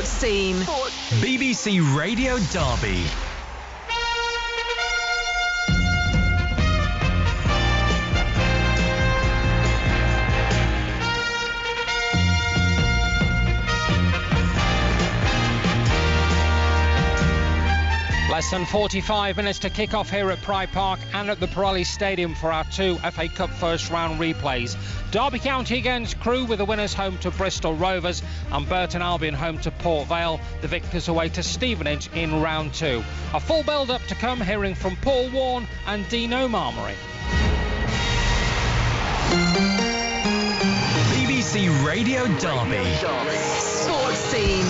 Sports Scene. BBC Radio Derby. Less than 45 minutes to kick off here at Pride Park and at the Pirelli Stadium for our two FA Cup first round replays. Derby County against Crewe, with the winners home to Bristol Rovers, and Burton Albion home to Port Vale. The victors away to Stevenage in round two. A full build-up to come, hearing from Paul Warne and Dino Marmory. BBC Radio Derby. Sports Scene.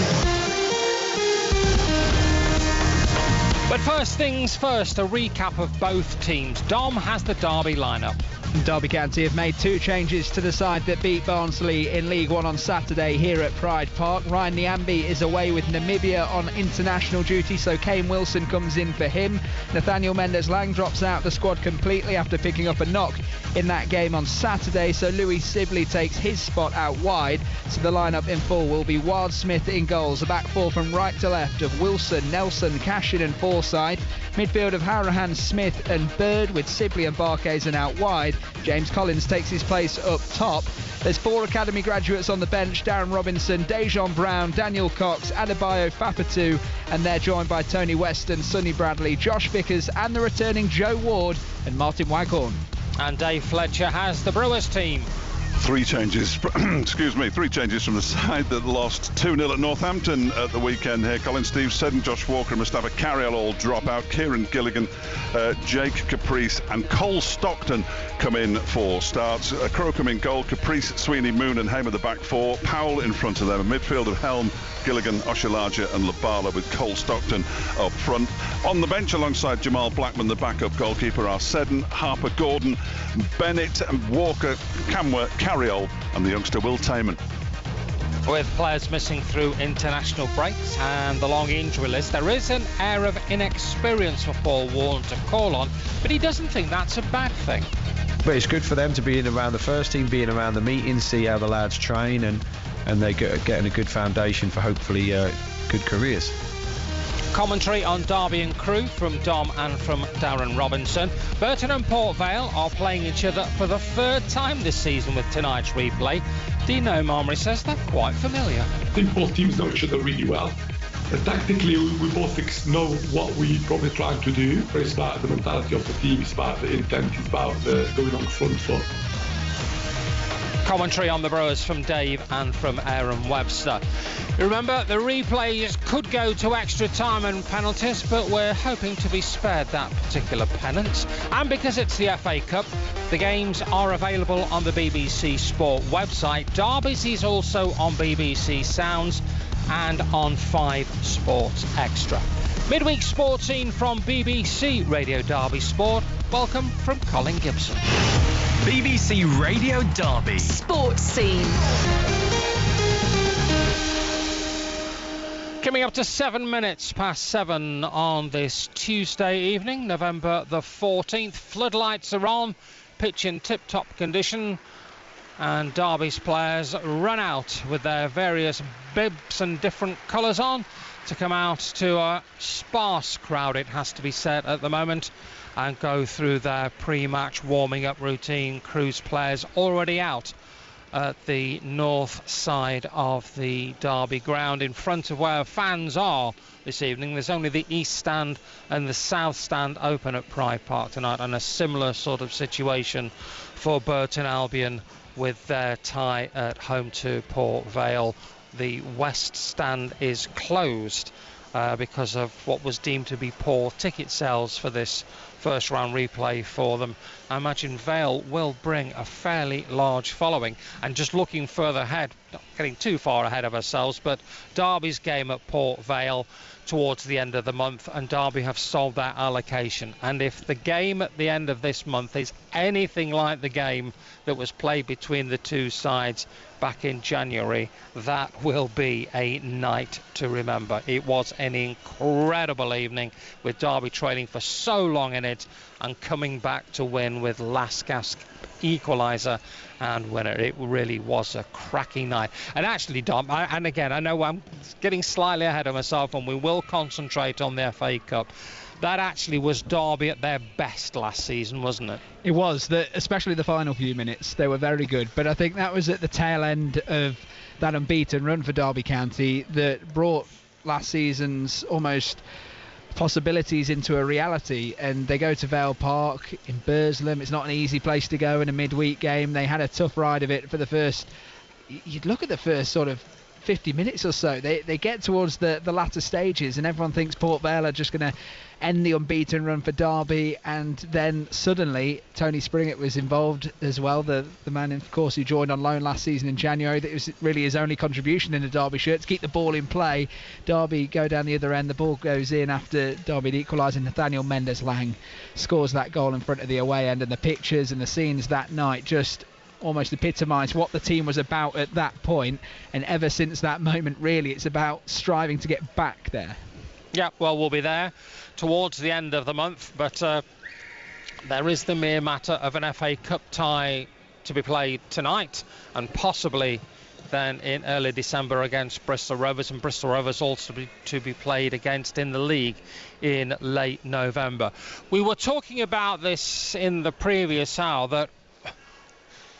But first things first, a recap of both teams. Dom has the Derby lineup. Derby County have made two changes to the side that beat Barnsley in League One on Saturday here at Pride Park. Ryan Nyambe is away with Namibia on international duty, so Kane Wilson comes in for him. Nathaniel Mendes-Lang drops out the squad completely after picking up a knock in that game on Saturday, so Louis Sibley takes his spot out wide. So the lineup in full will be Ward Smith in goals, a back four from right to left of Wilson, Nelson, Cashin and Forsyth. Midfield of Harahan, Smith and Bird, with Sibley and Barkhuizen out wide. James Collins takes his place up top. There's four academy graduates on the bench: Darren Robinson, Dejon Brown, Daniel Cox, Adebayo Fapatu, and they're joined by Tony Weston, Sonny Bradley, Josh Vickers and the returning Joe Ward and Martin Waghorn. And Dave Fletcher has the Brewers team. Three changes from the side that lost 2-0 at Northampton at the weekend here. Colin Stevenson, Josh Walker and Mustafa Carriel all drop out. Kieran Gilligan, Jake Caprice and Cole Stockton come in for starts. Crocombe in goal, Caprice, Sweeney, Moon and Hamer the back four. Powell in front of them. A midfield of Helm, Gilligan, Oshalaja and Labala, with Cole Stockton up front. On the bench alongside Jamal Blackman, the backup goalkeeper are Seddon, Harper Gordon, Bennett and Walker, Camworth, Carriol and the youngster Will Tayman. With players missing through international breaks and the long injury list, there is an air of inexperience for Paul Warne to call on, but he doesn't think that's a bad thing. But it's good for them to be in around the first team, being around the meetings, see how the lads train, and they getting a good foundation for hopefully good careers. Commentary on Derby and Crewe from Dom and from Darren Robinson. Burton and Port Vale are playing each other for the third time this season with tonight's replay. Dino Marmory says they're quite familiar. I think both teams know each other really well. Tactically, we both know what we're probably trying to do. But it's about the mentality of the team, it's about the intent, it's about going on the front foot. Commentary on the Brewers from Dave and from Aaron Webster. Remember, the replays could go to extra time and penalties, but we're hoping to be spared that particular penance. And because it's the FA Cup, the games are available on the BBC Sport website. Derby's is also on BBC Sounds and on 5 Sports Extra. Midweek sports scene from BBC Radio Derby Sport. Welcome from Colin Gibson. BBC Radio Derby. Sports Scene. Coming up to 7 minutes past 7 on this Tuesday evening, November the 14th. Floodlights are on, pitch in tip-top condition, and Derby's players run out with their various bibs and different colours on to come out to a sparse crowd, it has to be said, at the moment, and go through their pre-match warming-up routine. Crewe's players already out at the north side of the Derby ground, in front of where fans are this evening. There's only the east stand and the south stand open at Pride Park tonight, and a similar sort of situation for Burton Albion with their tie at home to Port Vale. The west stand is closed because of what was deemed to be poor ticket sales for this first round replay for them. I imagine Vale will bring a fairly large following. And just looking further ahead, not getting too far ahead of ourselves, but Derby's game at Port Vale towards the end of the month, and Derby have sold that allocation. And if the game at the end of this month is anything like the game that was played between the two sides back in January, that will be a night to remember. It was an incredible evening, with Derby trailing for so long in it and coming back to win with last gasp equaliser and winner. It really was a cracking night. And actually, Dom, and again, I know I'm getting slightly ahead of myself, and we will concentrate on the FA Cup. That actually was Derby at their best last season, wasn't it? It was, especially the final few minutes. They were very good. But I think that was at the tail end of that unbeaten run for Derby County that brought last season's almost possibilities into a reality. And they go to Vale Park in Burslem. It's not an easy place to go in a midweek game. They had a tough ride of it for the first... You'd look at the first sort of 50 minutes or so. They get towards the latter stages and everyone thinks Port Vale are just going to end the unbeaten run for Derby, and then suddenly Tony Springett was involved as well, the man of course who joined on loan last season in January. That was really his only contribution in the Derby shirt, to keep the ball in play. Derby go down the other end, the ball goes in after Derby equalising. Nathaniel Mendes-Lang scores that goal in front of the away end, and the pictures and the scenes that night just almost epitomise what the team was about at that point. And ever since that moment, really, it's about striving to get back there. Yeah, well, we'll be there towards the end of the month, but there is the mere matter of an FA Cup tie to be played tonight, and possibly then in early December against Bristol Rovers, and Bristol Rovers also to be played against in the league in late November. We were talking about this in the previous hour, that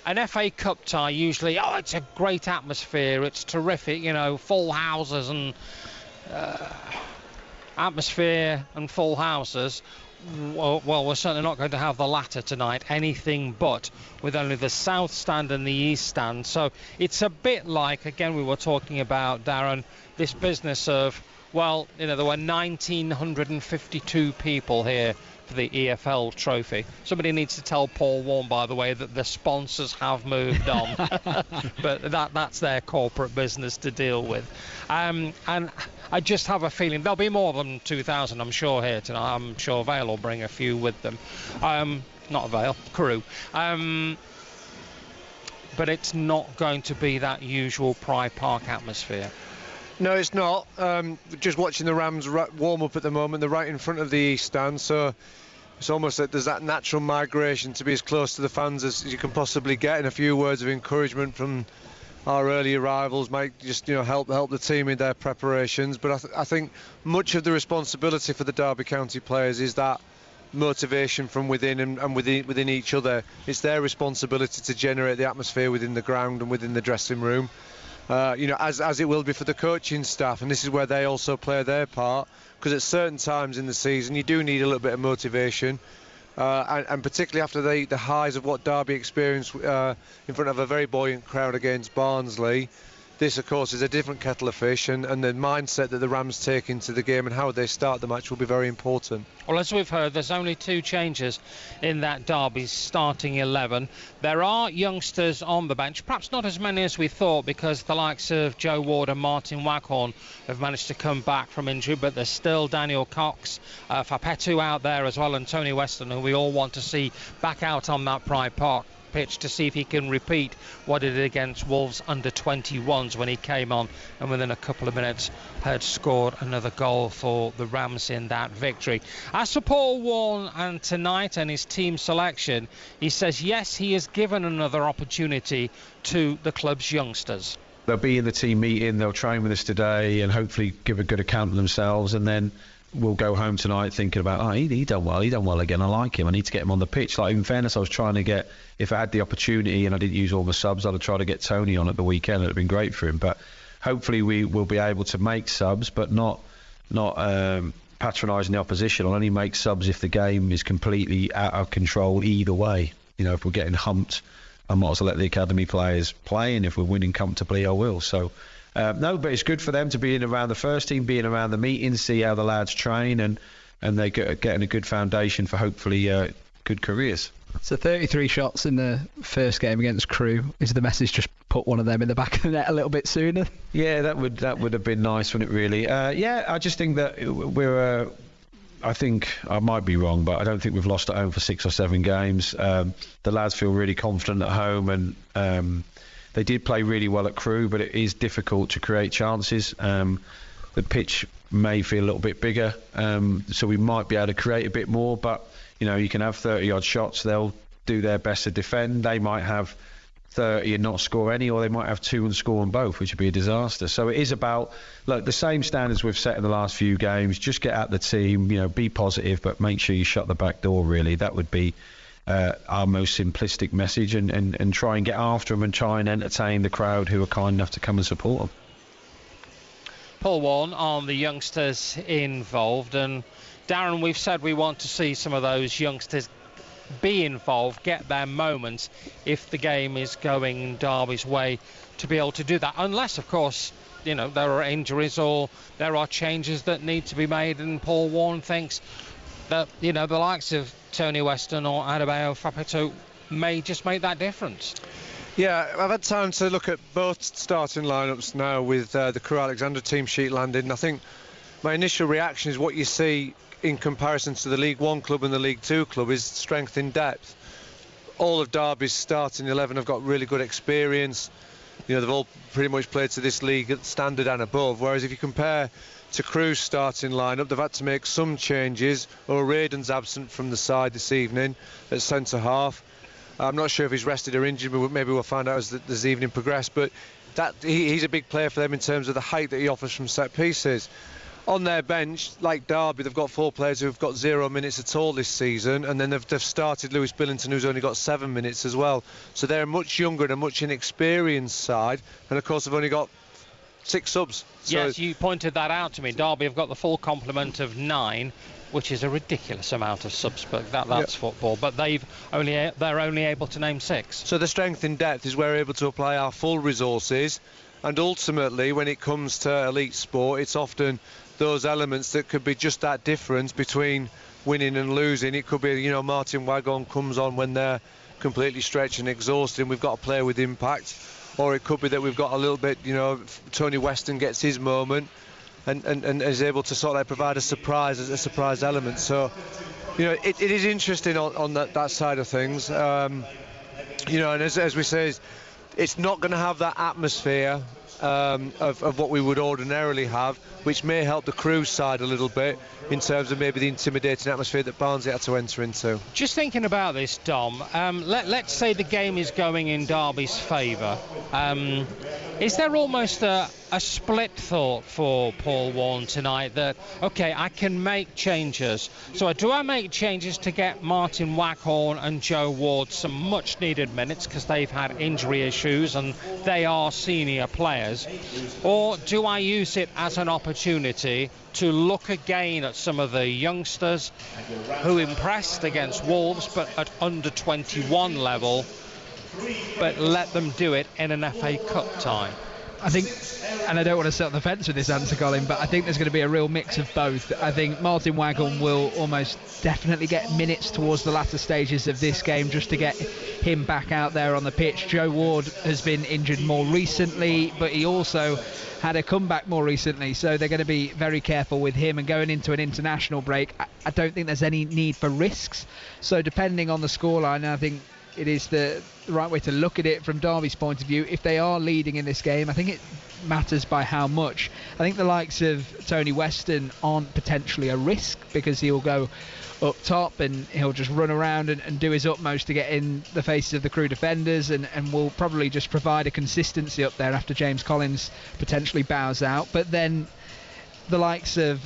an FA Cup tie usually, it's a great atmosphere, it's terrific, full houses and atmosphere and full houses. Well, we're certainly not going to have the latter tonight, anything but, with only the south stand and the east stand. So it's a bit like, again, we were talking about, Darren, this business of, well, there were 1,952 people here for the EFL trophy. Somebody needs to tell Paul Warne, by the way, that the sponsors have moved on. But that's their corporate business to deal with. And I just have a feeling there'll be more than 2,000, I'm sure, here tonight. I'm sure Vale will bring a few with them. Not Vale, Crewe. But it's not going to be that usual Pride Park atmosphere. No, it's not. Just watching the Rams warm up at the moment, they're right in front of the east stand, so it's almost like there's that natural migration to be as close to the fans as you can possibly get, and a few words of encouragement from our early arrivals might just help the team in their preparations. But I think much of the responsibility for the Derby County players is that motivation from within and within each other. It's their responsibility to generate the atmosphere within the ground and within the dressing room. As it will be for the coaching staff, and this is where they also play their part, because at certain times in the season you do need a little bit of motivation, and particularly after the highs of what Derby experienced in front of a very buoyant crowd against Barnsley. This, of course, is a different kettle of fish, and the mindset that the Rams take into the game and how they start the match will be very important. Well, as we've heard, there's only 2 changes in that Derby's starting 11. There are youngsters on the bench, perhaps not as many as we thought, because the likes of Joe Ward and Martin Waghorn have managed to come back from injury, but there's still Daniel Cox, Fapetu out there as well, and Tony Weston, who we all want to see back out on that Pride Park pitch to see if he can repeat what he did against Wolves under 21s when he came on and within a couple of minutes had scored another goal for the Rams in that victory. As for Paul Warne and tonight and his team selection, he says yes, he has given another opportunity to the club's youngsters. They'll be in the team meeting, they'll train with us today and hopefully give a good account of themselves, and then we'll go home tonight thinking about, he done well again, I like him, I need to get him on the pitch. Like, in fairness, I was trying to get, if I had the opportunity and I didn't use all the subs, I'd have tried to get Tony on at the weekend. It'd have been great for him. But hopefully we will be able to make subs, but not patronising the opposition. I'll only make subs if the game is completely out of control either way. If we're getting humped, I might as well let the academy players play, and if we're winning comfortably, I will. So no, but it's good for them to be in around the first team, being around the meetings, see how the lads train, and they're getting a good foundation for hopefully good careers. So 33 shots in the first game against Crewe. Is the message just put one of them in the back of the net a little bit sooner? Yeah, that would have been nice, wouldn't it, really? I just think that we're... I think I might be wrong, but I don't think we've lost at home for 6 or 7 games. The lads feel really confident at home, and they did play really well at Crewe, but it is difficult to create chances. The pitch may feel a little bit bigger, so we might be able to create a bit more, but You can have 30-odd shots. They'll do their best to defend. They might have 30 and not score any, or they might have 2 and score on both, which would be a disaster. So it is about, look, the same standards we've set in the last few games. Just get out the team, be positive, but make sure you shut the back door, really. That would be our most simplistic message, and try and get after them and try and entertain the crowd who are kind enough to come and support them. Paul Warne on the youngsters involved, and Darren, we've said we want to see some of those youngsters be involved, get their moments if the game is going Derby's way, to be able to do that, unless of course there are injuries or there are changes that need to be made, and Paul Warne thinks that the likes of Tony Weston or Adebayo Fapito may just make that difference. Yeah, I've had time to look at both starting lineups now with the Crewe Alexandra team sheet landed, and I think my initial reaction is what you see in comparison to the League One club and the League Two club is strength in depth. All of Derby's starting 11 have got really good experience. They've all pretty much played to this league at standard and above, whereas if you compare to Crewe's starting lineup, they've had to make some changes. O'Reardon's absent from the side this evening at centre half. I'm not sure if he's rested or injured, but maybe we'll find out as the evening progresses. But he's a big player for them in terms of the height that he offers from set pieces. On their bench, like Derby, they've got 4 players who've got 0 minutes at all this season, and then they've started Lewis Billington, who's only got 7 minutes as well. So they're a much younger and a much inexperienced side, and of course they've only got 6 subs. Yes, you pointed that out to me. Derby have got the full complement of 9, which is a ridiculous amount of subs, but that's football. But they're only able to name 6. So the strength in depth is we're able to apply our full resources, and ultimately, when it comes to elite sport, it's often those elements that could be just that difference between winning and losing. It could be, Martin Waghorn comes on when they're completely stretched and exhausted, and we've got a player with impact. Or it could be that we've got a little bit, Tony Weston gets his moment and is able to sort of provide a surprise element. So, it is interesting on that side of things. And as we say, it's not going to have that atmosphere of what we would ordinarily have, which may help the Crewe side a little bit in terms of maybe the intimidating atmosphere that Barnsley had to enter into. Just thinking about this, Dom, let's say the game is going in Derby's favour. Is there almost a split thought for Paul Warne tonight that, OK, I can make changes? So do I make changes to get Martin Waghorn and Joe Ward some much needed minutes because they've had injury issues and they are senior players? Or do I use it as an opportunity to look again at some of the youngsters who impressed against Wolves but at under 21 level, but let them do it in an FA Cup tie? I think, and I don't want to sit on the fence with this answer, Colin, but I think there's going to be a real mix of both. I think Martin Waghorn will almost definitely get minutes towards the latter stages of this game just to get him back out there on the pitch. Joe Ward has been injured more recently, but he also had a comeback more recently, so they're going to be very careful with him. And going into an international break, I don't think there's any need for risks. So depending on the scoreline, I think it is the right way to look at it from Derby's point of view. If they are leading in this game, I think it matters by how much. I think the likes of Tony Weston aren't potentially a risk because he'll go up top and he'll just run around and do his utmost to get in the faces of the Crewe defenders, and will probably just provide a consistency up there after James Collins potentially bows out. But then the likes of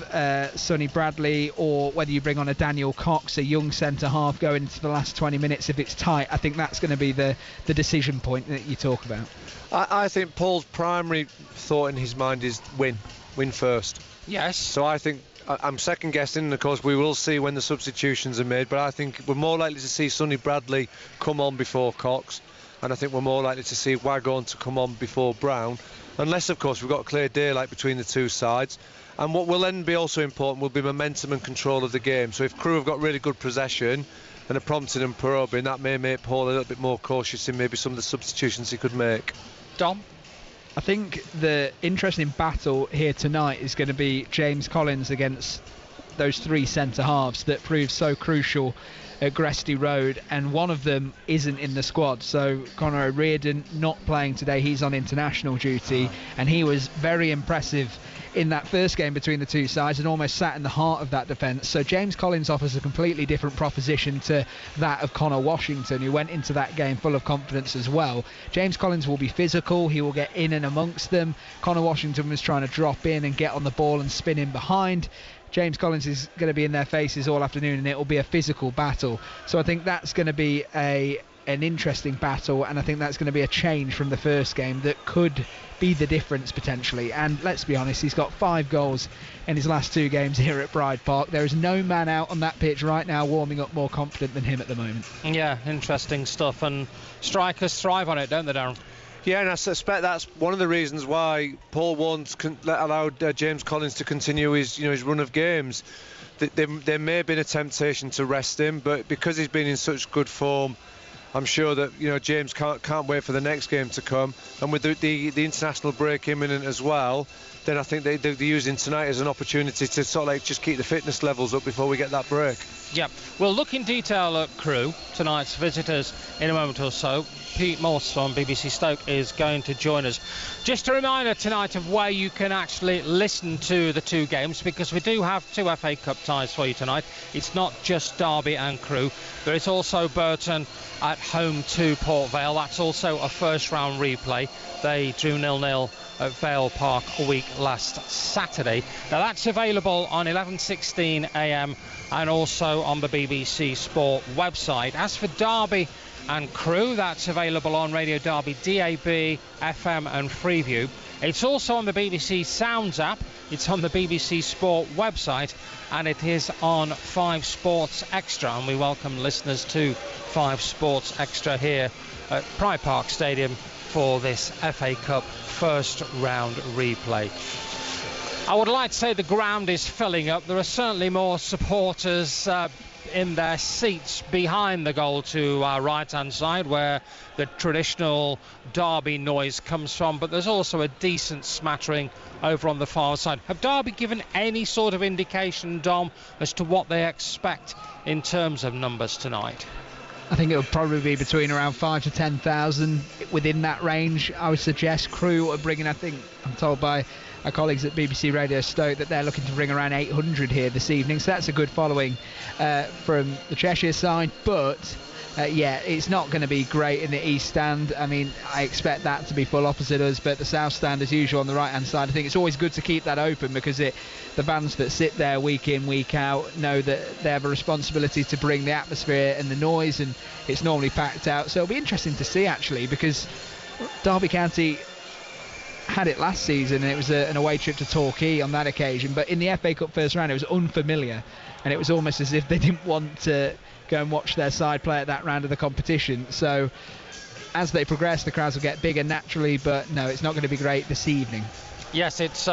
Sonny Bradley, or whether you bring on a Daniel Cox, a young centre-half, going into the last 20 minutes if it's tight, I think that's going to be the decision point that you talk about. I think Paul's primary thought in his mind is win first. Yes. So I think I'm second guessing, and of course we will see when the substitutions are made, but I think we're more likely to see Sonny Bradley come on before Cox, and I think we're more likely to see Waghorn to come on before Brown, unless of course we've got clear daylight between the two sides. And what will then be also important will be momentum and control of the game. So if Crewe have got really good possession and are prompting and probing, that may make Paul a little bit more cautious in maybe some of the substitutions he could make. Dom? I think the interesting battle here tonight is going to be James Collins against those three centre halves that proved so crucial at Gresty Road, and one of them isn't in the squad. So Conor O'Riordan not playing today, he's on international duty, and he was very impressive in that first game between the two sides and almost sat in the heart of that defence. So James Collins offers a completely different proposition to that of Connor Washington, who went into that game full of confidence as well. James Collins will be physical, he will get in and amongst them. Connor Washington was trying to drop in and get on the ball and spin in behind. James Collins is going to be in their faces all afternoon, and it will be a physical battle. So I think that's going to be an interesting battle, and I think that's going to be a change from the first game that could be the difference potentially. And let's be honest, he's got 5 goals in his last 2 games here at Pride Park. There is no man out on that pitch right now warming up more confident than him at the moment. Yeah, interesting stuff, and strikers thrive on it, don't they, Darren? Yeah, and I suspect that's one of the reasons why Paul won't allow James Collins to continue his run of games. There may have been a temptation to rest him, but because he's been in such good form, I'm sure that James can't wait for the next game to come. And with the international break imminent as well, then I think they're using tonight as an opportunity to sort of like just keep the fitness levels up before we get that break. Yep. We'll look in detail at Crewe, tonight's visitors, in a moment or so. Pete Morse from BBC Stoke is going to join us. Just a reminder tonight of where you can actually listen to the 2 games, because we do have 2 FA Cup ties for you tonight. It's not just Derby and Crewe. There is also Burton at home to Port Vale. That's also a first round replay. They drew 0-0 at Vale Park a week last Saturday. Now that's available on 11:16 a.m. and also on the BBC Sport website. As for Derby and Crewe, that's available on Radio Derby, DAB, FM and Freeview. It's also on the BBC Sounds app, it's on the BBC Sport website, and it is on 5 Sports Extra, and we welcome listeners to 5 Sports Extra here at Pride Park Stadium for this FA Cup first round replay. I would like to say the ground is filling up. There are certainly more supporters in their seats behind the goal to our right hand side, where the traditional Derby noise comes from, but there's also a decent smattering over on the far side. Have Derby given any sort of indication, Dom, as to what they expect in terms of numbers tonight? I think it would probably be between around 5 to 10,000 within that range. I would suggest Crewe are bringing, I think, I'm told by our colleagues at BBC Radio Stoke, that they're looking to bring around 800 here this evening, so that's a good following from the Cheshire side. But it's not going to be great in the East Stand. I mean, I expect that to be full opposite us, but the South Stand as usual on the right hand side. I think it's always good to keep that open, because the fans that sit there week in, week out know that they have a responsibility to bring the atmosphere and the noise, and it's normally packed out. So it'll be interesting to see actually, because Derby County had it last season, and it was an away trip to Torquay on that occasion, but in the FA Cup first round it was unfamiliar, and it was almost as if they didn't want to go and watch their side play at that round of the competition. So as they progress, the crowds will get bigger naturally, but no, it's not going to be great this evening. Yes, it's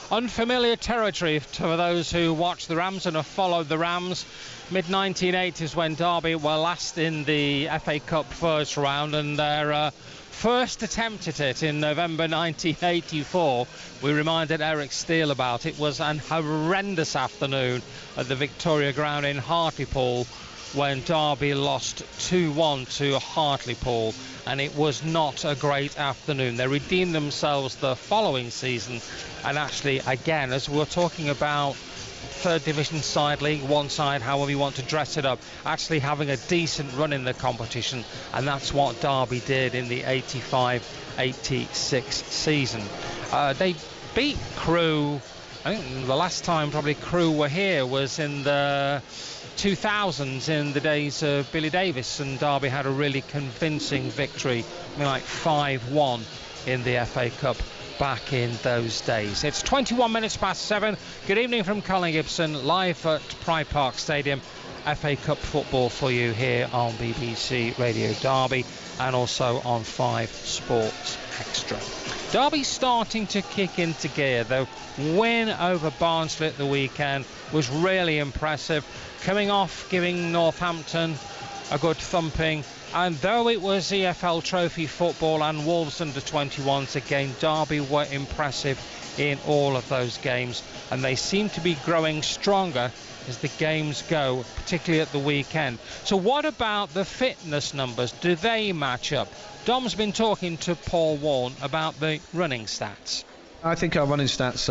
unfamiliar territory for those who watch the Rams and have followed the Rams. Mid-1980s when Derby were last in the FA Cup first round, and their first attempt at it in November 1984, we reminded Eric Steele about. It was an horrendous afternoon at the Victoria Ground in Hartlepool when Derby lost 2-1 to Hartlepool, and it was not a great afternoon. They redeemed themselves the following season, and actually, again, as we're talking about third division side, League One side, however you want to dress it up, actually having a decent run in the competition, and that's what Derby did in the 85-86 season. They beat Crewe. I think the last time probably Crewe were here was in the 2000s, in the days of Billy Davis, and Derby had a really convincing victory, like 5-1 in the FA Cup back in those days. It's 21 minutes past 7. Good evening from Colin Gibson, live at Pride Park Stadium. FA Cup football for you here on BBC Radio Derby and also on 5 Sports Extra. Derby starting to kick into gear. The win over Barnsley at the weekend was really impressive, coming off giving Northampton a good thumping, and though it was EFL Trophy football and Wolves under 21s again, Derby were impressive in all of those games, and they seem to be growing stronger as the games go, particularly at the weekend. So what about the fitness numbers? Do they match up? Dom's been talking to Paul Warne about the running stats. I think our running stats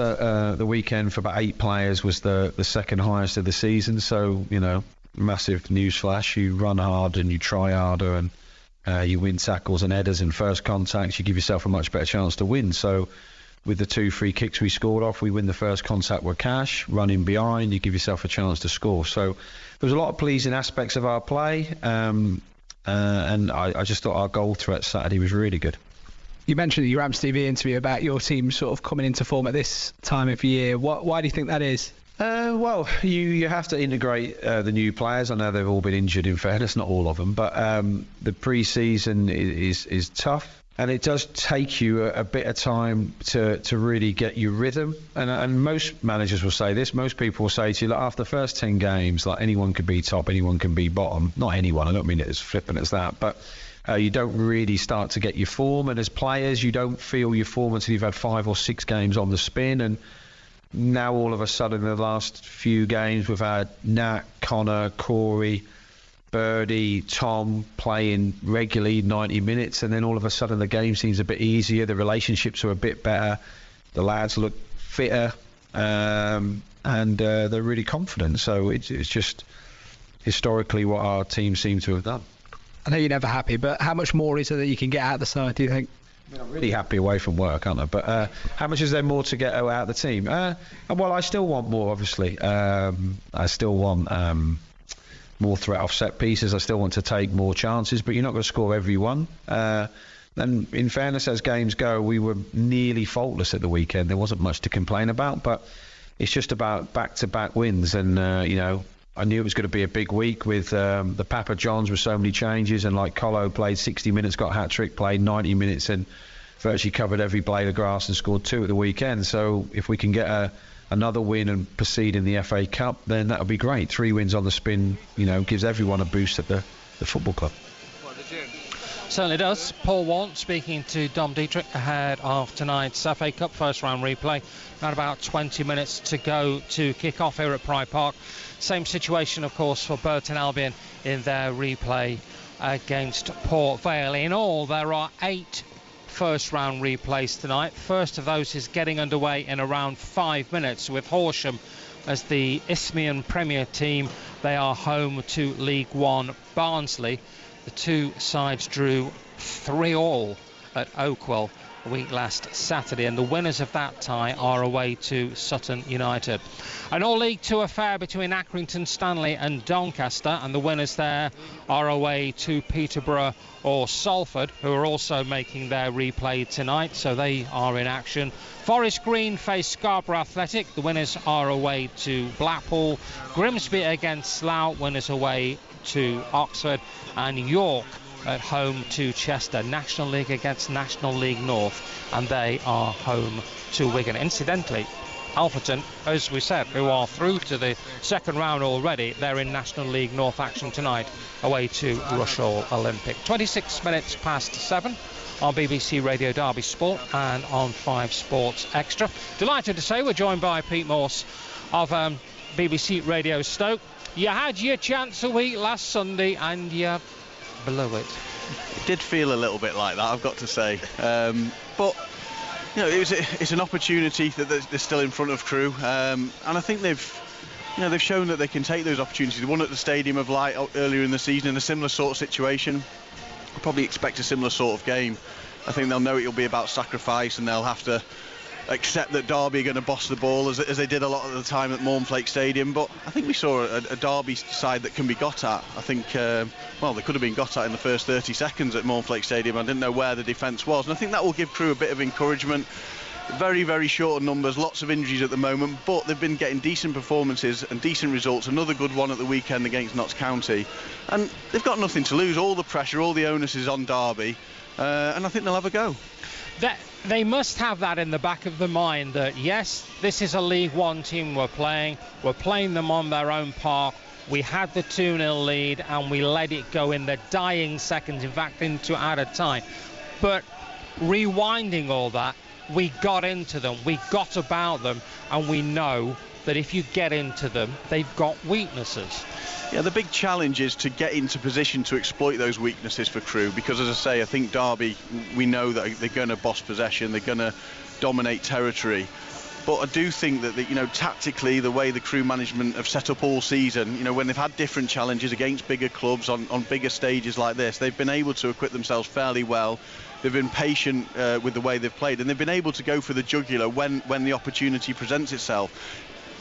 the weekend for about 8 players was the second highest of the season. So, you know, massive newsflash. You run hard and you try harder, and you win tackles and headers and first contacts. You give yourself a much better chance to win. So with the 2 free kicks we scored off, we win the first contact with cash. Running behind, you give yourself a chance to score. So there was a lot of pleasing aspects of our play, and I just thought our goal threat Saturday was really good. You mentioned in your Rams TV interview about your team sort of coming into form at this time of year. Why do you think that is? Well, you have to integrate the new players. I know they've all been injured, in fairness, not all of them, but the pre-season is tough, and it does take you a bit of time to really get your rhythm. And most managers will say this. Most people will say to you, like, after the first 10 games, like, anyone can be top, anyone can be bottom. Not anyone. I don't mean it as flippant as that, but you don't really start to get your form, and as players you don't feel your form until you've had 5 or 6 games on the spin. And now all of a sudden in the last few games we've had Nat, Connor, Corey, Birdie, Tom playing regularly 90 minutes, and then all of a sudden the game seems a bit easier, the relationships are a bit better, the lads look fitter, and they're really confident. So it's just historically what our team seem to have done. I know you're never happy, but how much more is there that you can get out of the side, do you think? I mean, I'm really happy away from work, aren't I? But how much is there more to get out of the team? Well, I still want more, obviously. I still want more threat off set pieces. I still want to take more chances, but you're not going to score every one. And in fairness, as games go, we were nearly faultless at the weekend. There wasn't much to complain about, but it's just about back-to-back wins. And, you know, I knew it was going to be a big week with the Papa Johns with so many changes, and like Colo played 60 minutes, got a hat-trick, played 90 minutes and virtually covered every blade of grass and scored 2 at the weekend. So if we can get another win and proceed in the FA Cup, then that would be great. 3 wins on the spin, you know, gives everyone a boost at the football club. Certainly does. Paul Warne speaking to Dom Dietrich ahead of tonight's FA Cup first round replay. Around about 20 minutes to go to kick off here at Pride Park. Same situation, of course, for Burton Albion in their replay against Port Vale. In all, there are 8 first round replays tonight. First of those is getting underway in around 5 minutes with Horsham as the Isthmian Premier team. They are home to League One Barnsley. The 2 sides drew 3-3 at Oakwell a week last Saturday, and the winners of that tie are away to Sutton United. An all League 2 affair between Accrington Stanley and Doncaster, and the winners there are away to Peterborough or Salford, who are also making their replay tonight, so they are in action. Forest Green face Scarborough Athletic, the winners are away to Blackpool. Grimsby against Slough, winners away to Oxford, and York at home to Chester. National League against National League North, and they are home to Wigan. Incidentally, Alfreton, as we said, who are through to the second round already, they're in National League North action tonight, away to Rushall Olympic. 26 minutes past 7 on BBC Radio Derby Sport and on 5 Sports Extra. Delighted to say we're joined by Pete Morse of BBC Radio Stoke. You had your chance a week last Sunday and you blew it. It did feel a little bit like that, I've got to say. But you know, it's an opportunity that they're still in front of Crewe, and I think they've shown that they can take those opportunities. They won at the Stadium of Light earlier in the season in a similar sort of situation. I'll probably expect a similar sort of game. I think they'll know it'll be about sacrifice, and they'll have to accept that Derby are going to boss the ball as they did a lot of the time at Mournflake Stadium. But I think we saw a Derby side that can be got at. I think they could have been got at in the first 30 seconds at Mournflake Stadium. I didn't know where the defence was, and I think that will give Crewe a bit of encouragement. Very, very short numbers, lots of injuries at the moment, but they've been getting decent performances and decent results. Another good one at the weekend against Notts County, and they've got nothing to lose. All the pressure, all the onus is on Derby, and I think they'll have a go. They must have that in the back of the mind that, yes, this is a League One team we're playing them on their own park. We had the 2-0 lead and we let it go in the dying seconds, in fact into added time. But rewinding all that, we got into them, we got about them, and we know that if you get into them, they've got weaknesses. Yeah, the big challenge is to get into position to exploit those weaknesses for Crewe, because as I say, I think Derby, we know that they're going to boss possession, they're going to dominate territory. But I do think that, tactically, the way the Crewe management have set up all season, when they've had different challenges against bigger clubs on bigger stages like this, they've been able to equip themselves fairly well. They've been patient with the way they've played, and they've been able to go for the jugular when the opportunity presents itself.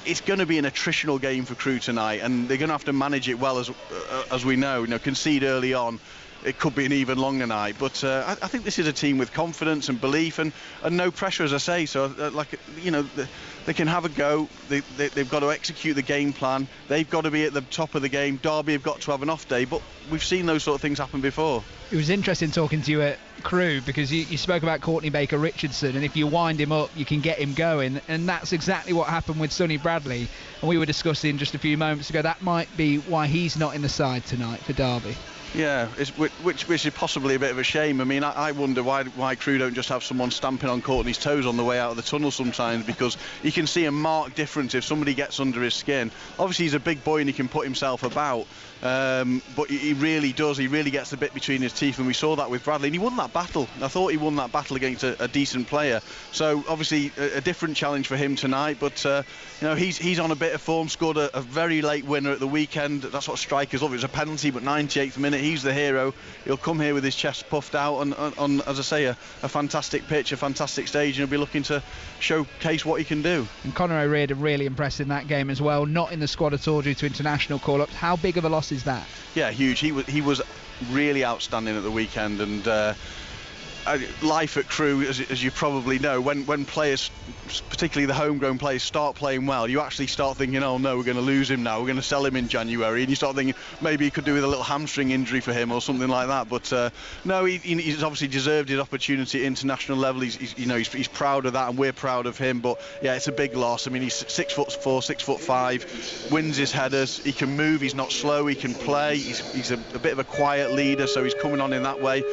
It's going to be an attritional game for Crewe tonight, and they're going to have to manage it well, as we know. Concede early on, it could be an even longer night. But I think this is a team with confidence and belief and no pressure, as I say. So, they can have a go. They've got to execute the game plan. They've got to be at the top of the game. Derby have got to have an off day, but we've seen those sort of things happen before. It was interesting talking to you at Crewe, because you spoke about Courtney Baker-Richardson, and if you wind him up, you can get him going, and that's exactly what happened with Sonny Bradley. And we were discussing just a few moments ago that might be why he's not in the side tonight for Derby. Yeah, which is possibly a bit of a shame. I mean, I wonder why Crewe don't just have someone stamping on Courtney's toes on the way out of the tunnel sometimes, because you can see a marked difference if somebody gets under his skin. Obviously, he's a big boy and he can put himself about, but he really does. He really gets the bit between his teeth, and we saw that with Bradley. And he won that battle. I thought he won that battle against a decent player. So obviously a different challenge for him tonight. But he's on a bit of form. Scored a very late winner at the weekend. That's what strikers love. It was a penalty, but 98th minute. He's the hero. He'll come here with his chest puffed out on as I say, a fantastic pitch, a fantastic stage, and he'll be looking to showcase what he can do. And Conor O'Riordan really impressed in that game as well. Not in the squad at all due to international call-ups. How big of a loss is that? Yeah, huge. He was really outstanding at the weekend, and life at Crewe, as you probably know, when players, particularly the homegrown players, start playing well, you actually start thinking, oh no, we're going to lose him now, we're going to sell him in January, and you start thinking maybe he could do with a little hamstring injury for him or something like that. But no, he's obviously deserved his opportunity at international level. He's proud of that, and we're proud of him. But yeah, it's a big loss. I mean, he's 6'4", 6'5", wins his headers, he can move, he's not slow, he can play, he's a bit of a quiet leader, so he's coming on in that way.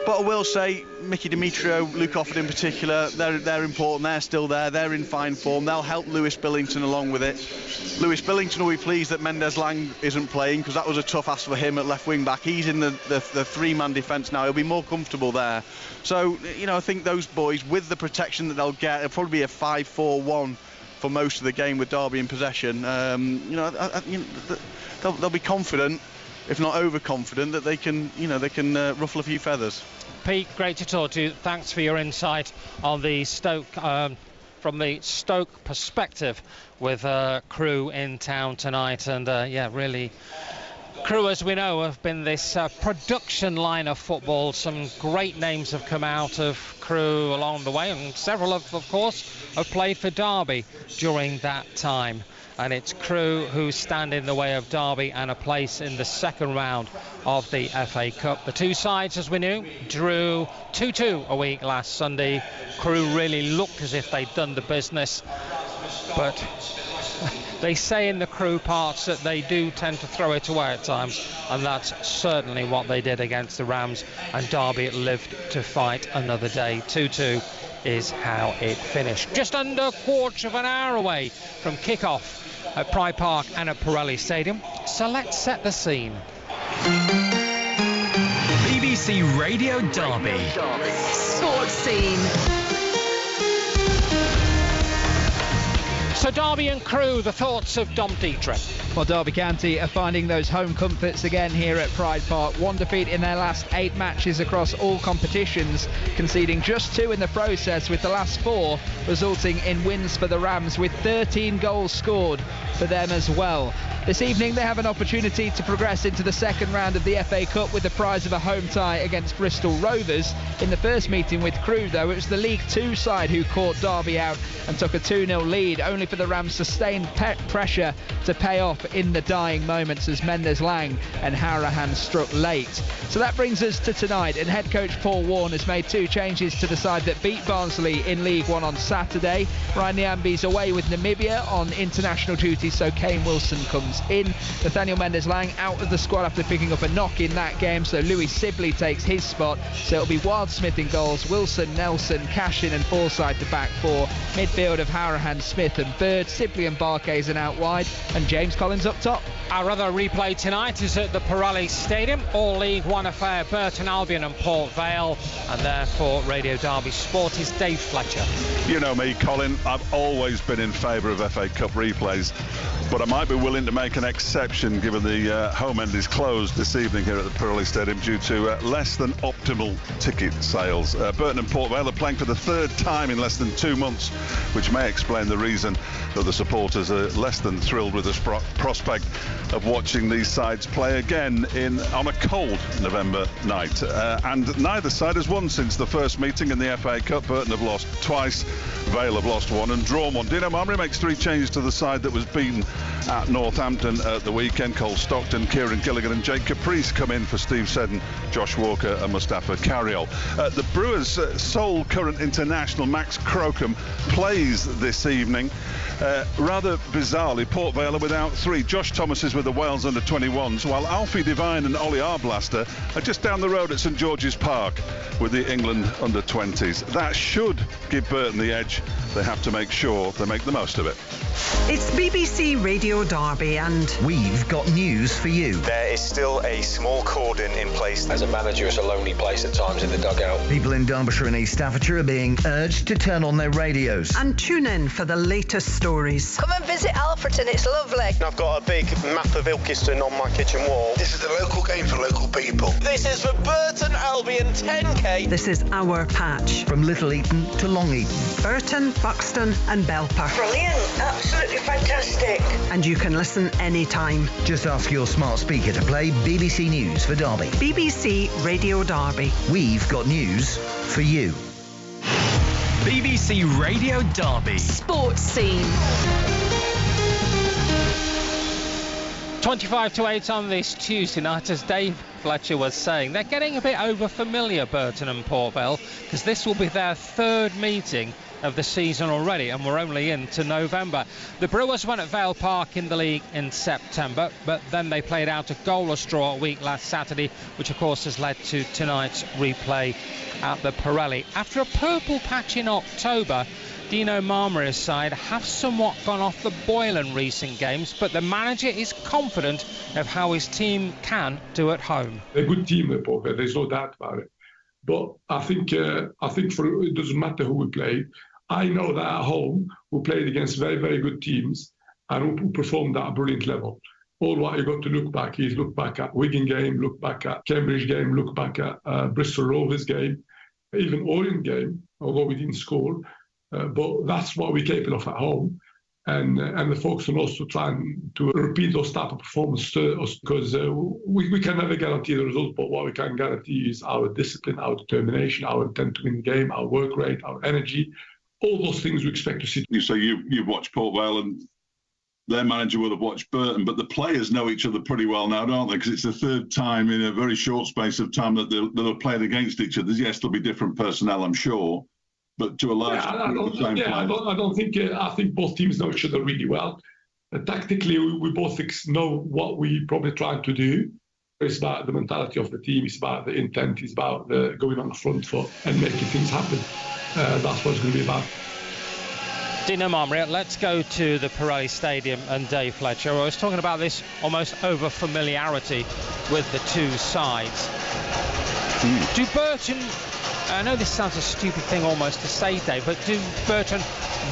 But I will say, Mickey Demetrio, Luke Offord in particular, they're important, they're still there, they're in fine form, they'll help Lewis Billington along with it. Lewis Billington will be pleased that Mendes Lang isn't playing, because that was a tough ask for him at left wing back. He's in the three-man defence now, he'll be more comfortable there. So, I think those boys, with the protection that they'll get, it'll probably be a 5-4-1 for most of the game with Derby in possession. They'll be confident, if not overconfident, that they can ruffle a few feathers. Pete, great to talk to you. Thanks for your insight on the Stoke, from the Stoke perspective, with Crewe in town tonight. And really, Crewe, as we know, have been this production line of football. Some great names have come out of Crewe along the way, and several of course, have played for Derby during that time. And it's Crewe who stand in the way of Derby and a place in the second round of the FA Cup. The two sides, as we knew, drew 2-2 a week last Sunday. Crewe really looked as if they'd done the business, but they say in the Crewe parts that they do tend to throw it away at times, and that's certainly what they did against the Rams, and Derby lived to fight another day. 2-2 is how it finished. Just under a quarter of an hour away from kick-off at Pride Park and at Pirelli Stadium. So let's set the scene. BBC Radio Derby. Sports scene. So Derby and Crewe, the thoughts of Dom Dietrich. Well, Derby County are finding those home comforts again here at Pride Park. One defeat in their last 8 matches across all competitions, conceding just 2 in the process, with the last 4 resulting in wins for the Rams, with 13 goals scored for them as well. This evening they have an opportunity to progress into the second round of the FA Cup with the prize of a home tie against Bristol Rovers. In the first meeting with Crewe, though, it was the League 2 side who caught Derby out and took a 2-0 lead, only for the Rams' sustained pressure to pay off in the dying moments as Mendes-Lang and Hourahan struck late. So that brings us to tonight, and head coach Paul Warne has made 2 changes to the side that beat Barnsley in League One on Saturday. Ryan Niambi's away with Namibia on international duty, so Kane Wilson comes in. Nathaniel Mendes-Lang out of the squad after picking up a knock in that game, so Louis Sibley takes his spot. So it'll be Wildsmith in goals, Wilson, Nelson, Cashin and Forsyth the back 4. Midfield of Hourahan, Smith and Bird, Sibley and Barkhuizen out wide, and James Collins up top. Our other replay tonight is at the Pirelli Stadium. All League One affair, Burton Albion and Port Vale. And therefore, Radio Derby Sport is Dave Fletcher. You know me, Colin. I've always been in favour of FA Cup replays, but I might be willing to make an exception given the home end is closed this evening here at the Pirelli Stadium due to less than optimal ticket sales. Burton and Port Vale are playing for the 3rd time in less than 2 months, which may explain the reason that the supporters are less than thrilled with the prospect of watching these sides play again on a cold November night. And neither side has won since the first meeting in the FA Cup. Burton have lost twice, Vale have lost 1 and drawn 1. Dino Marmry makes 3 changes to the side that was beaten at Northampton at the weekend. Cole Stockton, Kieran Gilligan and Jake Caprice come in for Steve Seddon, Josh Walker and Mustafa Carriol. The Brewers' sole current international, Max Crocombe, plays this evening. Rather bizarrely, Port Vale are without 3. Josh Thomas is with the Wales under-21s, while Alfie Devine and Ollie Arblaster are just down the road at St George's Park with the England under-20s. That should give Burton the edge. They have to make sure they make the most of it. It's BBC Radio Derby and we've got news for you. There is still a small cordon in place. As a manager, it's a lonely place at times in the dugout. People in Derbyshire and East Staffordshire are being urged to turn on their radios. And tune in for the latest stories. Come and visit Alfreton, it's lovely. I've got a big map of Ilkeston on my kitchen wall. This is the local game for local people. This is for Burton Albion 10K. This is our patch. From Little Eaton to Long Eaton. Burton, Buxton and Belper. Brilliant, absolutely fantastic. And you can listen anytime. Just ask your smart speaker to play BBC News for Derby. BBC Radio Derby. We've got news for you. BBC Radio Derby. Sports scene. 25-8 on this Tuesday night, as Dave Fletcher was saying. They're getting a bit over-familiar, Burton and Port Vale, because this will be their 3rd meeting of the season already, and we're only into November. The Brewers won at Vale Park in the league in September, but then they played out a goalless draw a week last Saturday, which of course has led to tonight's replay at the Pirelli. After a purple patch in October, Dino Marmry's side have somewhat gone off the boil in recent games, but the manager is confident of how his team can do at home. A good team, Port Vale, there's no doubt about it. But I think it doesn't matter who we play. I know that at home we played against very, very good teams and who performed at a brilliant level. All what you got to look back at Wigan game, look back at Cambridge game, look back at Bristol Rovers game, even Orient game, although we didn't score. But that's what we're capable of at home. And the folks are also trying to repeat those type of performances to us, because we can never guarantee the result, but what we can guarantee is our discipline, our determination, our intent to win the game, our work rate, our energy, all those things we expect to see. So you've watched Port Vale and their manager will have watched Burton, but the players know each other pretty well now, don't they? Because it's the 3rd time in a very short space of time that they'll have played against each other. Yes, there'll be different personnel, I'm sure, but to a large extent, I think both teams know each other really well. Tactically, we both know what we're probably trying to do. It's about the mentality of the team. It's about the intent. It's about going on the front foot and making things happen. That's what it's going to be about. Dino Marmry, let's go to the Pirelli Stadium and Dave Fletcher. I was talking about this almost over-familiarity with the two sides. Do Burton... I know this sounds a stupid thing almost to say, Dave, but do Burton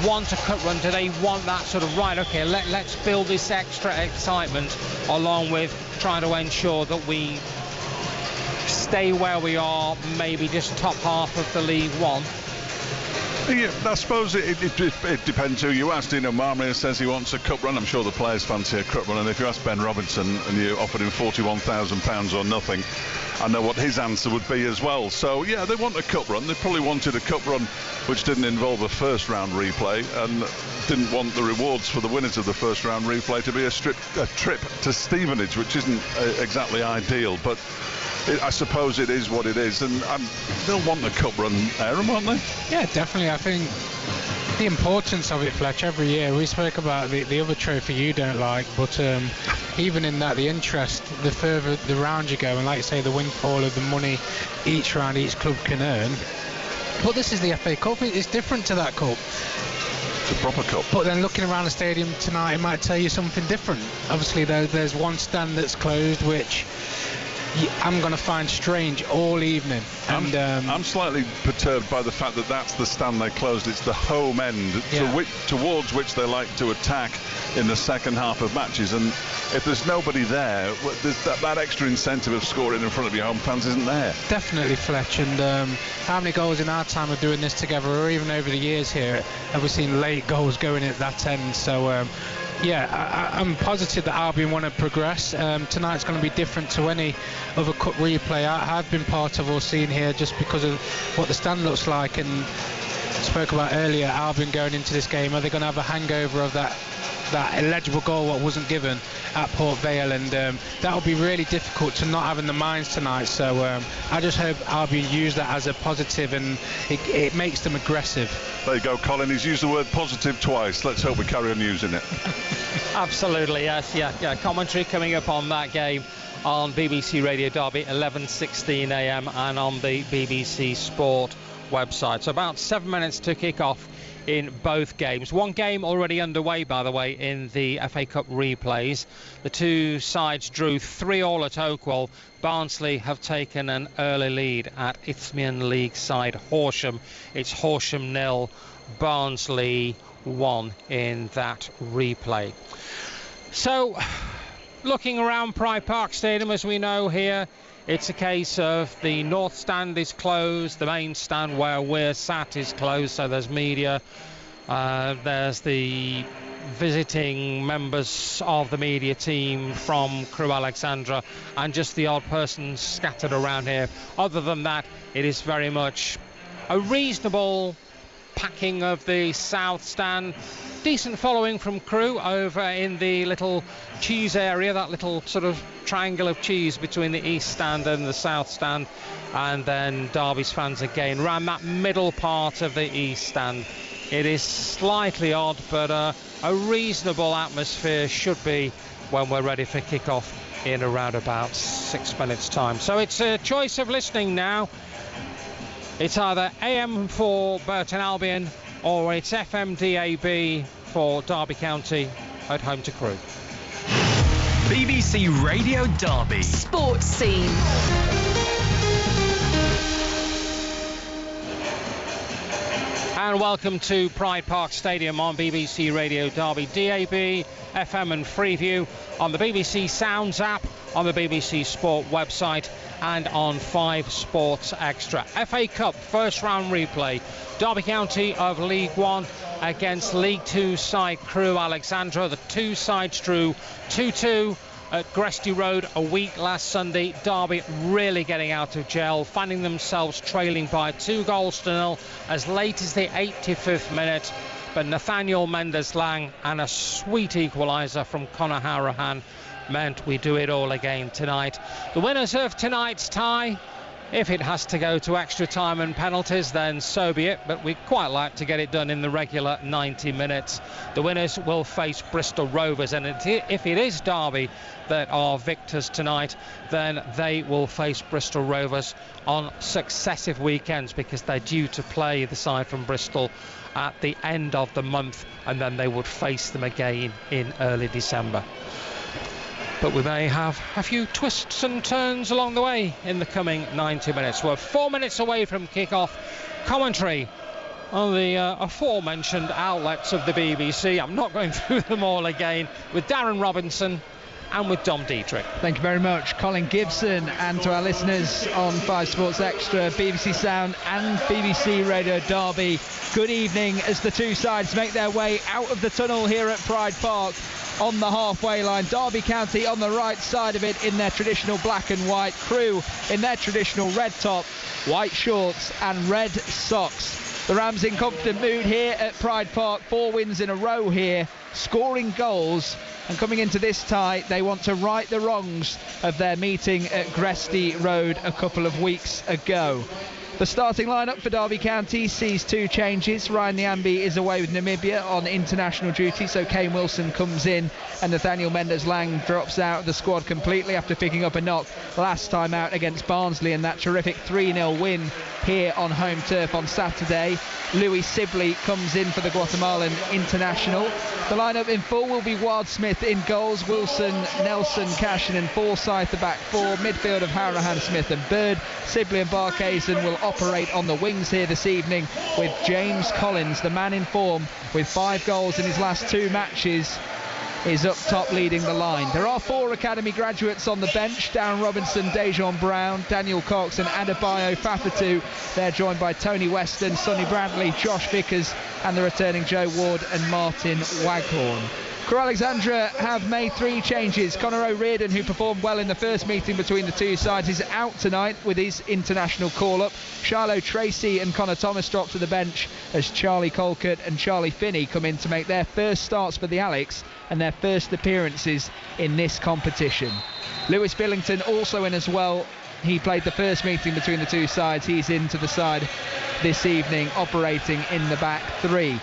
want a cut run? Do they want that sort of, right, OK, let's build this extra excitement along with trying to ensure that we stay where we are, maybe just top half of the League One? Yeah, I suppose it depends who you ask. Marmia says he wants a cup run. I'm sure the players fancy a cup run. And if you ask Ben Robinson and you offered him £41,000 or nothing, I know what his answer would be as well. So, yeah, they want a cup run. They probably wanted a cup run which didn't involve a first-round replay and didn't want the rewards for the winners of the first-round replay to be a trip to Stevenage, which isn't exactly ideal. But I suppose it is what it is, and they'll want the cup run, Aaron, won't they? Yeah, definitely. I think the importance of it, Fletch, every year, we spoke about the other trophy you don't like, but even in that, the interest, the further the round you go, and like you say, the windfall of the money each round each club can earn. But this is the FA Cup, it's different to that cup. It's a proper cup. But then looking around the stadium tonight, it might tell you something different. Obviously, there's one stand that's closed, which I'm going to find strange all evening. And I'm slightly perturbed by the fact that that's the stand they closed. It's the home end towards which they like to attack in the second half of matches. And if there's nobody there, there's that extra incentive of scoring in front of your home fans isn't there. Definitely, Fletch. And how many goals in our time of doing this together, or even over the years here, have we seen late goals going at that end? So I'm positive that Albion want to progress. Tonight's going to be different to any other cup replay I've been part of or seen here, just because of what the stand looks like. And spoke about earlier, Albion going into this game, are they going to have a hangover of that illegible goal what wasn't given at Port Vale? And that will be really difficult to not have in the minds tonight. So I just hope Albion use that as a positive, and it makes them aggressive. There you go, Colin. He's used the word positive twice. Let's hope we carry on using it. Absolutely, yes. Yeah. Commentary coming up on that game on BBC Radio Derby, 11:16 a.m. and on the BBC Sport website. So about 7 minutes to kick off in both games. One game already underway, by the way, in the FA Cup replays. The two sides drew 3-3 at Oakwell. Barnsley have taken an early lead at Isthmian League side Horsham. It's Horsham 0, Barnsley 1 in that replay. So, looking around Pride Park Stadium, as we know here, it's a case of the north stand is closed, the main stand where we're sat is closed, so there's media, there's the visiting members of the media team from Crewe, Alexandra, and just the odd person scattered around here. Other than that, it is very much a reasonable packing of the south stand. Decent following from Crewe over in the little cheese area, that little sort of triangle of cheese between the east stand and the south stand, and then Derby's fans again around that middle part of the east stand. It is slightly odd, but a reasonable atmosphere should be when we're ready for kick-off in around about 6 minutes time. So it's a choice of listening now. It's either AM for Burton Albion or it's FM DAB for Derby County at home to Crewe. BBC Radio Derby. Sports scene. And welcome to Pride Park Stadium on BBC Radio Derby, DAB, FM and Freeview, on the BBC Sounds app, on the BBC Sport website and on 5 Sports Extra. FA Cup first round replay. Derby County of League One against League Two side Crewe Alexandra. The two sides drew 2-2 at Gresty Road a week last Sunday. Derby really getting out of jail, finding themselves trailing by 2-0 as late as the 85th minute. But Nathaniel Mendes-Lang and a sweet equaliser from Conor Harahan meant we do it all again tonight. The winners of tonight's tie, if it has to go to extra time and penalties, then so be it, but we'd quite like to get it done in the regular 90 minutes. The winners will face Bristol Rovers, and if it is Derby that are victors tonight, then they will face Bristol Rovers on successive weekends, because they're due to play the side from Bristol at the end of the month, and then they would face them again in early December. But we may have a few twists and turns along the way in the coming 90 minutes. We're 4 minutes away from kick-off. Commentary on the aforementioned outlets of the BBC. I'm not going through them all again. With Darren Robinson, and with Dom Dietrich. Thank you very much, Colin Gibson, and to our listeners on 5 Sports Extra, BBC Sound and BBC Radio Derby. Good evening as the two sides make their way out of the tunnel here at Pride Park on the halfway line. Derby County on the right side of it in their traditional black and white. Crewe in their traditional red top, white shorts and red socks. The Rams in confident mood here at Pride Park. 4 wins in a row here, scoring goals. And coming into this tie, they want to right the wrongs of their meeting at Gresty Road a couple of weeks ago. The starting lineup for Derby County sees 2 changes. Ryan Nyambe is away with Namibia on international duty, so Kane Wilson comes in and Nathaniel Mendes-Lang drops out of the squad completely after picking up a knock last time out against Barnsley in that terrific 3-0 win here on home turf on Saturday. Louis Sibley comes in for the Guatemalan international. The lineup in full will be Wildsmith in goals, Wilson, Nelson, Cashin and Forsyth the back 4, midfield of Harahan, Smith and Bird. Sibley and Barkhuizen will operate on the wings here this evening, with James Collins, the man in form with 5 goals in his last 2 matches, is up top leading the line. There are 4 academy graduates on the bench: Darren Robinson, Dejon Brown, Daniel Cox and Adebayo Fafatu. They're joined by Tony Weston, Sonny Bradley, Josh Vickers and the returning Joe Ward and Martin Waghorn. Crewe Alexandra have made 3 changes. Conor O'Riordan, who performed well in the first meeting between the two sides, is out tonight with his international call-up. Shiloh Tracy and Connor Thomas drop to the bench as Charlie Colquitt and Charlie Finney come in to make their first starts for the Alex and their first appearances in this competition. Lewis Billington also in as well. He played the first meeting between the two sides. He's into the side this evening, operating in the back 3.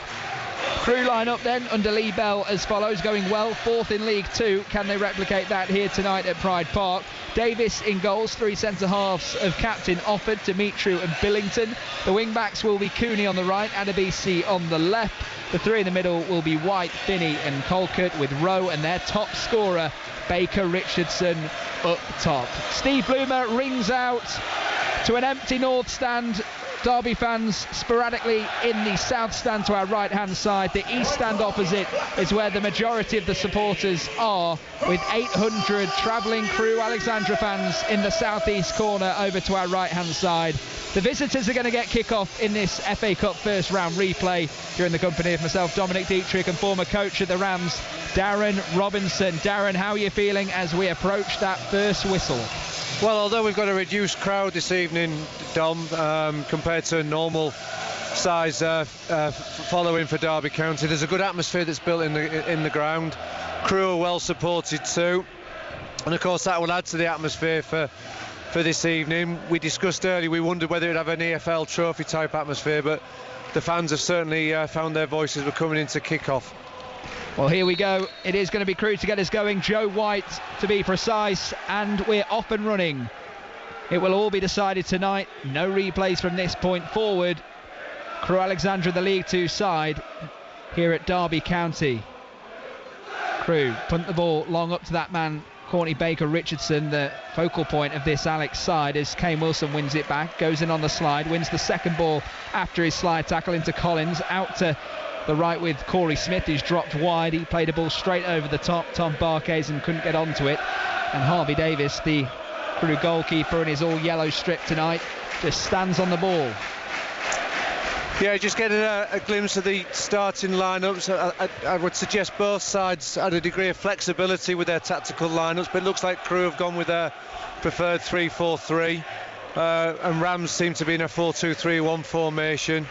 Crewe line-up then under Lee Bell as follows, going well, 4th in League 2. Can they replicate that here tonight at Pride Park? Davis in goals, 3 centre-halves of captain Offord, Dimitru and Billington. The wing-backs will be Cooney on the right, Adebisi on the left. The 3 in the middle will be White, Finney and Colquitt, with Rowe and their top scorer Baker Richardson up top. Steve Bloomer rings out to an empty north stand. Derby fans sporadically in the south stand to our right hand side. The east stand opposite is where the majority of the supporters are, with 800 travelling Crewe Alexandra fans in the southeast corner over to our right hand side. The visitors are going to get kick-off in this FA Cup first round replay. You're in the company of myself, Dominic Dietrich, and former coach of the Rams, Darren Robinson. Darren, how are you feeling as we approach that first whistle? Well, although we've got a reduced crowd this evening, Dom, compared to a normal size following for Derby County, there's a good atmosphere that's built in the ground. Crewe are well supported too, and of course that will add to the atmosphere for this evening. We discussed earlier, we wondered whether it'd have an EFL trophy type atmosphere, but the fans have certainly found their voices. We're coming into kick-off. Well, here we go. It is going to be Crewe to get us going. Joe White, to be precise, and we're off and running. It will all be decided tonight. No replays from this point forward. Crewe Alexandra, the League 2 side, here at Derby County. Crewe punt the ball long up to that man, Courtney Baker Richardson, the focal point of this Alex side, as Kane Wilson wins it back, goes in on the slide, wins the second ball after his slide tackle into Collins, out to the right with Corey Smith, who's dropped wide. He played a ball straight over the top. Tom Barkhuizen couldn't get onto it, and Harvey Davis, the Crewe goalkeeper in his all yellow strip tonight, just stands on the ball. Yeah, just getting a glimpse of the starting lineups. I would suggest both sides had a degree of flexibility with their tactical lineups, but it looks like Crewe have gone with their preferred 3-4-3, and Rams seem to be in a 4-2-3-1 formation.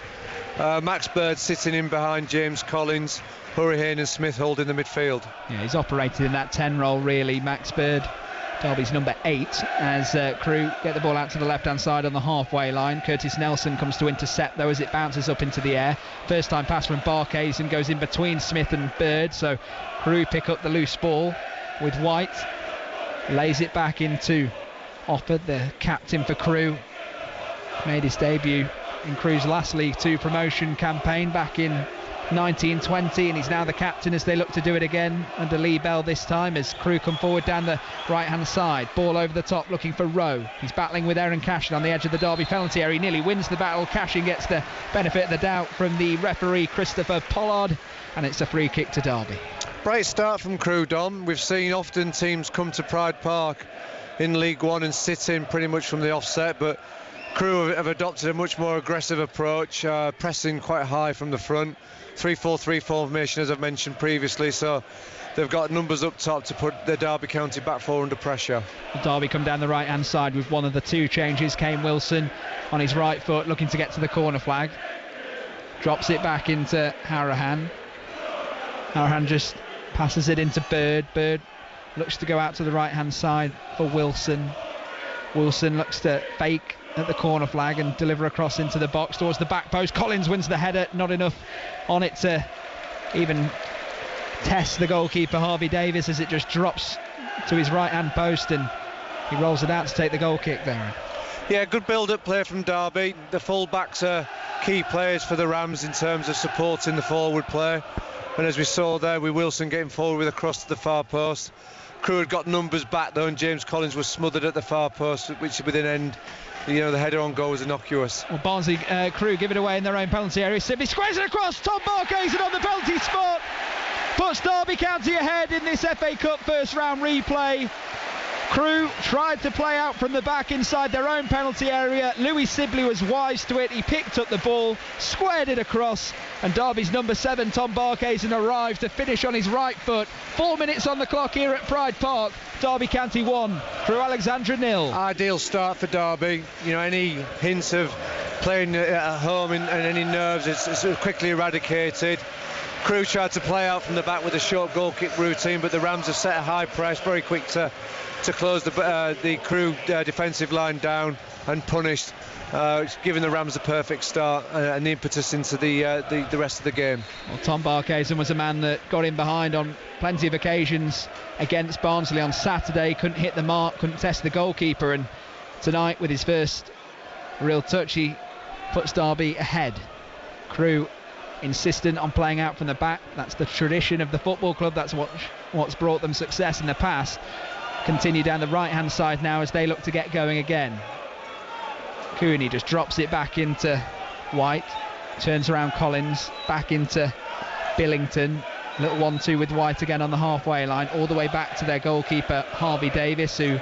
Max Bird sitting in behind James Collins, Hurricane and Smith holding the midfield. Yeah, he's operated in that 10 role really, Max Bird, Derby's number 8, as Crewe get the ball out to the left hand side on the halfway line. Curtis Nelson comes to intercept though as it bounces up into the air. First time pass from Barkhuizen goes in between Smith and Bird, so Crewe pick up the loose ball with White, lays it back into Offord, the captain for Crewe. Made his debut in Crewe's last League 2 promotion campaign back in 1920, and he's now the captain as they look to do it again under Lee Bell this time, as Crewe come forward down the right hand side. Ball over the top looking for Rowe. He's battling with Aaron Cashin on the edge of the Derby penalty area. He nearly wins the battle. Cashin gets the benefit of the doubt from the referee Christopher Pollard, and it's a free kick to Derby. Bright start from Crewe, Dom. We've seen often teams come to Pride Park in League One and sit in pretty much from the offset, but Crewe have adopted a much more aggressive approach, pressing quite high from the front. 3-4-3 formation, as I've mentioned previously, so they've got numbers up top to put the Derby County back four under pressure. Derby come down the right hand side with one of the two changes. Kane Wilson on his right foot looking to get to the corner flag, drops it back into Harahan. Harahan just passes it into Bird. Bird looks to go out to the right hand side for Wilson. Wilson looks to fake at the corner flag and deliver across into the box towards the back post. Collins wins the header, not enough on it to even test the goalkeeper Harvey Davis, as it just drops to his right hand post and he rolls it out to take the goal kick there. Yeah, good build-up play from Derby. The full-backs are key players for the Rams in terms of supporting the forward play, and as we saw there with Wilson getting forward with a cross to the far post. Crewe had got numbers back though, and James Collins was smothered at the far post, which within end, the header on goal was innocuous. Well, Barnsley, Crewe give it away in their own penalty area. Sibley squares it across. Tom Barkhazen on the penalty spot puts Derby County ahead in this FA Cup first round replay. Crewe tried to play out from the back inside their own penalty area. Louis Sibley was wise to it. He picked up the ball, squared it across, and Derby's number 7, Tom Barkhazen, arrived to finish on his right foot. 4 minutes on the clock here at Pride Park. Derby County 1, Crewe Alexandra 0. Ideal start for Derby. Any hints of playing at home and any nerves, it's quickly eradicated. Crewe tried to play out from the back with a short goal kick routine, but the Rams have set a high press, very quick to close the Crewe defensive line down and punished, giving the Rams a perfect start and the impetus into the rest of the game. Well, Tom Barkhazen was a man that got in behind on plenty of occasions against Barnsley on Saturday, couldn't hit the mark, couldn't test the goalkeeper, and tonight with his first real touch he puts Derby ahead. Crewe insistent on playing out from the back. That's the tradition of the football club. That's what's brought them success in the past. Continue down the right hand side now as they look to get going again. Cooney just drops it back into White, turns around Collins, back into Billington. Little 1-2 with White again on the halfway line, all the way back to their goalkeeper Harvey Davis, who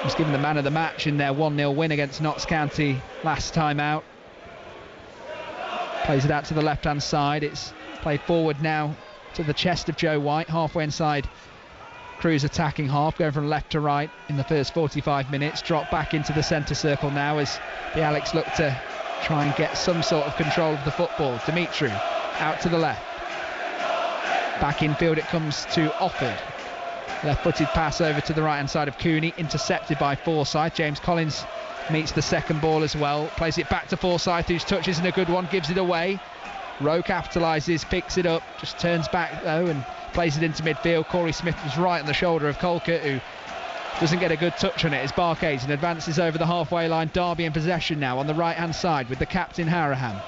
was given the man of the match in their 1-0 win against Notts County last time out. Plays it out to the left hand side. It's played forward now to the chest of Joe White, halfway inside Crewe's attacking half, going from left to right in the first 45 minutes. Drop back into the centre circle now as the Alex look to try and get some sort of control of the football. Dimitri out to the left. Back infield it comes to Offord. Left-footed pass over to the right-hand side of Cooney, intercepted by Forsyth. James Collins meets the second ball as well. Plays it back to Forsyth, whose touch isn't a good one, gives it away. Rowe capitalises, picks it up, just turns back though and plays it into midfield. Corey Smith was right on the shoulder of Colquitt, who doesn't get a good touch on it as Barkhazen advances over the halfway line. Derby in possession now on the right hand side with the captain Harahan.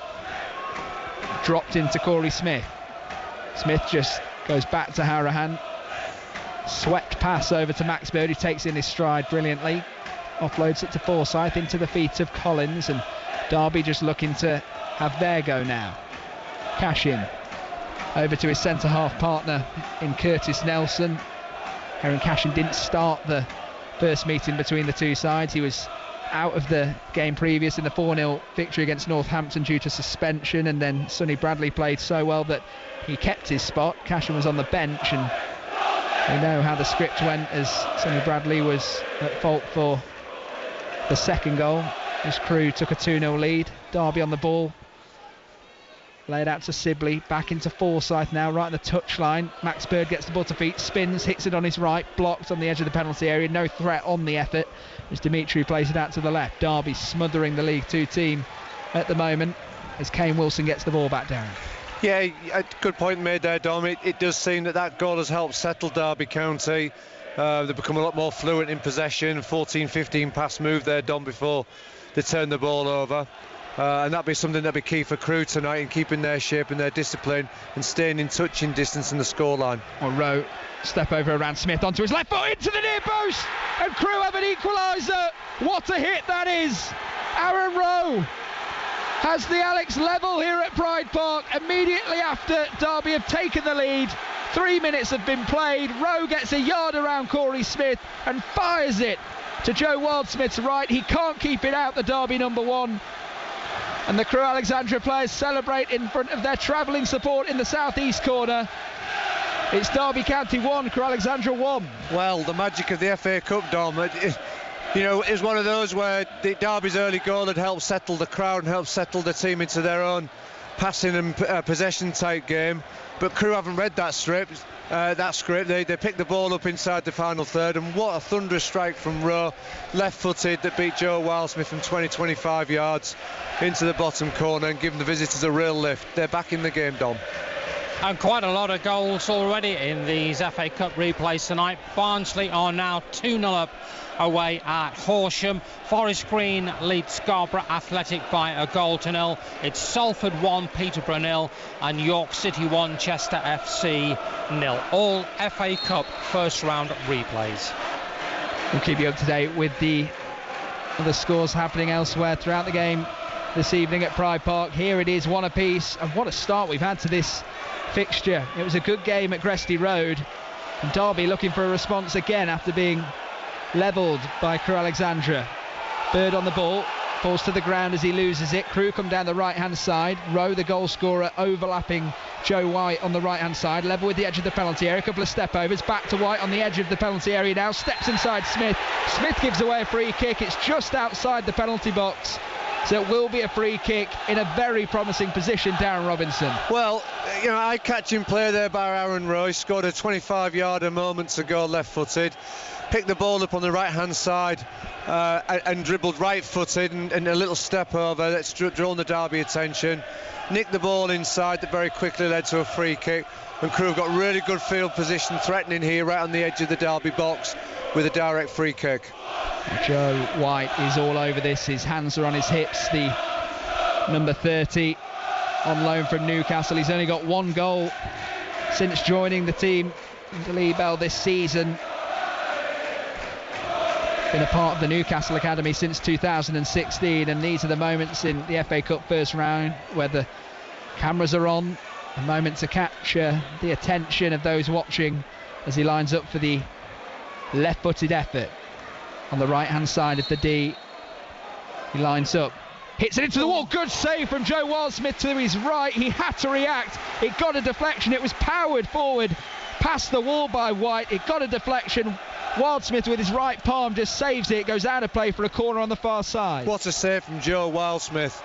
Dropped into Corey Smith. Smith just goes back to Harahan. Swept pass over to Max Bird, who takes in his stride brilliantly. Offloads it to Forsyth into the feet of Collins, and Derby just looking to have their go now. Cashin over to his centre half partner in Curtis Nelson. Aaron Cashin didn't start the first meeting between the two sides. He was out of the game previous in the 4-0 victory against Northampton due to suspension, and then Sonny Bradley played so well that he kept his spot. Cashin was on the bench, and we know how the script went as Sonny Bradley was at fault for the second goal as Crewe took a 2-0 lead. Derby on the ball, laid out to Sibley, back into Forsyth now, right on the touchline. Max Bird gets the ball to feet, spins, hits it on his right, blocked on the edge of the penalty area. No threat on the effort as Dimitri plays it out to the left. Derby smothering the League 2 team at the moment as Kane Wilson gets the ball back down. Yeah, good point made there, Dom. It does seem that goal has helped settle Derby County. They've become a lot more fluent in possession. 14-15 pass move there, Dom, before they turn the ball over. And that'll be something that'll be key for Crewe tonight in keeping their shape and their discipline and staying in touching distance in the scoreline. Well, Rowe step over around Smith onto his left foot into the near post, and Crewe have an equaliser. What a hit that is! Aaron Rowe has the Alex level here at Pride Park immediately after Derby have taken the lead. 3 minutes have been played. Rowe gets a yard around Corey Smith and fires it to Joe Wildsmith's right. He can't keep it out, the Derby number 1. And the Crewe Alexandra players celebrate in front of their travelling support in the southeast corner. It's Derby County 1, Crewe Alexandra 1. Well, the magic of the FA Cup, Dom. It was one of those where Derby's early goal had helped settle the crowd and helped settle the team into their own passing and possession type game. But Crewe haven't read that script. They picked the ball up inside the final third, and what a thunderous strike from Rowe, left-footed, that beat Joe Wildsmith from 20-25 yards into the bottom corner and given the visitors a real lift. They're back in the game, Dom. And quite a lot of goals already in these FA Cup replays tonight. Barnsley are now 2-0 up away at Horsham. Forest Green leads Scarborough Athletic by a goal to 0. It's Salford 1, Peterborough 0, and York City 1, Chester FC 0. All FA Cup first round replays. We'll keep you up to date with the other scores happening elsewhere throughout the game this evening at Pride Park. Here it is, 1 apiece, and what a start we've had to this fixture. It was a good game at Gresty Road, and Derby looking for a response again after being levelled by Crewe Alexandra. Bird on the ball, falls to the ground as he loses it. Crewe come down the right hand side. Rowe, the goal scorer, overlapping Joe White on the right hand side, level with the edge of the penalty area. A couple of step overs, back to White on the edge of the penalty area now, steps inside Smith. Smith gives away a free kick. It's just outside the penalty box, so it will be a free kick in a very promising position. Darren Robinson. Well, eye-catching play there by Aaron Rowe. He scored a 25-yarder moments ago, left-footed. Picked the ball up on the right-hand side and dribbled right-footed and a little step over that's drawn the Derby attention. Nicked the ball inside that very quickly led to a free kick. And Crewe have got really good field position, threatening here right on the edge of the Derby box with a direct free kick. Joe White is all over this. His hands are on his hips. The number 30 on loan from Newcastle. He's only got 1 goal since joining the team under Lee Bell this season. Been a part of the Newcastle Academy since 2016, and these are the moments in the FA Cup first round where the cameras are on, a moment to capture the attention of those watching as he lines up for the left-footed effort on the right-hand side of the D. He lines up, hits it into the wall. Good save from Joe Wildsmith to his right. He had to react. It got a deflection. It was powered forward past the wall by White. It got a deflection. Wildsmith with his right palm just saves it. It goes out of play for a corner on the far side. What a save from Joe Wildsmith.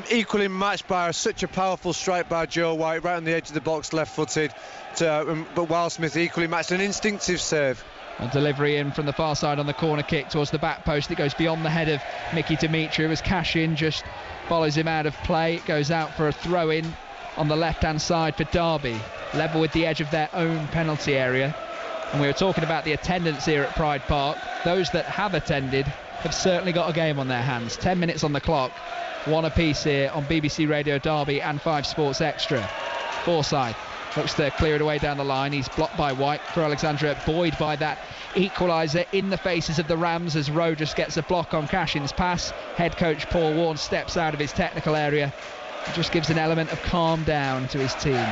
Equally matched by such a powerful strike by Joe White right on the edge of the box, left-footed. But Wildsmith equally matched, an instinctive save. A delivery in from the far side on the corner kick towards the back post. It goes beyond the head of Mickey Dimitri as Cashin just follows him out of play. It goes out for a throw-in on the left-hand side for Derby, level with the edge of their own penalty area. And we were talking about the attendance here at Pride Park. Those that have attended have certainly got a game on their hands. 10 minutes on the clock, 1 apiece here on BBC Radio Derby and 5 Sports Extra. Forsyth looks to clear it away down the line. He's blocked by White. Crewe Alexandra buoyed by that equaliser in the faces of the Rams as Rowe just gets a block on Cashin's pass. Head coach Paul Warne steps out of his technical area and just gives an element of calm down to his team.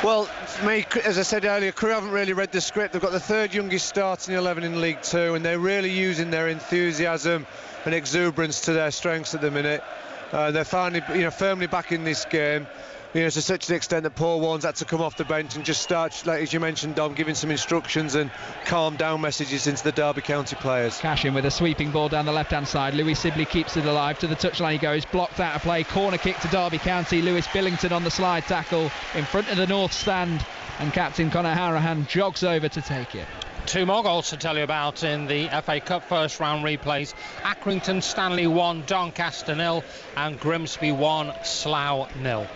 Well, for me, as I said earlier, Crewe haven't really read the script. They've got the 3rd youngest starting 11 in League 2, and they're really using their enthusiasm and exuberance to their strengths at the minute. They're finally, firmly back in this game. To such an extent that Paul Warne's had to come off the bench and just start, like as you mentioned, Dom, giving some instructions and calm down messages into the Derby County players. Cashin with a sweeping ball down the left-hand side. Louis Sibley keeps it alive. To the touchline he goes, blocked out of play. Corner kick to Derby County. Lewis Billington on the slide tackle in front of the north stand, and captain Conor Harahan jogs over to take it. 2 more goals to tell you about in the FA Cup first round replays. Accrington Stanley 1, Doncaster 0, and Grimsby 1, Slough 0.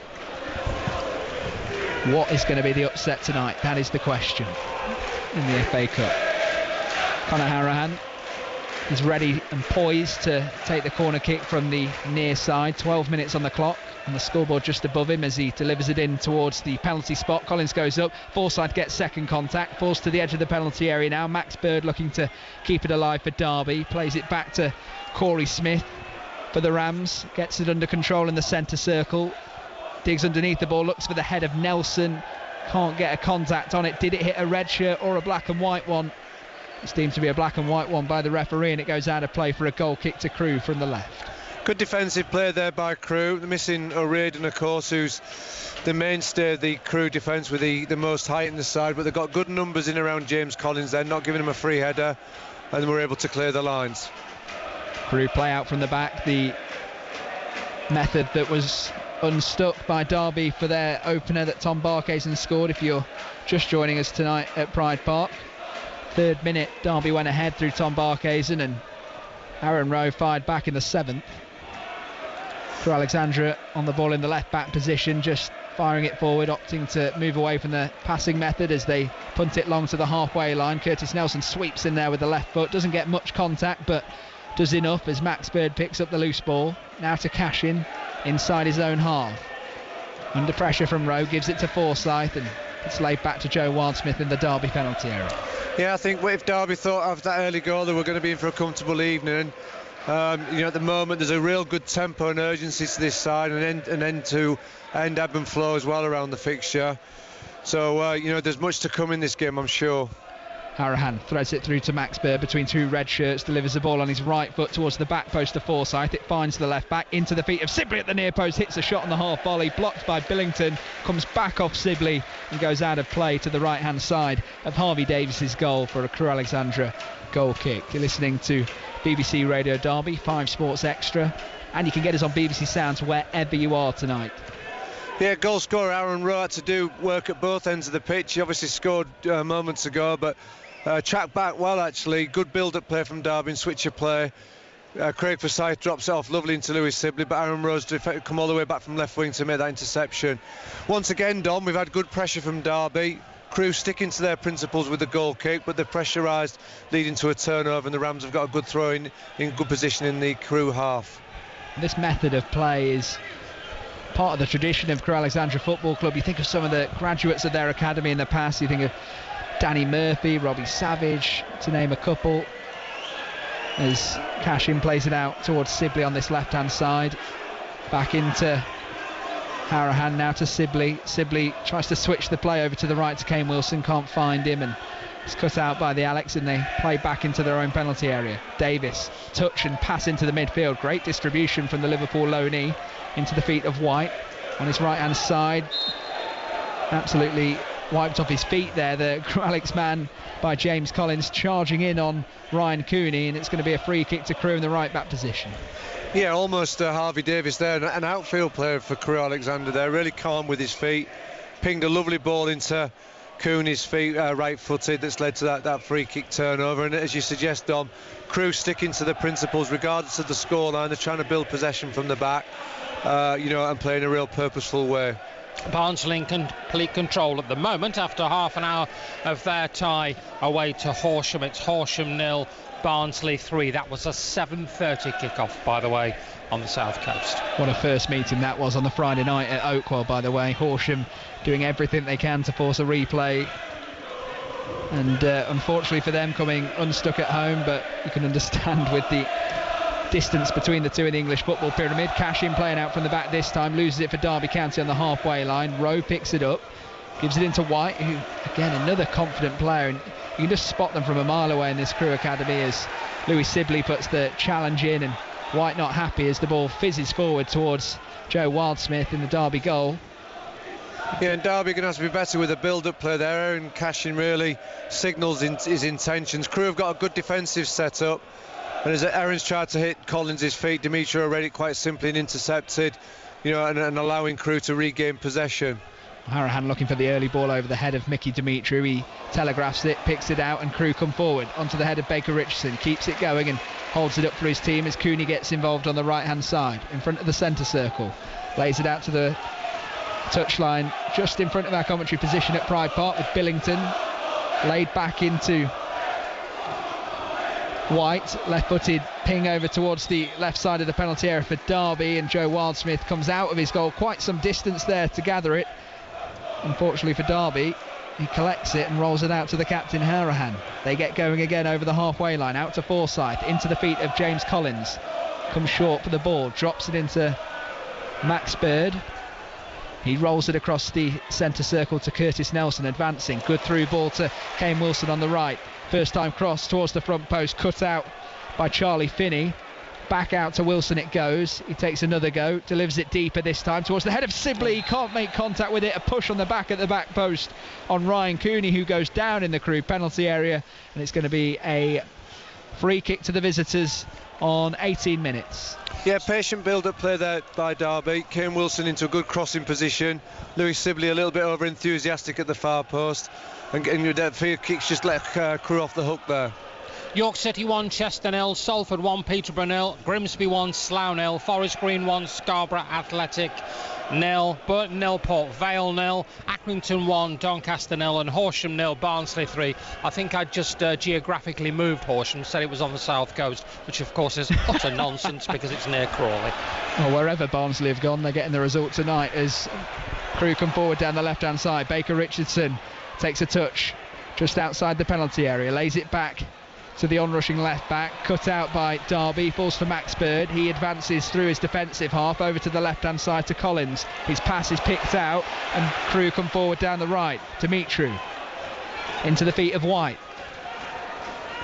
What is going to be the upset tonight? That is the question in the FA Cup. Conor Harahan is ready and poised to take the corner kick from the near side. 12 minutes on the clock, and the scoreboard just above him as he delivers it in towards the penalty spot. Collins goes up. Forsyth gets second contact. Falls to the edge of the penalty area now. Max Bird looking to keep it alive for Derby. Plays it back to Corey Smith for the Rams. Gets it under control in the centre circle. Digs underneath the ball, looks for the head of Nelson, can't get a contact on it. Did it hit a red shirt or a black and white one? It's deemed to be a black and white one by the referee, and it goes out of play for a goal kick to Crewe from the left. Good defensive play there by Crewe. They're missing O'Riordan, of course, who's the mainstay of the Crewe defence with the most height in the side, but they've got good numbers in around James Collins there, not giving him a free header, and we're able to clear the lines. Crewe play out from the back, the method that was unstuck by Derby for their opener that Tom Barkhuizen scored. If you're just joining us tonight at Pride Park, 3rd minute, Derby went ahead through Tom Barkhuizen, and Aaron Rowe fired back in the 7th. Crewe Alexandra on the ball in the left back position, just firing it forward, opting to move away from the passing method as they punt it long to the halfway line. Curtis Nelson sweeps in there with the left foot, doesn't get much contact but does enough as Max Bird picks up the loose ball. Now to Cashin inside his own half. Under pressure from Rowe, gives it to Forsyth, and it's laid back to Joe Wildsmith in the Derby penalty area. Yeah, I think if Derby thought of that early goal, they were going to be in for a comfortable evening. At the moment there's a real good tempo and urgency to this side, and an end-to-end ebb and flow as well around the fixture. So there's much to come in this game, I'm sure. Harahan threads it through to Max Bird between two red shirts, delivers the ball on his right foot towards the back post of Forsyth. It finds the left back into the feet of Sibley at the near post, hits a shot on the half volley, blocked by Billington, comes back off Sibley and goes out of play to the right hand side of Harvey Davis's goal for a Crewe Alexandra goal kick. You're listening to BBC Radio Derby, 5 Sports Extra, and you can get us on BBC Sounds wherever you are tonight. Yeah, goal scorer Aaron Rowe had to do work at both ends of the pitch. He obviously scored moments ago, but tracked back well actually. Good build-up play from Derby and switch of play. Craig Forsyth drops it off lovely into Lewis Sibley, but Aaron Rowe's come all the way back from left wing to make that interception. Once again, Dom, we've had good pressure from Derby. Crewe sticking to their principles with the goal kick, but they're pressurised, leading to a turnover, and the Rams have got a good throw in good position in the Crewe half. This method of play is part of the tradition of Crewe Alexandra Football Club. You think of some of the graduates of their academy in the past. You think of Danny Murphy, Robbie Savage, to name a couple, as Cashin plays it out towards Sibley on this left hand side, back into Harahan, now to Sibley. Sibley tries to switch the play over to the right to Kane Wilson, can't find him, and it's cut out by the Alex, and they play back into their own penalty area. Davis, touch and pass into the midfield, great distribution from the Liverpool loanee into the feet of White on his right hand side. Absolutely wiped off his feet there, the Alex man by James Collins, charging in on Ryan Cooney, and it's going to be a free kick to Crewe in the right back position. Yeah, almost Harvey Davis there, an outfield player for Crewe Alexander there, really calm with his feet, pinged a lovely ball into Cooney's feet, right-footed, that's led to that free kick turnover. And as you suggest, Dom, Crewe sticking to the principles regardless of the scoreline. They're trying to build possession from the back, and play in a real purposeful way. Barnsley in complete control at the moment after half an hour of their tie away to Horsham. It's Horsham 0, Barnsley 3. That was a 7:30 kick-off, by the way, on the south coast. What a first meeting that was on the Friday night at Oakwell, by the way. Horsham doing everything they can to force a replay, and unfortunately for them, coming unstuck at home, but you can understand with the distance between the two in the English football pyramid. Cashin playing out from the back this time, loses it for Derby County on the halfway line. Rowe picks it up, gives it into White, who again another confident player, and you can just spot them from a mile away in this Crewe academy as Louis Sibley puts the challenge in, and White not happy as the ball fizzes forward towards Joe Wildsmith in the Derby goal. Yeah, and Derby are going to have to be better with a build-up play there. Aaron Cashin really signals his intentions. Crewe have got a good defensive set-up, and as Aaron's tried to hit Collins' feet, Demetrio read it quite simply and intercepted, and allowing Crewe to regain possession. Harahan looking for the early ball over the head of Mickey Demetriou. He telegraphs it, picks it out, and Crewe come forward onto the head of Baker Richardson, keeps it going and holds it up for his team as Cooney gets involved on the right hand side in front of the centre circle, lays it out to the touchline just in front of our commentary position at Pride Park, with Billington laid back into White, left-footed ping over towards the left side of the penalty area for Derby, and Joe Wildsmith comes out of his goal, quite some distance there to gather it. Unfortunately for Derby, he collects it and rolls it out to the captain Harahan. They get going again over the halfway line, out to Forsyth, into the feet of James Collins, comes short for the ball, drops it into Max Bird, He rolls it across the centre circle to Curtis Nelson, advancing. Good through ball to Kane Wilson on the right. First time cross towards the front post, cut out by Charlie Finney. Back out to Wilson it goes. He takes another go, delivers it deeper this time towards the head of Sibley. He can't make contact with it. A push on the back at the back post on Ryan Cooney, who goes down in the Crewe penalty area. And it's going to be a free kick to the visitors on 18 minutes. Yeah, patient build-up play there by Derby. Kane Wilson into a good crossing position. Louis Sibley a little bit over-enthusiastic at the far post. And your free kicks just let Crewe off the hook there. York City 1, Chester 0, Salford 1, Peterborough 0, Grimsby 1, Slough 0, Forest Green 1, Scarborough Athletic 0, Burton 0, Port Vale 0, Accrington 1, Doncaster 0 and Horsham 0, Barnsley 3. I think I just geographically moved Horsham, said it was on the south coast, which of course is utter nonsense because it's near Crawley. Well, wherever Barnsley have gone, they're getting the result tonight as Crewe come forward down the left-hand side. Baker Richardson takes a touch just outside the penalty area, lays it back to the onrushing left back, cut out by Derby, falls for Max Bird. He advances through his defensive half over to the left hand side to Collins. His pass is picked out and Crewe come forward down the right. Dimitru into the feet of White,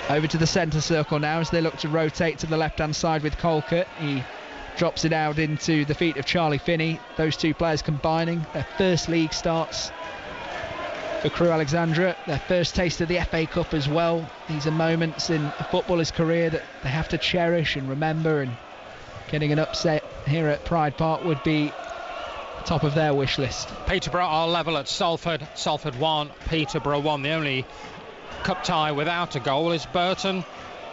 over to the centre circle now as they look to rotate to the left hand side with Colcott. He drops it out into the feet of Charlie Finney. Those two players combining their first league starts for Crewe Alexandra, their first taste of the FA Cup as well. These are moments in a footballer's career that they have to cherish and remember, and getting an upset here at Pride Park would be top of their wish list. Peterborough are level at Salford. Salford 1, Peterborough 1. The only cup tie without a goal is Burton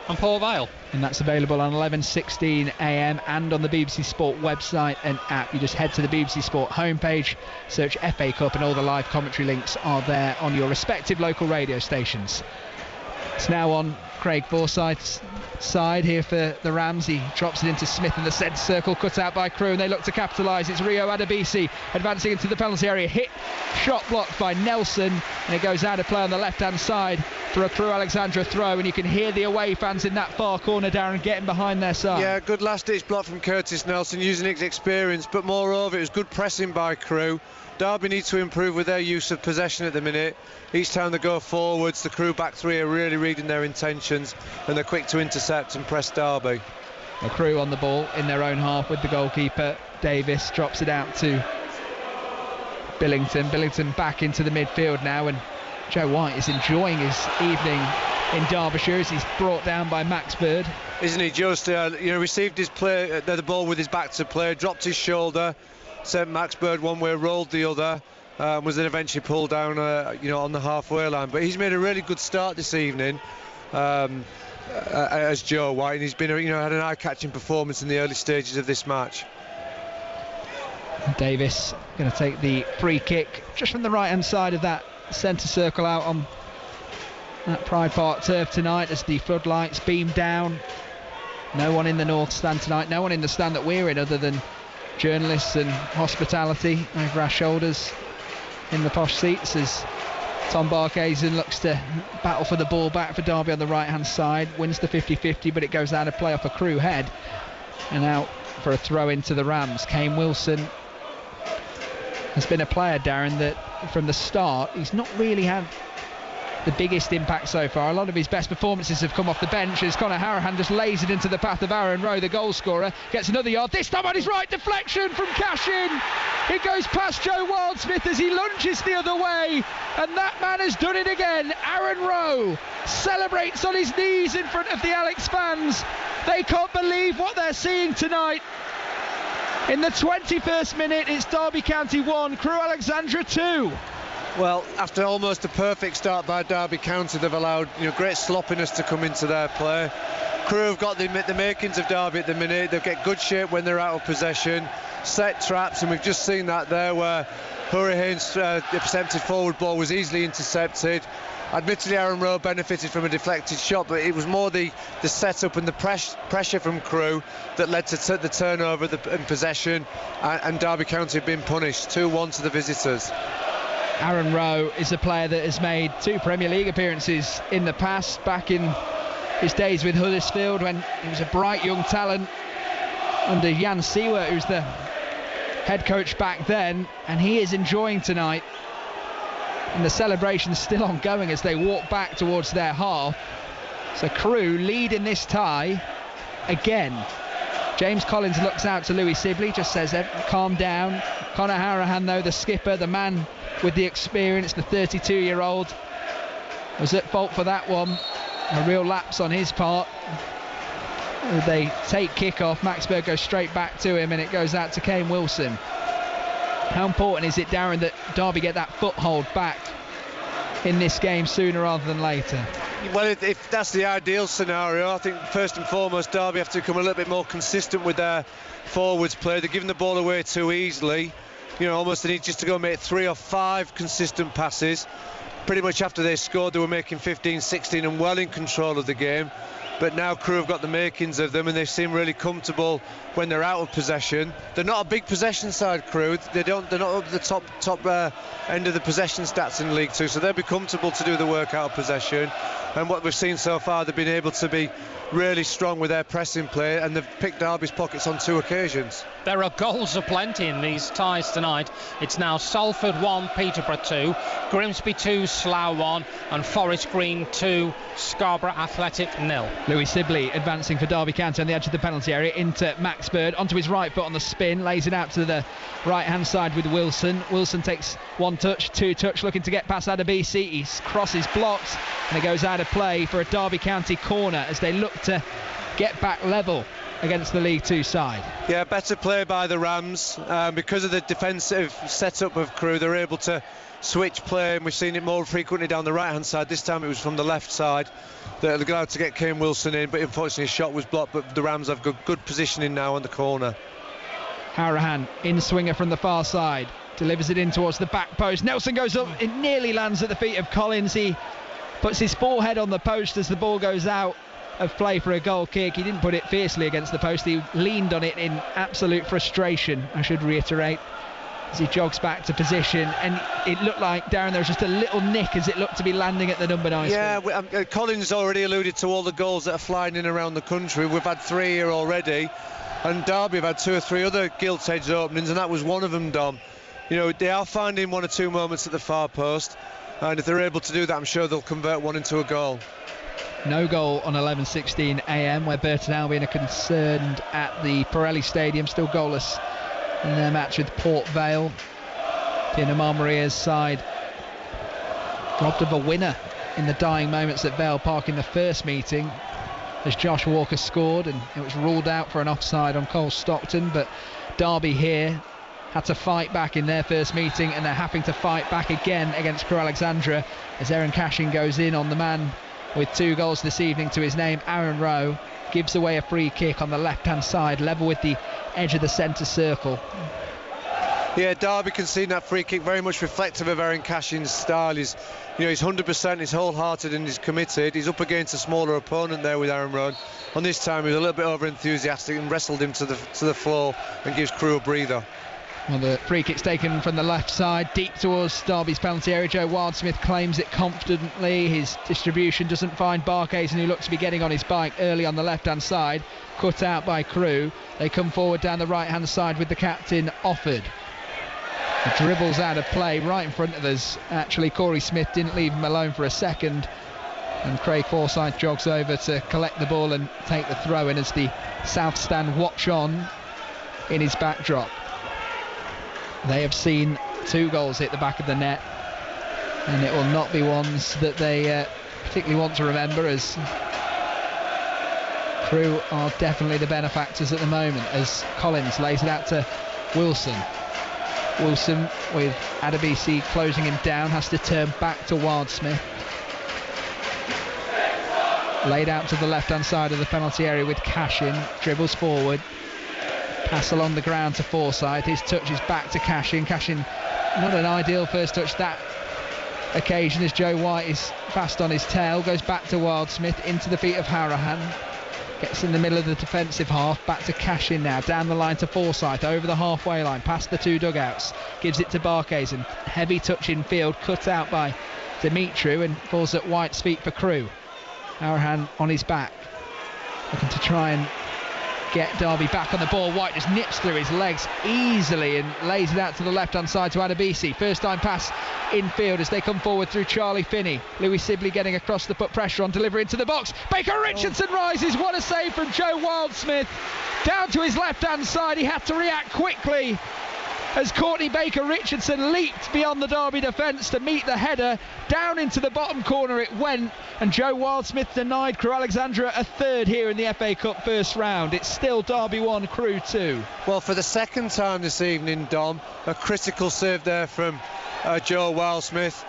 and Port Vale. And that's available on 11:16 a.m. and on the BBC Sport website and app. You just head to the BBC Sport homepage, search FA Cup, and all the live commentary links are there on your respective local radio stations. It's now on Craig Forsyth's side here for the Rams. He drops it into Smith in the centre circle, cut out by Crewe, and they look to capitalise. It's Rio Adebisi advancing into the penalty area, hit, shot blocked by Nelson, and it goes out of play on the left hand side for a Crewe Alexandra throw, and you can hear the away fans in that far corner, Darren, getting behind their side. Yeah, good last ditch block from Curtis Nelson, using his experience, but moreover it was good pressing by Crewe. Derby needs to improve with their use of possession at the minute. Each time they go forwards, the Crewe back three are really reading their intentions, and they're quick to intercept and press Derby. The Crewe on the ball in their own half with the goalkeeper Davis, drops it out to Billington back into the midfield now, and Joe White is enjoying his evening in Derbyshire as he's brought down by Max Bird. Isn't he just received his play, the ball with his back to play, dropped his shoulder, sent Max Bird one way, rolled the other, was then eventually pulled down on the halfway line. But he's made a really good start this evening as Joe White, and he's been had an eye-catching performance in the early stages of this match. Davis going to take the free kick just from the right hand side of that centre circle out on that Pride Park turf tonight as the floodlights beam down. No one in the north stand tonight, no one in the stand that we're in other than journalists and hospitality over our shoulders in the posh seats as Tom Barkhazen looks to battle for the ball back for Derby on the right hand side, wins the 50-50, but it goes out of play off a Crewe head and out for a throw into the Rams. Kane Wilson has been a player, Darren, that from the start he's not really had the biggest impact so far. A lot of his best performances have come off the bench as Conor Harahan just lays it into the path of Aaron Rowe, the goal scorer. Gets another yard, this time on his right, deflection from Cashin. It goes past Joe Wildsmith as he lunges the other way, and that man has done it again. Aaron Rowe celebrates on his knees in front of the Alex fans. They can't believe what they're seeing tonight. In the 21st minute, it's Derby County 1, Crewe Alexandra 2. Well, after almost a perfect start by Derby County, they've allowed great sloppiness to come into their play. Crewe have got the makings of Derby at the minute. They'll get good shape when they're out of possession, set traps, and we've just seen that there where Hurricane's attempted forward ball was easily intercepted. Admittedly, Aaron Rowe benefited from a deflected shot, but it was more the setup and the pressure from Crewe that led to the turnover in possession, and Derby County have been punished. 2-1 to the visitors. Aaron Rowe is a player that has made 2 Premier League appearances in the past, back in his days with Huddersfield when he was a bright young talent under Jan Siewert, who's the head coach back then, and he is enjoying tonight. And the celebration's still ongoing as they walk back towards their half. So Crewe lead in this tie again. James Collins looks out to Louis Sibley, just says, calm down. Conor Harahan, though, the skipper, the man with the experience, the 32-year-old, was at fault for that one. A real lapse on his part. They take kick-off. Max Bird goes straight back to him, and it goes out to Kane Wilson. How important is it, Darren, that Derby get that foothold back in this game sooner rather than later? Well, if that's the ideal scenario, I think first and foremost Derby have to become a little bit more consistent with their forwards play. They're giving the ball away too easily. You know, almost they need just to go and make 3 or 5 consistent passes. Pretty much after they scored, they were making 15, 16 and well in control of the game. But now Crewe have got the makings of them, and they seem really comfortable when they're out of possession. They're not a big possession side, Crewe. They're not up the top end of the possession stats in League Two, so they'll be comfortable to do the work out of possession. And what we've seen so far, they've been able to be really strong with their pressing play, and they've picked Derby's pockets on 2 occasions. There are goals aplenty in these ties tonight. It's now Salford 1, Peterborough 2, Grimsby 2, Slough 1, and Forest Green 2, Scarborough Athletic 0. Louis Sibley advancing for Derby County on the edge of the penalty area into Max Bird, onto his right foot on the spin, lays it out to the right hand side with Wilson. Wilson takes 1 touch, 2 touch, looking to get past Adebisi. He crosses blocks, and it goes out of play for a Derby County corner as they look to get back level against the League Two side. Yeah, better play by the Rams. Because of the defensive setup of Crewe, they're able to switch play, and we've seen it more frequently down the right hand side. This time it was from the left side. They're glad to get Kane Wilson in, but unfortunately his shot was blocked. But the Rams have good positioning now on the corner. Harahan in swinger from the far side, delivers it in towards the back post. Nelson goes up, it nearly lands at the feet of Collins. He puts his forehead on the post as the ball goes out of play for a goal kick. He didn't put it fiercely against the post, he leaned on it in absolute frustration, I should reiterate, as he jogs back to position. And it looked like, Darren, there was just a little nick as it looked to be landing at the number 9 Yeah, Collins already alluded to all the goals that are flying in around the country. We've had 3 here already, and Derby have had 2 or 3 other gilt-edged openings, and that was one of them, Dom. You know, they are finding 1 or 2 moments at the far post, and if they're able to do that, I'm sure they'll convert one into a goal. No goal on 11:16 a.m. where Burton Albion are concerned at the Pirelli Stadium, still goalless in their match with Port Vale. Pinamar Maria's side robbed of a winner in the dying moments at Vale Park in the first meeting as Josh Walker scored, and it was ruled out for an offside on Cole Stockton. But Derby here had to fight back in their first meeting, and they're having to fight back again against Crewe Alexandra as Aaron Cashin goes in on the man with 2 goals this evening to his name. Aaron Rowe gives away a free kick on the left hand side, level with the edge of the centre circle. Yeah, Derby conceding that free kick, very much reflective of Aaron Cashin's style. He's 100%, he's wholehearted and he's committed. He's up against a smaller opponent there with Aaron Rowe. On this time he was a little bit over enthusiastic and wrestled him to the floor and gives Crewe a breather. Well, the free kick's taken from the left side, deep towards Derby's penalty area. Joe Wildsmith claims it confidently. His distribution doesn't find Barkhazen, who looks to be getting on his bike early on the left-hand side. Cut out by Crewe. They come forward down the right-hand side with the captain offered. The dribbles out of play right in front of us. Actually, Corey Smith didn't leave him alone for a second. And Craig Forsyth jogs over to collect the ball and take the throw in as the South Stand watch on in his backdrop. They have seen 2 goals hit the back of the net, and it will not be ones that they particularly want to remember, as Crewe are definitely the benefactors at the moment as Collins lays it out to Wilson. Wilson, with Adebisi closing him down, has to turn back to Wildsmith. Laid out to the left hand side of the penalty area with Cashin, dribbles forward. Pass along the ground to Forsyth. His touch is back to Cashin. Cashin, not an ideal first touch that occasion as Joe White is fast on his tail. Goes back to Wildsmith, into the feet of Harahan. Gets in the middle of the defensive half. Back to Cashin now. Down the line to Forsyth. Over the halfway line. Past the 2 dugouts. Gives it to Barkhazen. Heavy touch in field. Cut out by Dimitru and falls at White's feet for Crewe. Harahan on his back, looking to try and get Derby back on the ball. White just nips through his legs easily and lays it out to the left-hand side to Adebisi. First time pass infield as they come forward through Charlie Finney. Louis Sibley getting across to put pressure on, delivery into the box. Baker Richardson rises. What a save from Joe Wildsmith. Down to his left-hand side. He had to react quickly as Courtney Baker Richardson leaped beyond the Derby defence to meet the header. Down into the bottom corner it went, and Joe Wildsmith denied Crewe Alexandra a third here in the FA Cup first round. It's still Derby 1, Crewe 2. Well, for the second time this evening, Dom, a critical save there from Joe Wildsmith.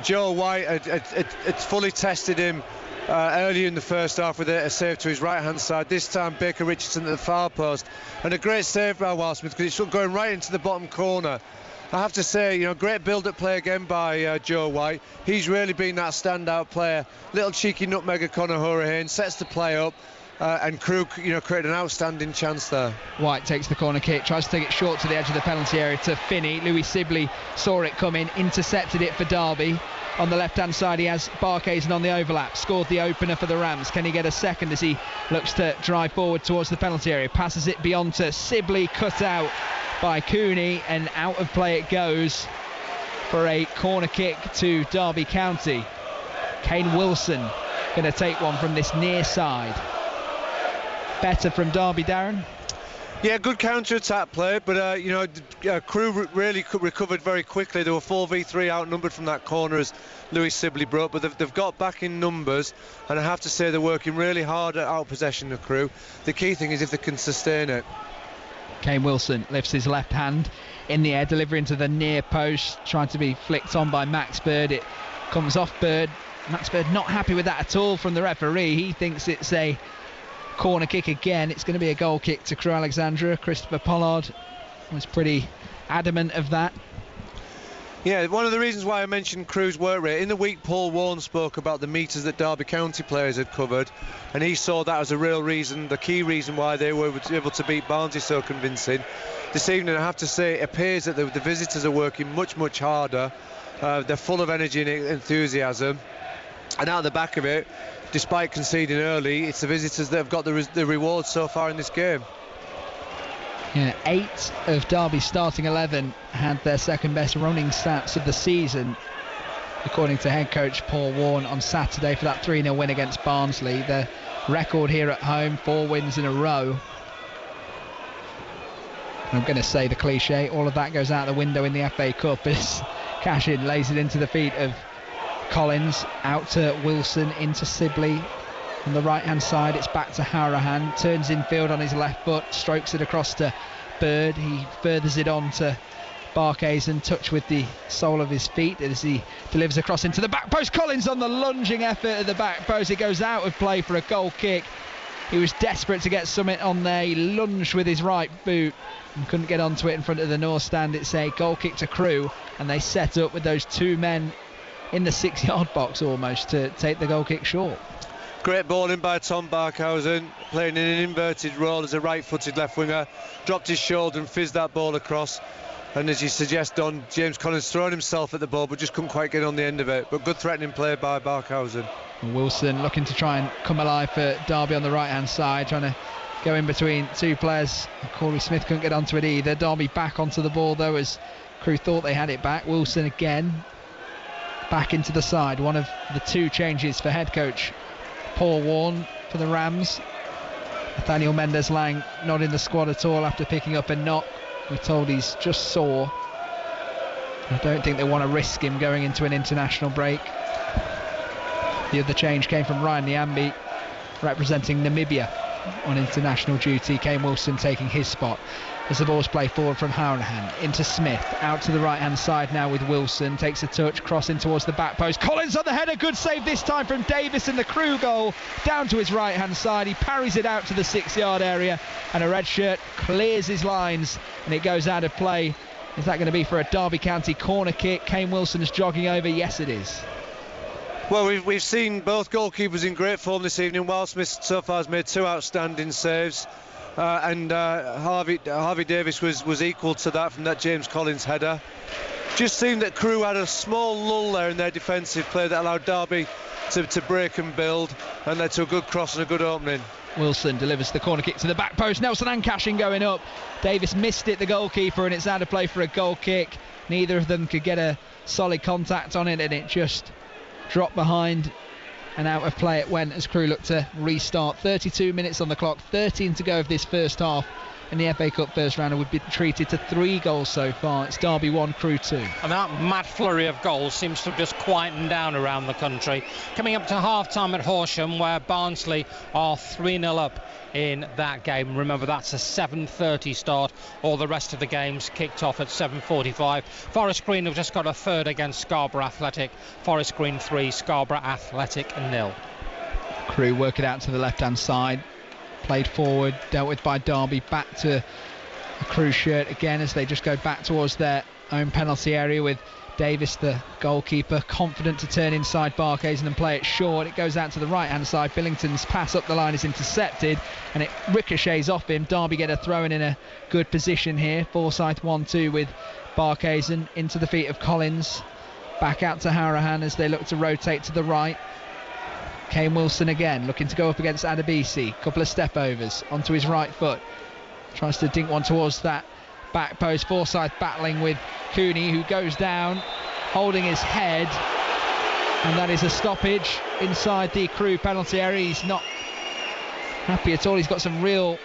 Joe White had fully tested him earlier in the first half with a save to his right hand side. This time Baker Richardson at the far post, and a great save by Wildsmith because it's going right into the bottom corner. I have to say, great build-up play again by Joe White. He's really been that standout player. Little cheeky nutmeg of Conor Hourihane sets the play up, and Crewe created an outstanding chance there. White takes the corner kick, tries to take it short to the edge of the penalty area to Finney. Louis Sibley saw it coming, intercepted it for Derby. On the left-hand side, he has Barkhazen on the overlap. Scored the opener for the Rams. Can he get a second as he looks to drive forward towards the penalty area? Passes it beyond to Sibley, cut out by Cooney, and out of play it goes for a corner kick to Derby County. Kane Wilson going to take one from this near side. Better from Derby, Darren? Yeah, good counter-attack play, but Crewe really recovered very quickly. They were 4v3 outnumbered from that corner as Louis Sibley broke, but they've got back in numbers, and I have to say they're working really hard at out-possession of Crewe. The key thing is if they can sustain it. Kane Wilson lifts his left hand in the air, delivering to the near post, trying to be flicked on by Max Bird. It comes off Bird. Max Bird not happy with that at all from the referee. He thinks it's a corner kick again. It's going to be a goal kick to Crewe Alexandra. Christopher Pollard was pretty adamant of that. Yeah, one of the reasons why I mentioned Crewe's work rate, in the week Paul Warne spoke about the metres that Derby County players had covered, and he saw that as a real reason, the key reason why they were able to beat Barnsley so convincing. This evening I have to say it appears that the visitors are working much harder. They're full of energy and enthusiasm, and out the back of it, despite conceding early, it's the visitors that have got the reward so far in this game. Yeah, 8 of Derby's starting 11 had their second best running stats of the season, according to head coach Paul Warne on Saturday for that 3-0 win against Barnsley. The record here at home, 4 wins in a row. I'm going to say the cliche, all of that goes out the window in the FA Cup as Cashin lays it into the feet of Collins, out to Wilson, into Sibley. On the right hand side it's back to Hourihane, turns infield on his left foot, strokes it across to Bird. He furthers it on to Barkhazen, touch with the sole of his feet as he delivers across into the back post. Collins on the lunging effort at the back post. It goes out of play for a goal kick. He was desperate to get something on there. He lunged with his right boot and couldn't get onto it in front of the North stand. It's a goal kick to Crewe, and they set up with those 2 men in the 6-yard box almost to take the goal kick short. Great ball in by Tom Barkhazen, playing in an inverted role as a right-footed left winger. Dropped his shoulder and fizzed that ball across. And as you suggest, Don, James Collins thrown himself at the ball but just couldn't quite get on the end of it. But good threatening play by Barkhazen. Wilson looking to try and come alive for Derby on the right-hand side, trying to go in between 2 players. Corey Smith couldn't get onto it either. Derby back onto the ball though as Crewe thought they had it back. Wilson again back into the side. One of the 2 changes for head coach Paul Warne for the Rams. Nathaniel Mendes-Lang not in the squad at all after picking up a knock. We're told he's just sore. I don't think they want to risk him going into an international break. The other change came from Ryan Nyambi, representing Namibia on international duty. Kane Wilson taking his spot as the ball's played forward from Hourihane into Smith, out to the right hand side now with Wilson, takes a touch, crossing towards the back post. Collins on the header, good save this time from Davis in the Crewe goal, down to his right hand side. He parries it out to the 6-yard area, and a red shirt clears his lines and it goes out of play. Is that going to be for a Derby County corner kick? Kane Wilson's jogging over. Yes, it is. Well, we've seen both goalkeepers in great form this evening. Wildsmith so far has made 2 outstanding saves, and Harvey Davis was equal to that from that James Collins header. Just seemed that Crewe had a small lull there in their defensive play that allowed Derby to break and build, and led to a good cross and a good opening. Wilson delivers the corner kick to the back post. Nelson and Cashin going up. Davis missed it, the goalkeeper, and it's out of play for a goal kick. Neither of them could get a solid contact on it, and it just dropped behind and out of play it went as Crewe looked to restart. 32 minutes on the clock, 13 to go of this first half. In the FA Cup first round, we've been treated to 3 goals so far. It's Derby 1, Crewe 2. And that mad flurry of goals seems to have just quietened down around the country. Coming up to half-time at Horsham, where Barnsley are 3-0 up in that game. Remember, that's a 7:30 start. All the rest of the games kicked off at 7:45. Forest Green have just got a third against Scarborough Athletic. Forest Green 3, Scarborough Athletic 0. Crewe work it out to the left-hand side. Played forward, dealt with by Derby, back to the Crewe shirt again as they just go back towards their own penalty area, with Davis, the goalkeeper, confident to turn inside Barkhazen and play it short. It goes out to the right hand side. Billington's pass up the line is intercepted and it ricochets off him. Derby get a throw in a good position here. Forsyth 1-2 with Barkhazen into the feet of Collins, back out to Harahan as they look to rotate to the right. Kane Wilson again looking to go up against Adebisi. Couple of step overs onto his right foot, tries to dink one towards that back post. Forsyth battling with Cooney, who goes down holding his head, and that is a stoppage inside the Crewe penalty area. He's not happy at all. He's got some real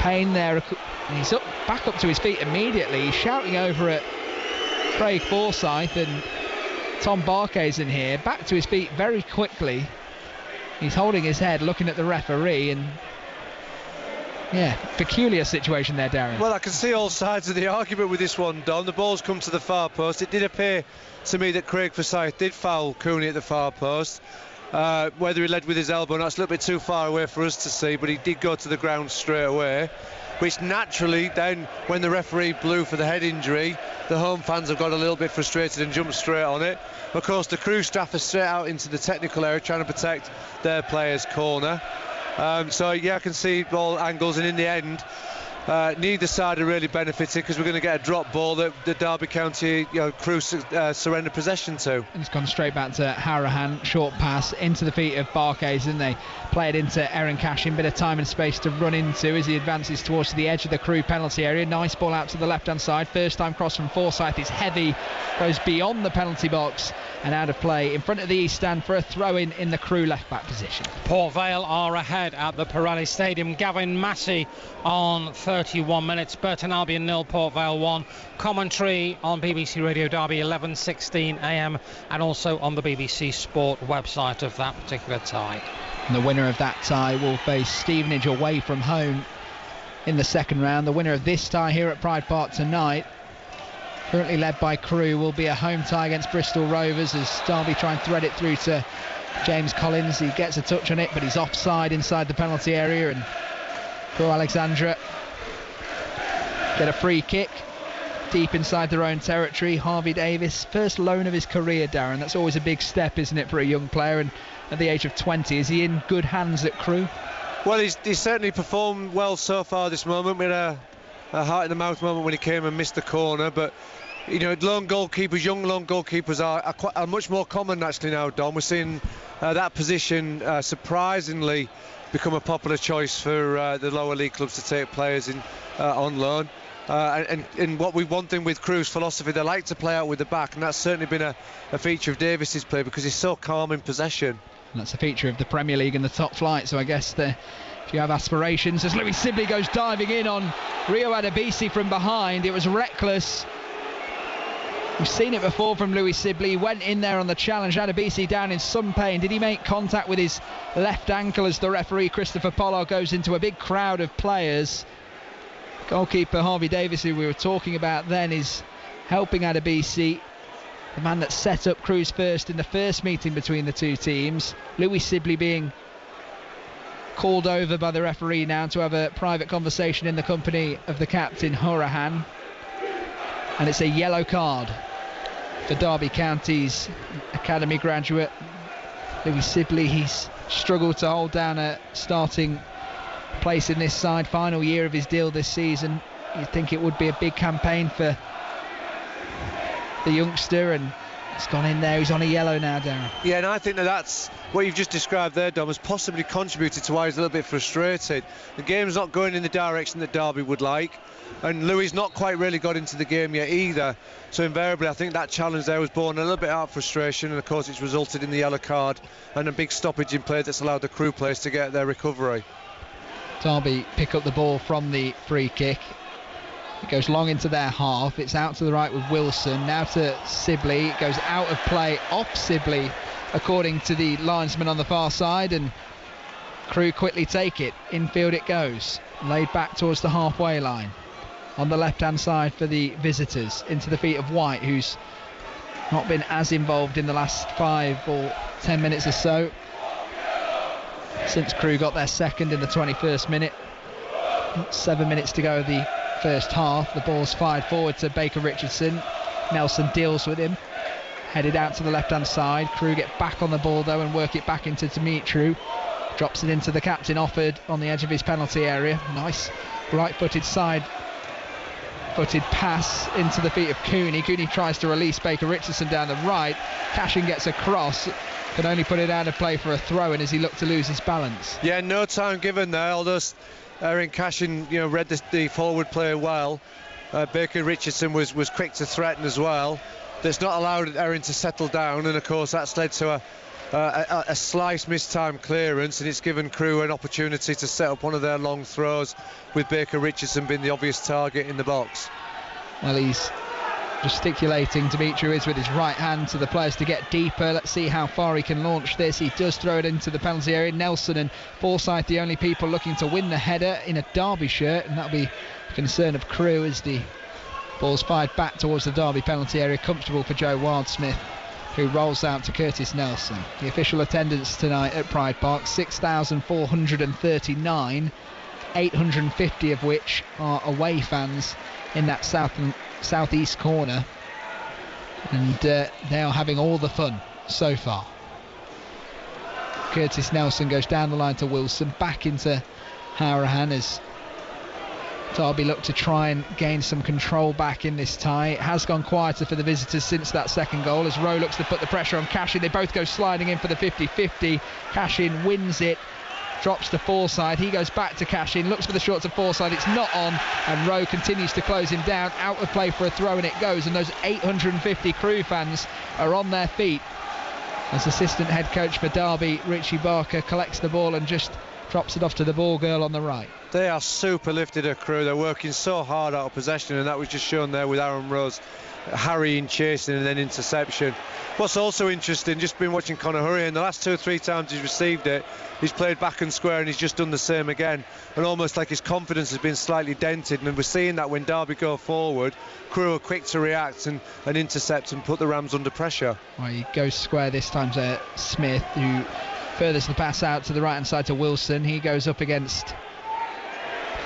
pain there. He's back up to his feet immediately. He's shouting over at Craig Forsyth, and Tom Barkhazen here back to his feet very quickly. He's holding his head looking at the referee, and peculiar situation there, Darren. Well, I can see all sides of the argument with this one, Don. The ball's come to the far post. It did appear to me that Craig Forsyth did foul Cooney at the far post. Whether he led with his elbow, that's a little bit too far away for us to see, but he did go to the ground straight away, which naturally then, when the referee blew for the head injury, the home fans have got a little bit frustrated and jumped straight on it. Of course, the Crewe staff are straight out into the technical area trying to protect their players' corner. I can see all angles, and in the end, neither side are really benefiting, because we're going to get a drop ball that the Derby County Crewe surrender possession to. And it's gone straight back to Harahan. Short pass into the feet of Barkhazen. They play it into Aaron Cashin. Bit of time and space to run into as he advances towards the edge of the Crewe penalty area. Nice ball out to the left hand side. First time cross from Forsyth is heavy, goes beyond the penalty box and out of play in front of the East Stand for a throw in the Crewe left back position. Port Vale are ahead at the Pirelli Stadium. Gavin Massey on 31 minutes. Burton Albion 0, Port Vale 1. Commentary on BBC Radio Derby 11:16 a.m. and also on the BBC Sport website of that particular tie. And the winner of that tie will face Stevenage away from home in the second round. The winner of this tie here at Pride Park tonight, currently led by Crewe, will be a home tie against Bristol Rovers as Derby try and thread it through to James Collins. He gets a touch on it, but he's offside inside the penalty area, and Crewe Alexandra get a free kick deep inside their own territory. Harvey Davis, first loan of his career, Darren. That's always a big step, isn't it, for a young player? And at the age of 20, is he in good hands at Crewe? Well, he's certainly performed well so far this moment. We had a heart in the mouth moment when he came and missed the corner, but lone goalkeepers, young lone goalkeepers are much more common actually now, Don. We're seeing that position surprisingly become a popular choice for the lower league clubs to take players in on loan. And one thing with Crewe's philosophy, they like to play out with the back, and that's certainly been a feature of Davis's play, because he's so calm in possession. And that's a feature of the Premier League and the top flight, so I guess if you have aspirations, as Louis Sibley goes diving in on Rio Adebisi from behind, it was reckless. We've seen it before from Louis Sibley. He went in there on the challenge. Adebisi down in some pain. Did he make contact with his left ankle as the referee Christopher Pollard goes into a big crowd of players? Goalkeeper Harvey Davis, who we were talking about then, is helping Adebisi, the man that set up Crewe's first in the first meeting between the two teams. Louis Sibley being called over by the referee now to have a private conversation in the company of the captain Horahan, and it's a yellow card for Derby County's academy graduate Louis Sibley. He's struggled to hold down a starting place in this side, final year of his deal this season. You'd think it would be a big campaign for the youngster, and It's gone in there. He's on a yellow now, Darren. Yeah, and I think that's what you've just described there, Dom, has possibly contributed to why he's a little bit frustrated. The game's not going in the direction that Derby would like, and Louis not quite really got into the game yet either. So invariably, I think that challenge there was born a little bit out of frustration, and of course it's resulted in the yellow card and a big stoppage in play that's allowed the Crewe players to get their recovery. Derby pick up the ball from the free kick. It goes long into their half. It's out to the right with Wilson. Now to Sibley. It goes out of play off Sibley, according to the linesman on the far side. And Crewe quickly take it. Infield it goes. Laid back towards the halfway line. On the left-hand side for the visitors. Into the feet of White, who's not been as involved in the last 5 or 10 minutes or so, since Crewe got their second in the 21st minute. 7 minutes to go the first half. The ball's fired forward to Baker Richardson. Nelson deals with him, headed out to the left hand side. Crewe get back on the ball though and work it back into Dimitru. Drops it into the captain, offered on the edge of his penalty area. Nice right-footed side-footed pass into the feet of Cooney. Cooney tries to release Baker Richardson down the right. Cashin gets across, can only put it out of play for a throw-in as he looked to lose his balance. Yeah, no time given there, although Erin Cashin, read the forward player well. Baker Richardson was quick to threaten as well. That's not allowed Erin to settle down, and of course that's led to a slice missed-time clearance, and it's given Crewe an opportunity to set up one of their long throws, with Baker Richardson being the obvious target in the box. Well, he's gesticulating, Dimitri is, with his right hand to the players to get deeper. Let's see how far he can launch this. He does throw it into the penalty area. Nelson and Forsyth the only people looking to win the header in a Derby shirt, and that'll be a concern of Crewe as the ball's fired back towards the Derby penalty area. Comfortable for Joe Wildsmith, who rolls out to Curtis Nelson. The official attendance tonight at Pride Park, 6,439, 850 of which are away fans in that southeast corner, and they are having all the fun so far. Curtis Nelson goes down the line to Wilson, back into Hourahan as Derby look to try and gain some control back in this tie. It has gone quieter for the visitors since that second goal as Rowe looks to put the pressure on Cashin. They both go sliding in for the 50-50. Cashin wins it, drops to Forsyth. He goes back to Cashin, looks for the shot to Forsyth. It's not on, and Rowe continues to close him down. Out of play for a throw, and it goes. And those 850 Crewe fans are on their feet as assistant head coach for Derby, Richie Barker, collects the ball and just drops it off to the ball girl on the right. They are super lifted at Crewe. They're working so hard out of possession, and that was just shown there with Aaron Rose harrying, chasing, and then interception. What's also interesting, just been watching Conor Hurrihan, the last 2 or 3 times he's received it, he's played back and square, and he's just done the same again, and almost like his confidence has been slightly dented. And we're seeing that when Derby go forward, Crewe are quick to react and intercept and put the Rams under pressure. Well, he goes square this time to Smith, who furthers the pass out to the right hand side to Wilson. He goes up against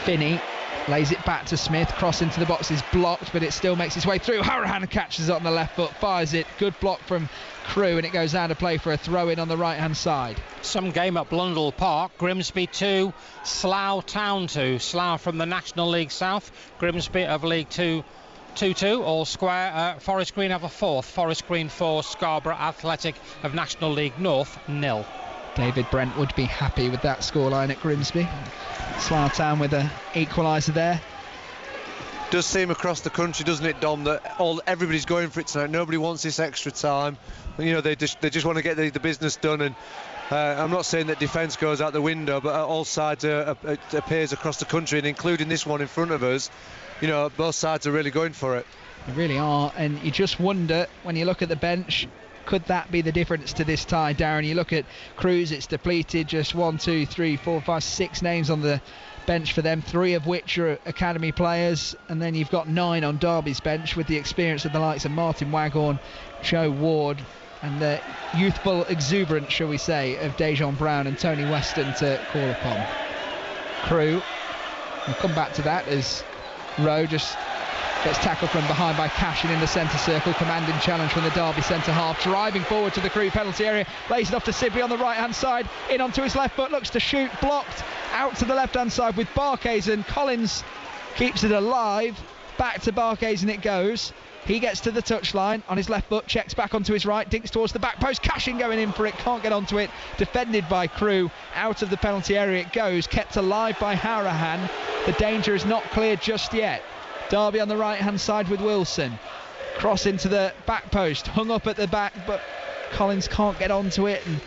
Finney, lays it back to Smith, cross into the box is blocked, but it still makes its way through. Hourahan catches it on the left foot, fires it, good block from Crewe, and it goes out of play for a throw-in on the right hand side. Some game at Blundell Park. Grimsby 2, Slough Town 2. Slough from the National League South, Grimsby of League 2 2-2, all square. Forest Green have a fourth. Forest Green 4, Scarborough Athletic of National League North 0. David Brent would be happy with that scoreline at Grimsby. Slough Town with an equaliser there. Does seem across the country, doesn't it, Dom, that everybody's going for it tonight. Nobody wants this extra time. They just want to get the business done. And I'm not saying that defence goes out the window, but all sides it appears across the country, and including this one in front of us, both sides are really going for it. They really are, and you just wonder when you look at the bench, could that be the difference to this tie, Darren? You look at Crewe's, it's depleted, just 1, 2, 3, 4, 5, 6 names on the bench for them, 3 of which are academy players, and then you've got 9 on Derby's bench with the experience of the likes of Martin Waghorn, Joe Ward, and the youthful exuberance, shall we say, of Dejon Brown and Tony Weston to call upon. Crewe, we'll come back to that as Rowe just gets tackled from behind by Cashin in the centre circle. Commanding challenge from the Derby centre half. Driving forward to the Crewe penalty area. Lays it off to Sibley on the right hand side. In onto his left foot. Looks to shoot. Blocked. Out to the left hand side with Barkhazen. Collins keeps it alive. Back to Barkhazen it goes. He gets to the touchline on his left foot, checks back onto his right, dinks towards the back post. Cashin going in for it, can't get onto it. Defended by Crewe. Out of the penalty area it goes, kept alive by Harahan. The danger is not cleared just yet. Derby on the right hand side with Wilson. Cross into the back post, hung up at the back, but Collins can't get onto it, and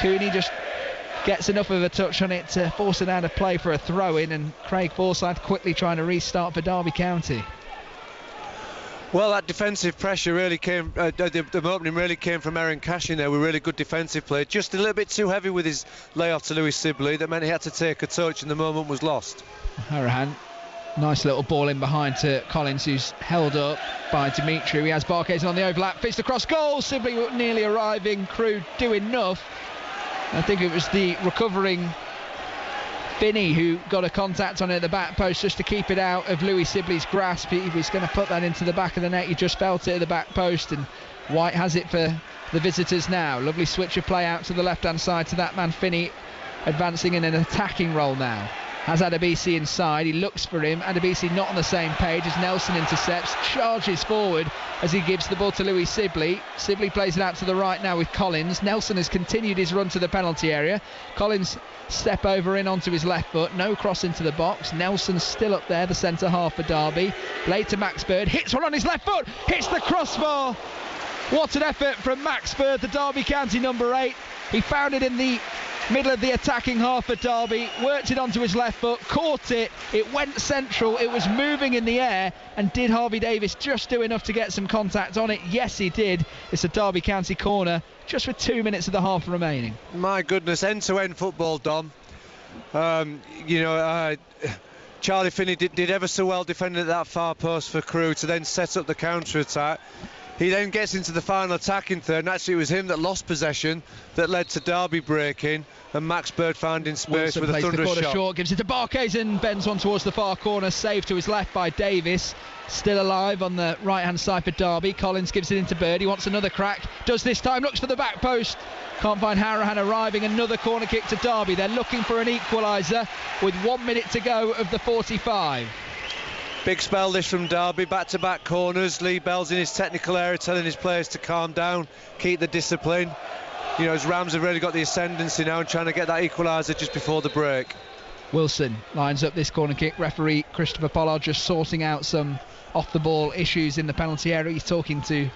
Cooney just gets enough of a touch on it to force it out of play for a throw-in, and Craig Forsyth quickly trying to restart for Derby County. Well, that defensive pressure really came, the opening really came from Aaron Cashin there with really good defensive play. Just a little bit too heavy with his layoff to Lewis Sibley. That meant he had to take a touch and the moment was lost. Harahan, nice little ball in behind to Collins, who's held up by Dimitri. He has Barkhuizen on the overlap, fits across goal. Sibley nearly arriving. Crewe do enough. I think it was the recovering Finney who got a contact on it at the back post just to keep it out of Louis Sibley's grasp. He was going to put that into the back of the net. He just felt it at the back post, and White has it for the visitors now. Lovely switch of play out to the left hand side to that man Finney, advancing in an attacking role now. Has Adebisi inside, he looks for him. Adebisi not on the same page as Nelson intercepts, charges forward as he gives the ball to Louis Sibley. Sibley plays it out to the right now with Collins. Nelson has continued his run to the penalty area. Collins step over in onto his left foot, no cross into the box. Nelson's still up there, the centre half for Derby. Late to Max Bird, hits one on his left foot, hits the crossbar. What an effort from Max Bird, the Derby County number 8. He found it in the middle of the attacking half for Derby, worked it onto his left foot, caught it, it went central, it was moving in the air, and did Harvey Davis just do enough to get some contact on it? Yes, he did. It's a Derby County corner, just with 2 minutes of the half remaining. My goodness, end-to-end football, Dom. Charlie Finney did ever so well defending at that far post for Crewe to then set up the counter-attack. He then gets into the final attacking third, and actually it was him that lost possession that led to Derby breaking, and Max Bird found in space Wilson with a thunderous shot. Short, gives it to Barkhuizen, bends one towards the far corner, saved to his left by Davis. Still alive on the right hand side for Derby. Collins gives it into Bird, he wants another crack, does this time, looks for the back post, can't find Harahan arriving. Another corner kick to Derby. They're looking for an equaliser with 1 minute to go of the 45. Big spell this from Derby, back-to-back corners. Lee Bell's in his technical area telling his players to calm down, keep the discipline. You know, as Rams have really got the ascendancy now and trying to get that equaliser just before the break. Wilson lines up this corner kick. Referee Christopher Pollard just sorting out some off-the-ball issues in the penalty area. He's talking to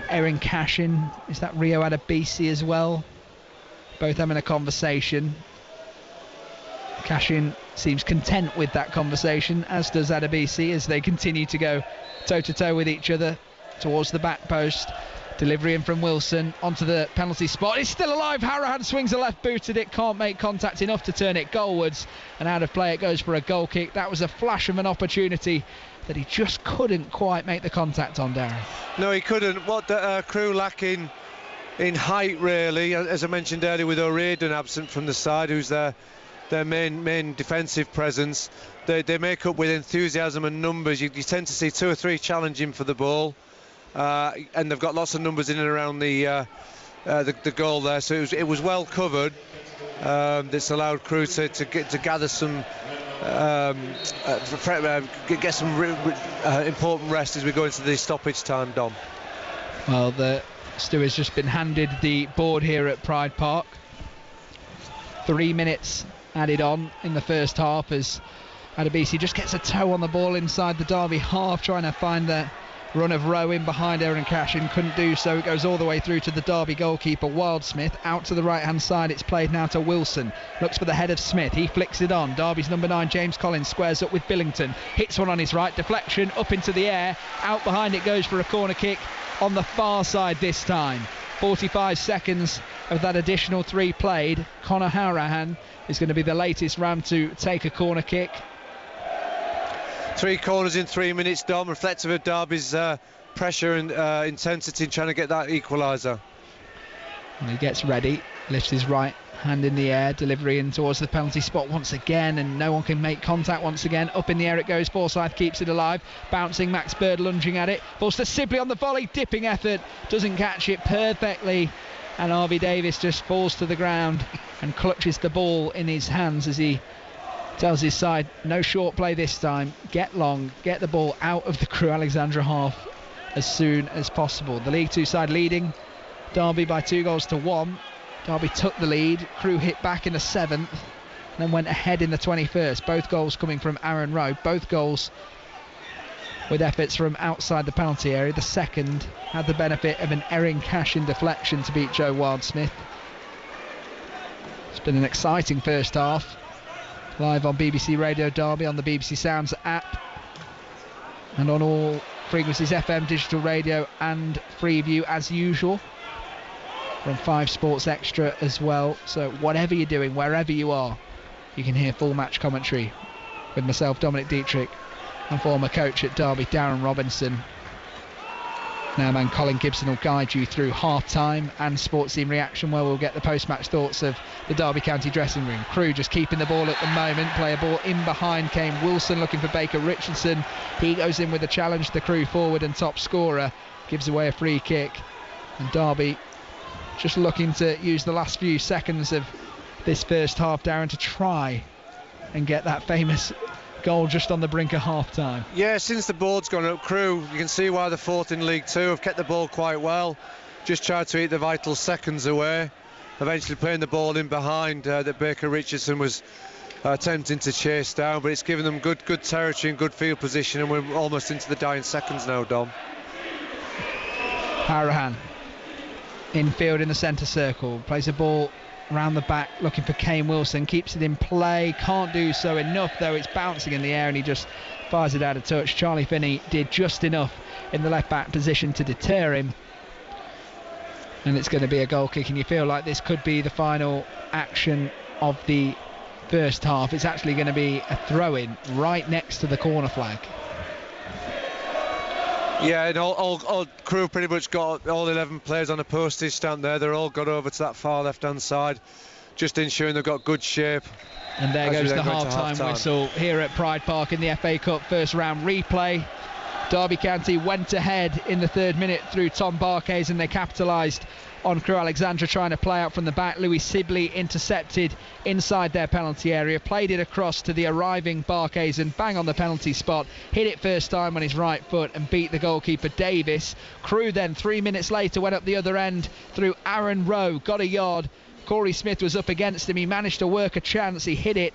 Aaron Cashin. Is that Rio Adebisi as well? Both having a conversation. Cashin seems content with that conversation, as does Adebisi, as they continue to go toe-to-toe with each other towards the back post. Delivery in from Wilson onto the penalty spot. It's still alive. Harahan swings a left boot at it, can't make contact enough to turn it goalwards, and out of play it goes for a goal kick. That was a flash of an opportunity that he just couldn't quite make the contact on, Darren. No, he couldn't. What the Crewe lacking in height, really, as I mentioned earlier, with O'Riordan absent from the side, who's their main defensive presence. They make up with enthusiasm and numbers. You tend to see 2 or 3 challenging for the ball, and they've got lots of numbers in and around the goal there. So it was well covered. This allowed Crewe to gather some get some important rest as we go into the stoppage time, Dom. Well, the Stewards just been handed the board here at Pride Park. 3 minutes added on in the first half as Adebisi just gets a toe on the ball inside the Derby half, trying to find the run of Rowe in behind Aaron Cashin, couldn't do so. It goes all the way through to the Derby goalkeeper Wildsmith. Out to the right hand side, it's played now to Wilson, looks for the head of Smith, he flicks it on. Derby's number 9 James Collins squares up with Billington, hits one on his right, deflection up into the air, out behind it goes for a corner kick on the far side this time. 45 seconds of that additional 3 played. Conor Harahan is going to be the latest Ram to take a corner kick. 3 corners in 3 minutes, Dom, reflective of Derby's pressure and intensity in trying to get that equaliser. And he gets ready, lifts his right hand in the air, delivery in towards the penalty spot once again, and no one can make contact once again. Up in the air it goes, Forsyth keeps it alive, bouncing, Max Bird lunging at it, falls to Sibley on the volley, dipping effort, doesn't catch it perfectly, and Harvey Davis just falls to the ground and clutches the ball in his hands as he tells his side, no short play this time, get long, get the ball out of the Crewe Alexandra half. as soon as possible. The League Two side leading Derby by 2-1. Derby took the lead. Crewe hit back in the 7th and then went ahead in the 21st. Both goals coming from Aaron Rowe. Both goals with efforts from outside the penalty area. The second had the benefit of an Erin Cashin deflection to beat Joe Wildsmith. It's been an exciting first half. Live on BBC Radio Derby, on the BBC Sounds app, and on all frequencies, FM, digital radio and Freeview as usual. From 5 Sports Extra as well. So whatever you're doing, wherever you are, you can hear full match commentary with myself, Dominic Dietrich, and former coach at Derby, Darren Robinson. Now man Colin Gibson will guide you through half-time and sports team reaction, where we'll get the post-match thoughts of the Derby County dressing room. Crewe just keeping the ball at the moment. Play a ball in behind Kane Wilson, looking for Baker Richardson. He goes in with a challenge. The Crewe forward and top scorer gives away a free kick. And Derby just looking to use the last few seconds of this first half, Darren, to try and get that famous goal just on the brink of half-time. Yeah, since the board's gone up, Crewe, you can see why they're 4th in League Two, have kept the ball quite well, just tried to eat the vital seconds away, eventually playing the ball in behind that Baker Richardson was attempting to chase down, but it's given them good territory and good field position, and we're almost into the dying seconds now, Dom. Harahan infield in the centre circle, plays a ball round the back looking for Kane Wilson, keeps it in play, can't do so enough though. It's bouncing in the air and he just fires it out of touch. Charlie Finney did just enough in the left back position to deter him, and it's going to be a goal kick, and you feel like this could be the final action of the first half. It's actually going to be a throw-in right next to the corner flag. Yeah, and all Crewe pretty much got all 11 players on a postage stamp there. They're all got over to that far left-hand side, just ensuring they've got good shape. And there goes the half-time whistle here at Pride Park in the FA Cup first round replay. Derby County went ahead in the 3rd minute through Tom Barkhays, and they capitalised on Crewe. Alexandra trying to play out from the back. Louis Sibley intercepted inside their penalty area, played it across to the arriving Barkhays and bang on the penalty spot, hit it first time on his right foot and beat the goalkeeper Davis. Crewe then 3 minutes later went up the other end through Aaron Rowe, got a yard. Corey Smith was up against him, he managed to work a chance, he hit it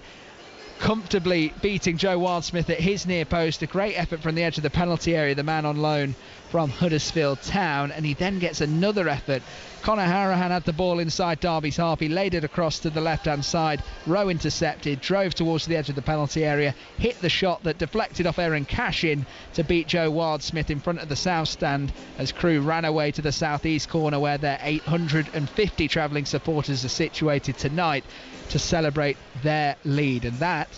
comfortably, beating Joe Wildsmith at his near post. A great effort from the edge of the penalty area, the man on loan from Huddersfield Town, and he then gets another effort. Conor Harahan had the ball inside Derby's half, he laid it across to the left hand side. Rowe intercepted, drove towards the edge of the penalty area, hit the shot that deflected off Erin Cashin to beat Joe Wildsmith in front of the south stand, as Crewe ran away to the southeast corner where their 850 travelling supporters are situated tonight to celebrate their lead. And that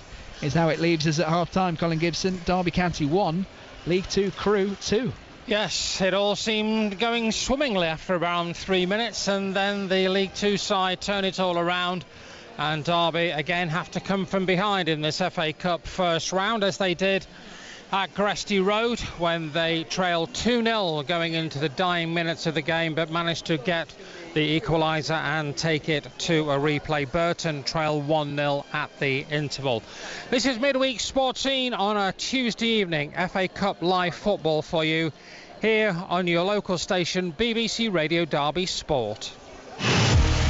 is how it leaves us at half-time. Colin Gibson, Derby County 1, League 2 Crewe 2. Yes, it all seemed going swimmingly after around 3 minutes, and then the League Two side turn it all around, and Derby again have to come from behind in this FA Cup first round, as they did at Gresty Road when they trailed 2-0 going into the dying minutes of the game, but managed to get the equaliser and take it to a replay. Burton trail 1-0 at the interval. This is Midweek Sports Scene on a Tuesday evening. FA Cup live football for you here on your local station, BBC Radio Derby Sport.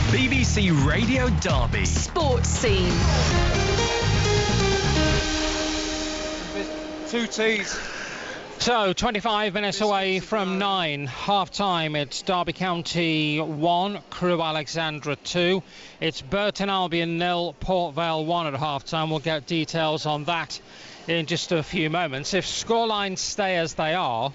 BBC Radio Derby Sports Scene. 2 T's. So 25 minutes away from 9, half-time. It's Derby County 1, Crewe Alexandra 2. It's Burton Albion 0, Port Vale 1 at half-time. We'll get details on that in just a few moments. If scorelines stay as they are,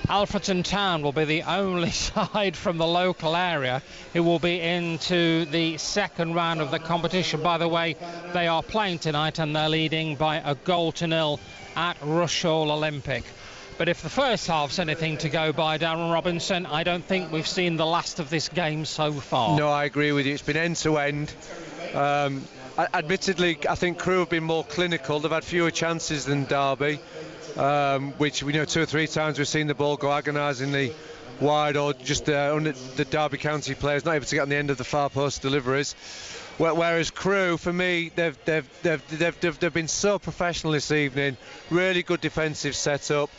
Alfreton Town will be the only side from the local area who will be into the second round of the competition. By the way, they are playing tonight and they're leading by 1-0 at Rushall Olympic. But if the first half's anything to go by, Darren Robinson, I don't think we've seen the last of this game so far. No, I agree with you. It's been end to end. Admittedly, I think Crewe have been more clinical. They've had fewer chances than Derby, which we know 2 or 3 times we've seen the ball go agonisingly wide, or just the Derby County players not able to get on the end of the far post deliveries. Whereas Crewe, for me, they've been so professional this evening. Really good defensive setup.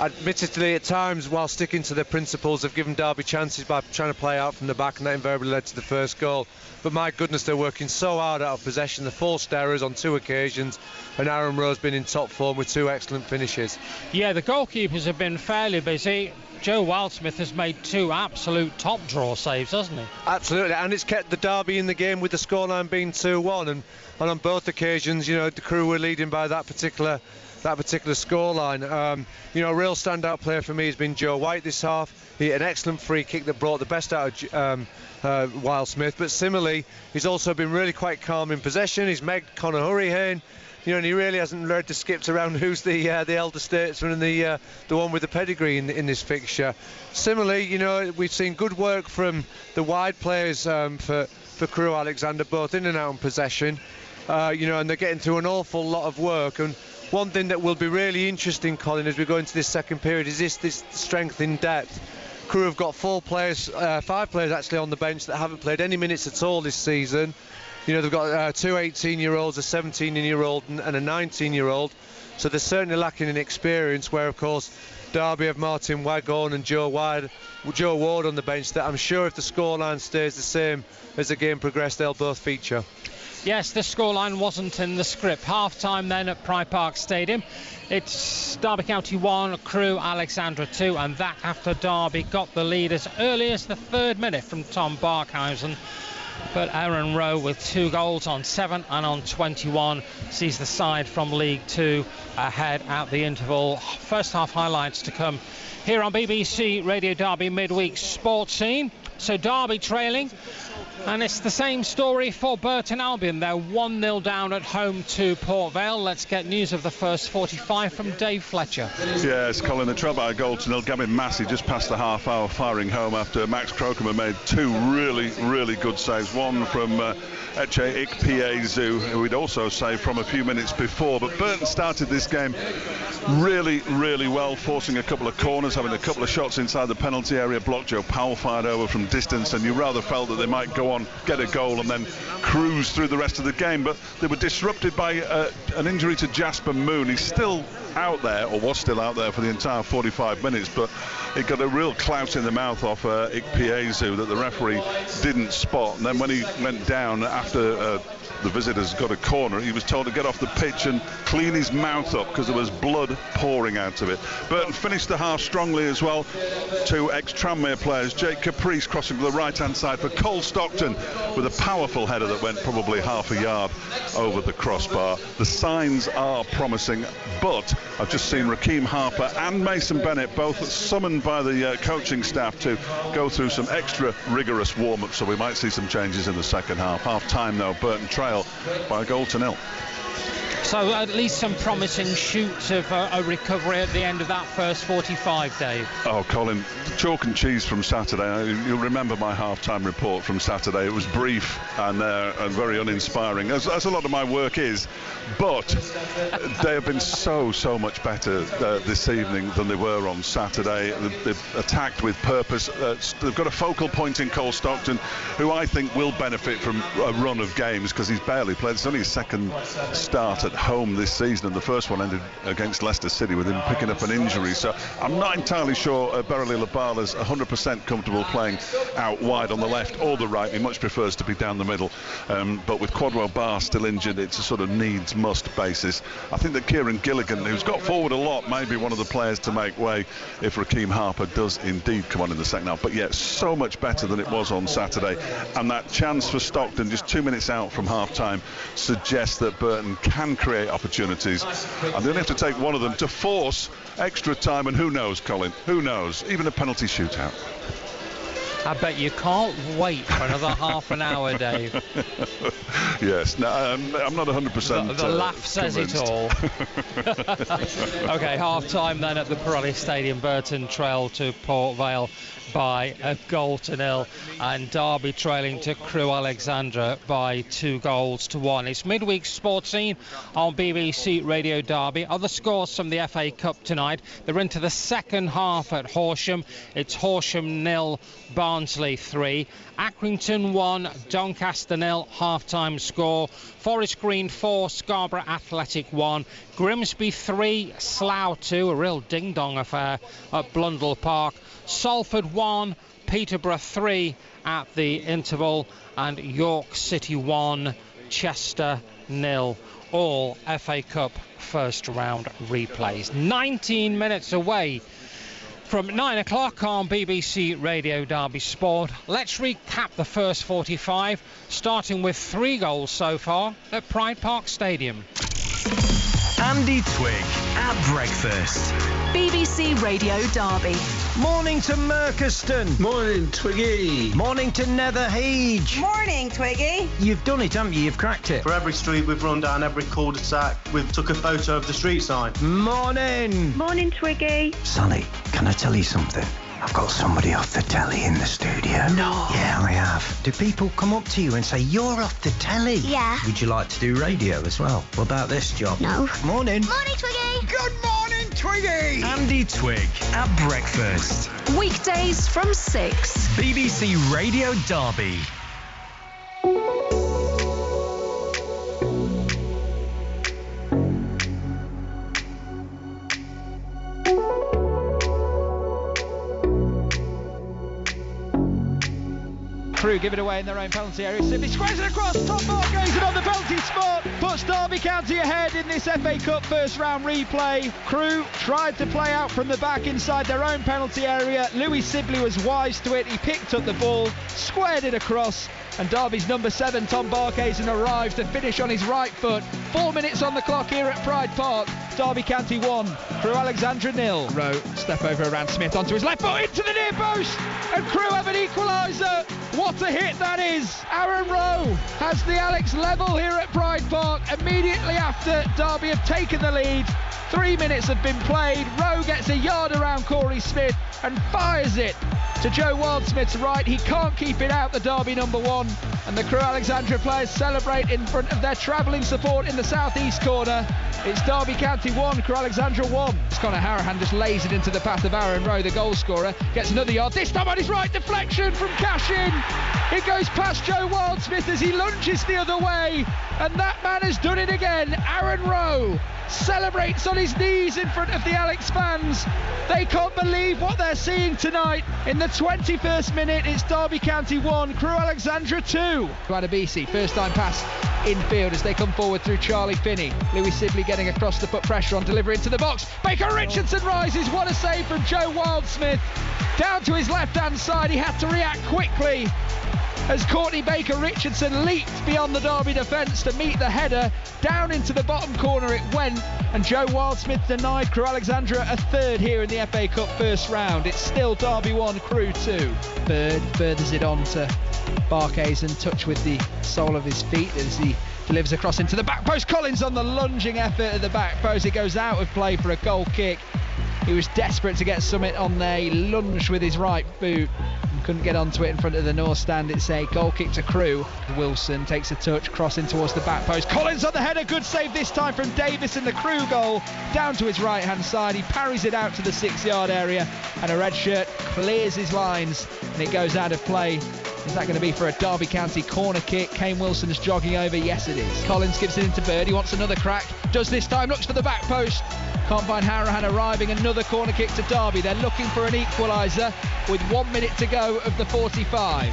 admittedly at times, while sticking to their principles, have given Derby chances by trying to play out from the back, and that invariably led to the first goal. But my goodness, they're working so hard out of possession. The forced errors on 2 occasions, and Aaron Rowe's been in top form with 2 excellent finishes. Yeah, the goalkeepers have been fairly busy. Joe Wildsmith has made 2 absolute top draw saves, hasn't he? Absolutely, and it's kept the Derby in the game with the scoreline being 2-1, and on both occasions, the Crewe were leading by that particular scoreline. A real standout player for me has been Joe White this half. He had an excellent free kick that brought the best out of Wildsmith, but similarly, he's also been really quite calm in possession. He's megged Conor Hurricane, and he really hasn't learned to skip around who's the elder statesman and the one with the pedigree in this fixture. Similarly, we've seen good work from the wide players for Crewe Alexandra, both in and out in possession. And they're getting through an awful lot of work. And one thing that will be really interesting, Colin, as we go into this second period, is this strength in depth. Crewe have got 5 players actually on the bench that haven't played any minutes at all this season. They've got 2 18-year-olds, a 17-year-old and a 19-year-old. So they're certainly lacking in experience, where, of course, Derby have Martin Waghorn and Joe Ward on the bench, that I'm sure if the scoreline stays the same as the game progressed, they'll both feature. Yes, the scoreline wasn't in the script. Half-time then at Pride Park Stadium. It's Derby County 1, Crewe Alexandra 2, and that after Derby got the lead as early as the 3rd minute from Tom Barkhausen. But Aaron Rowe, with 2 goals on 7 and on 21, sees the side from League 2 ahead at the interval. First half highlights to come here on BBC Radio Derby midweek sports scene. So Derby trailing, and it's the same story for Burton Albion. They're 1-0 down at home to Port Vale. Let's get news of the first 45 from Dave Fletcher. Yes, Colin, the trail by a goal to nil. Gavin Massey just past the half hour firing home after Max Crocombe made 2 really, really good saves. One from Eche Ikpiezu, who we'd also saved from a few minutes before. But Burton started this game really, really well, forcing a couple of corners, having a couple of shots inside the penalty area blocked. Joe Powell fired over from distance, and you rather felt that they might go on, get a goal and then cruise through the rest of the game. But they were disrupted by an injury to Jasper Moon. He's still out there, or was still out there, for the entire 45 minutes, but it got a real clout in the mouth off Ikpiezu that the referee didn't spot. And then when he went down after the visitors got a corner, he was told to get off the pitch and clean his mouth up because there was blood pouring out of it. Burton finished the half strongly as well. 2 ex-Tranmere players, Jake Caprice crossing to the right-hand side for Cole Stockton with a powerful header that went probably half a yard over the crossbar. The signs are promising, but I've just seen Rakeem Harper and Mason Bennett both summoned by the coaching staff to go through some extra rigorous warm-ups, so we might see some changes in the second half. Half-time though, Burton trail by a goal to nil. So at least some promising shoots of a recovery at the end of that first 45, Dave. Oh, Colin, chalk and cheese from Saturday. You'll remember my half-time report from Saturday. It was brief and very uninspiring, as a lot of my work is. But they have been so much better this evening than they were on Saturday. They've attacked with purpose. They've got a focal point in Cole Stockton, who I think will benefit from a run of games because he's barely played. It's only his second start at home this season, and the first one ended against Leicester City with him picking up an injury. So I'm not entirely sure Berrili Labala's 100% comfortable playing out wide on the left or the right. He much prefers to be down the middle. But with Quadwell Barr still injured, it's a sort of needs-must basis. I think that Kieran Gilligan, who's got forward a lot, may be one of the players to make way if Rakeem Harper does indeed come on in the second half. But yeah, so much better than it was on Saturday. And that chance for Stockton just 2 minutes out from half-time suggests that Burton can create opportunities, and they only have to take one of them to force extra time, and who knows, Colin, who knows, even a penalty shootout. I bet you can't wait for another half an hour, Dave. Yes, no, I'm not 100%. The laugh says convinced. It all. OK, half-time then at the Pirelli Stadium. Burton trail to Port Vale by a goal to nil, and Derby trailing to Crewe Alexandra by 2 goals to 1. It's midweek sports scene on BBC Radio Derby. Other scores from the FA Cup tonight. They're into the second half at Horsham. It's Horsham 0, Barnet Barnsley 3, Accrington 1, Doncaster 0, half-time score, Forest Green 4, Scarborough Athletic 1, Grimsby 3, Slough 2, a real ding-dong affair at Blundell Park, Salford 1, Peterborough 3 at the interval, and York City 1, Chester 0. All FA Cup first round replays. 19 minutes away from 9 o'clock on BBC Radio Derby Sport. Let's recap the first 45, starting with 3 goals so far at Pride Park Stadium. Andy Twigg at breakfast. BBC Radio Derby. Morning to Mercaston. Morning, Twiggy. Morning to Netherhage. Morning, Twiggy. You've done it, haven't you? You've cracked it. For every street we've run down, every cul-de-sac, we've took a photo of the street sign. Morning. Morning, Twiggy. Sonny, can I tell you something? I've got somebody off the telly in the studio. No. Yeah, I have. Do people come up to you and say, you're off the telly? Yeah. Would you like to do radio as well? What about this job? No. Morning. Morning, Twiggy. Good morning, Twiggy. Andy Twigg at breakfast. Weekdays from 6. BBC Radio Derby. Crewe give it away in their own penalty area. Simply squares it across. Tom Barkhazen on the penalty spot. Puts Derby County ahead in this FA Cup first round replay. Crewe tried to play out from the back inside their own penalty area. Louis Sibley was wise to it. He picked up the ball, squared it across, and Derby's number 7, Tom Barkhazen, arrived to finish on his right foot. 4 minutes on the clock here at Pride Park. Derby County 1, Crewe Alexandra 0. Rowe, step over around Smith onto his left foot, into the near post, and Crewe have an equaliser. What a hit that is! Aaron Rowe has the Alex level here at Pride Park immediately after Derby have taken the lead. 3 minutes have been played. Rowe gets a yard around Corey Smith and fires it to Joe Wildsmith's right. He can't keep it out, the Derby number 1, and the Crewe Alexandra players celebrate in front of their travelling support in the southeast corner. It's Derby County 1, Crewe Alexandra 1. Connor Harahan just lays it into the path of Aaron Rowe, the goal scorer. Gets another yard, this time on his right, deflection from Cashin. It goes past Joe Wildsmith as he lunges the other way, and that man has done it again. Aaron Rowe celebrates on his knees in front of the Alex fans. They can't believe what they're seeing tonight. In the 21st minute, it's Derby County 1, Crewe Alexandra 2. Adebisi, first time pass infield as they come forward through Charlie Finney. Louis Sibley getting across to put pressure on, delivery into the box. Baker Richardson rises, what a save from Joe Wildsmith. Down to his left-hand side, he had to react quickly as Courtney Baker Richardson leaped beyond the Derby defence to meet the header. Down into the bottom corner it went, and Joe Wildsmith denied Crewe Alexandra a third here in the FA Cup first round. It's still Derby 1, Crewe 2. Bird furthers it on to Barkhazen, touch with the sole of his feet as he delivers across into the back post. Collins on the lunging effort at the back post. It goes out of play for a goal kick. He was desperate to get Summit on there. He lunged with his right boot and couldn't get onto it in front of the North stand. It's a goal kick to Crewe. Wilson takes a touch, crossing towards the back post. Collins on the header, good save this time from Davis in the Crewe goal. Down to his right hand side, he parries it out to the 6-yard area, and a red shirt clears his lines and it goes out of play. Is that going to be for a Derby County corner kick? Kane Wilson's jogging over. Yes, it is. Collins gives it into Bird. He wants another crack. Does this time. Looks for the back post. Can't find Harahan arriving. Another corner kick to Derby. They're looking for an equaliser with 1 minute to go of the 45.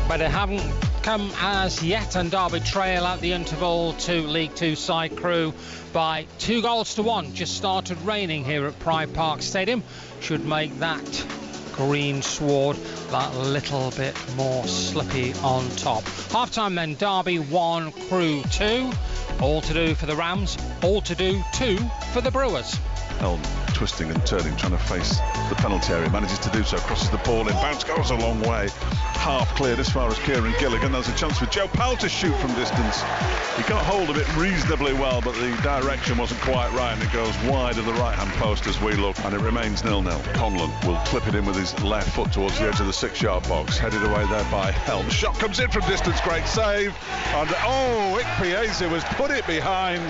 But it haven't come as yet, and Derby trail at the interval to League 2 side Crewe by 2-1. Just started raining here at Pride Park Stadium. Should make that green sward that little bit more slippy on top. Half-time then, Derby 1, Crewe 2. All to do for the Rams, all to do too for the Brewers. Helm twisting and turning, trying to face the penalty area, manages to do so, crosses the ball in, bounce goes a long way, half cleared as far as Kieran Gilligan. There's a chance for Joe Powell to shoot from distance. He got hold of it reasonably well, but the direction wasn't quite right, and it goes wide of the right-hand post as we look, and it remains 0-0. Conlon will clip it in with his left foot towards the edge of the 6-yard box, headed away there by Helm. Shot comes in from distance, great save, and Ikpeazu has put it behind.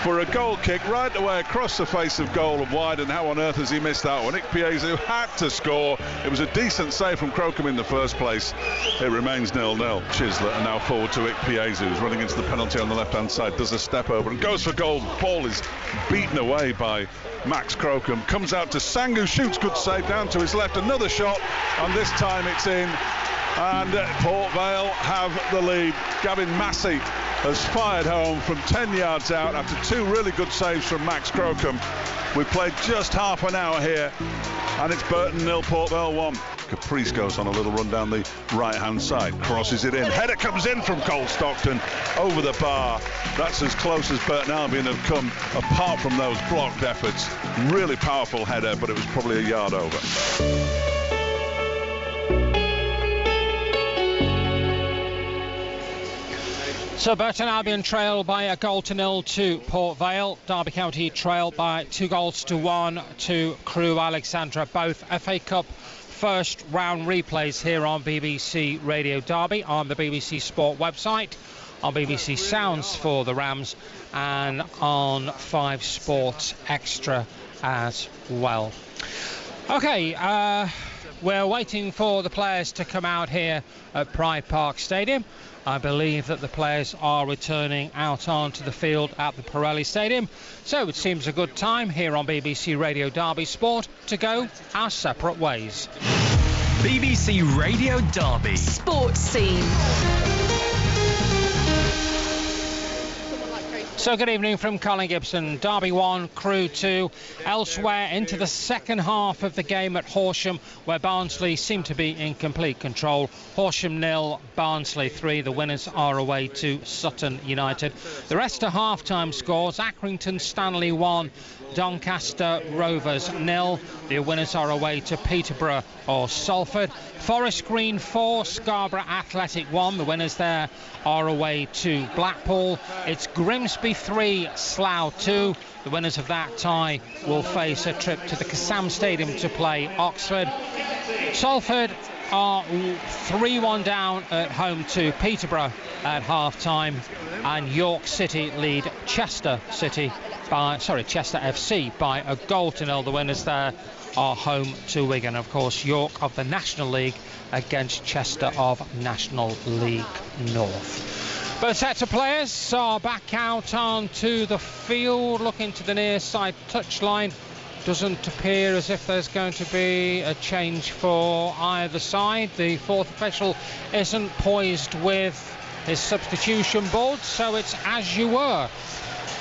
for a goal kick right away across the face of goal and wide, and how on earth has he missed that one? Ikpeazu had to score. It was a decent save from Crocombe in the first place. It remains 0-0. Chislett and now forward to Ikpeazu, who's running into the penalty on the left-hand side, does a step over and goes for goal. Ball is beaten away by Max Crocombe. Comes out to Sangu, shoots, good save down to his left, another shot, and this time it's in. And Port Vale have the lead. Gavin Massey has fired home from 10 yards out after two really good saves from Max Crocombe. We've played just half an hour here, and it's Burton 0, Port Vale 1. Caprice goes on a little run down the right-hand side, crosses it in. Header comes in from Cole Stockton over the bar. That's as close as Burton Albion have come, apart from those blocked efforts. Really powerful header, but it was probably a yard over. So Burton Albion trail by 1-0 to Port Vale. Derby County trail by 2-1 to Crewe Alexandra. Both FA Cup first round replays here on BBC Radio Derby, on the BBC Sport website, on BBC Sounds for the Rams, and on 5 Sports Extra as well. Okay, we're waiting for the players to come out here at Pride Park Stadium. I believe that the players are returning out onto the field at the Pirelli Stadium. So it seems a good time here on BBC Radio Derby Sport to go our separate ways. BBC Radio Derby Sports Scene. So good evening from Colin Gibson. Derby 1, Crewe 2. Elsewhere into the second half of the game at Horsham, where Barnsley seem to be in complete control. Horsham 0, Barnsley 3. The winners are away to Sutton United. The rest are half-time scores. Accrington Stanley 1, Doncaster Rovers 0. The winners are away to Peterborough or Salford. Forest Green 4, Scarborough Athletic 1. The winners there are away to Blackpool. It's Grimsby 3, Slough 2. The winners of that tie will face a trip to the Kassam Stadium to play Oxford. Salford are 3-1 down at home to Peterborough at half-time, and York City lead Chester FC by 1-0. The winners there are home to Wigan. Of course, York of the National League against Chester of National League North. Both sets of players are back out onto the field, looking to the near side touchline. Doesn't appear as if there's going to be a change for either side. The fourth official isn't poised with his substitution board, so it's as you were.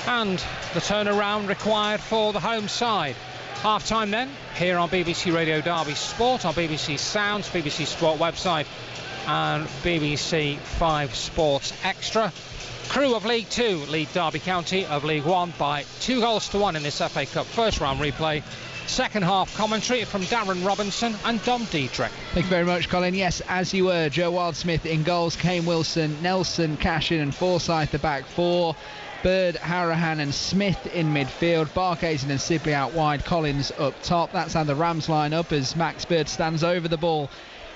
And the turnaround required for the home side. Half-time then, here on BBC Radio Derby Sport, on BBC Sounds, BBC Sport website, and BBC 5 Sports Extra. Crewe of League 2 lead Derby County of League 1 by 2-1 in this FA Cup first round replay. Second half commentary from Darren Robinson and Dom Diedrich. Thank you very much, Colin. Yes, as you were, Joe Wildsmith in goals, Kane Wilson, Nelson, Cashin and Forsyth the back four. Bird, Harahan and Smith in midfield. Barkhazen and Sibley out wide. Collins up top. That's how the Rams line up as Max Bird stands over the ball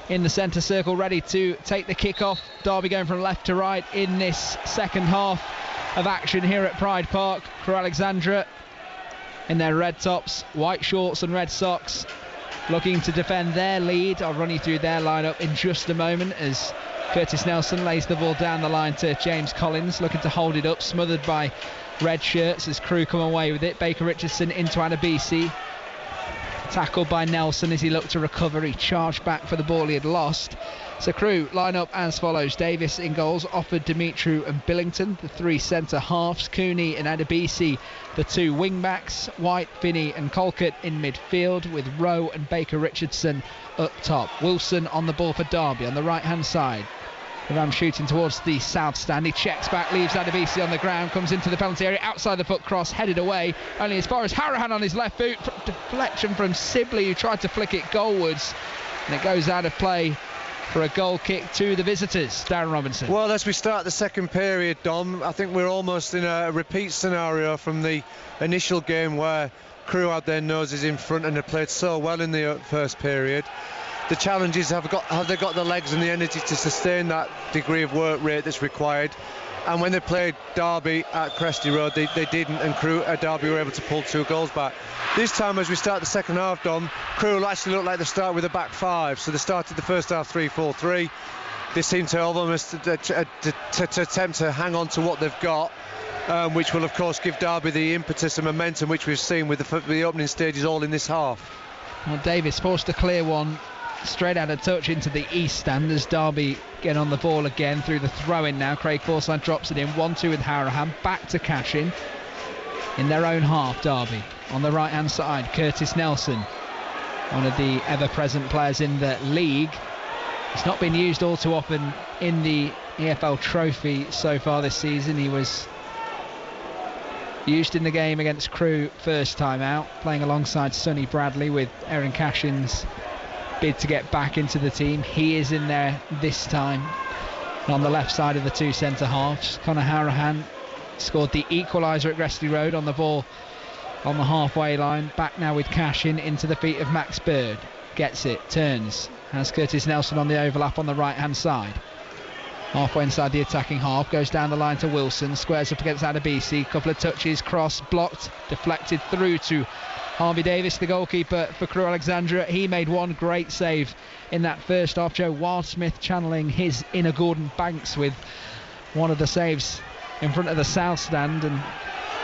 in the centre circle, ready to take the kick-off. Derby going from left to right in this second half of action here at Pride Park. Crewe Alexandra in their red tops, white shorts and red socks, looking to defend their lead. I'll run you through their lineup in just a moment as Curtis Nelson lays the ball down the line to James Collins, looking to hold it up, smothered by red shirts as Crewe come away with it. Baker Richardson into Adebisi, tackled by Nelson as he looked to recover. He charged back for the ball he had lost. So Crewe line up as follows: Davis in goals, Offord, Dimitru and Billington, the three centre halves, Cooney and Adebisi, the two wing backs, White, Finney and Colquitt in midfield, with Rowe and Baker Richardson up top. Wilson on the ball for Derby on the right hand side. The Rams shooting towards the south stand. He checks back, leaves Adebisi on the ground, comes into the penalty area, outside the foot cross, headed away, only as far as Harahan on his left boot. Deflection from Sibley, who tried to flick it goalwards, and it goes out of play for a goal kick to the visitors. Darren Robinson. Well, as we start the second period, Dom, I think we're almost in a repeat scenario from the initial game where Crewe had their noses in front and had played so well in the first period. The challenge is, have they got the legs and the energy to sustain that degree of work rate that's required? And when they played Derby at Cresty Road, they didn't, and Derby were able to pull 2 goals back. This time, as we start the second half, Dom, Crewe actually looked like they start with a back 5. So they started the first half 3-4-3. They seem to almost to attempt to hang on to what they've got, which will, of course, give Derby the impetus and momentum which we've seen with the opening stages all in this half. Well, Davis forced to clear one straight out of touch into the east stand as Derby get on the ball again through the throw-in now. Craig Forsyth drops it in, 1-2 with Harahan, back to Cashin in their own half. Derby on the right hand side, Curtis Nelson, one of the ever-present players in the league. He's not been used all too often in the EFL Trophy so far this season. He was used in the game against Crewe first time out, playing alongside Sonny Bradley with Aaron Cashin's bid to get back into the team. He is in there this time on the left side of the 2 centre halves. Conor Harahan scored the equaliser at Cresty Road on the ball on the halfway line. Back now with Cashin into the feet of Max Bird. Gets it, turns, has Curtis Nelson on the overlap on the right hand side. Halfway inside the attacking half, goes down the line to Wilson, squares up against Adebisi, couple of touches, cross, blocked, deflected through to Harvey Davis, the goalkeeper for Crewe Alexandra. He made one great save in that first half. Joe Wildsmith channeling his inner Gordon Banks with one of the saves in front of the south stand, and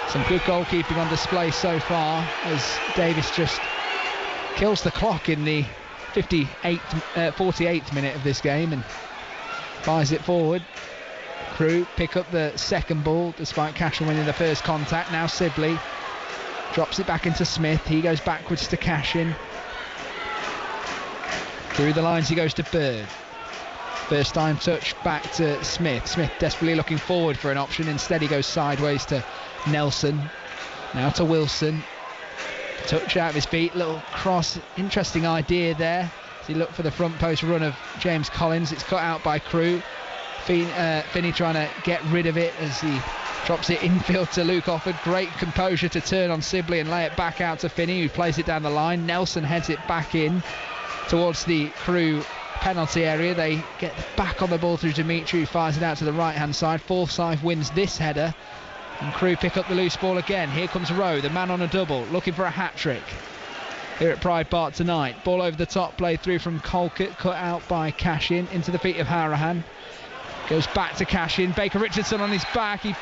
some good goalkeeping on display so far as Davis just kills the clock in the 48th minute of this game and fires it forward. Crewe pick up the second ball despite Cashin winning the first contact. Now Sibley drops it back into Smith. He goes backwards to Cashin. Through the lines he goes to Bird. First time touch back to Smith. Smith desperately looking forward for an option. Instead he goes sideways to Nelson. Now to Wilson. Touch out of his feet. Little cross. Interesting idea there. As he looked for the front post run of James Collins. It's cut out by Crewe. Finney trying to get rid of it as he drops it infield to Luke Offord. Great composure to turn on Sibley and lay it back out to Finney, who plays it down the line. Nelson heads it back in towards the Crewe penalty area. They get back on the ball through Dimitri, who fires it out to the right hand side. Forsyth wins this header and Crewe pick up the loose ball again. Here comes Rowe, the man on a double, looking for a hat-trick here at Pride Park tonight. Ball over the top, played through from Colquitt, cut out by Cashin into the feet of Harahan. Goes back to Cashin. Baker Richardson on his back. He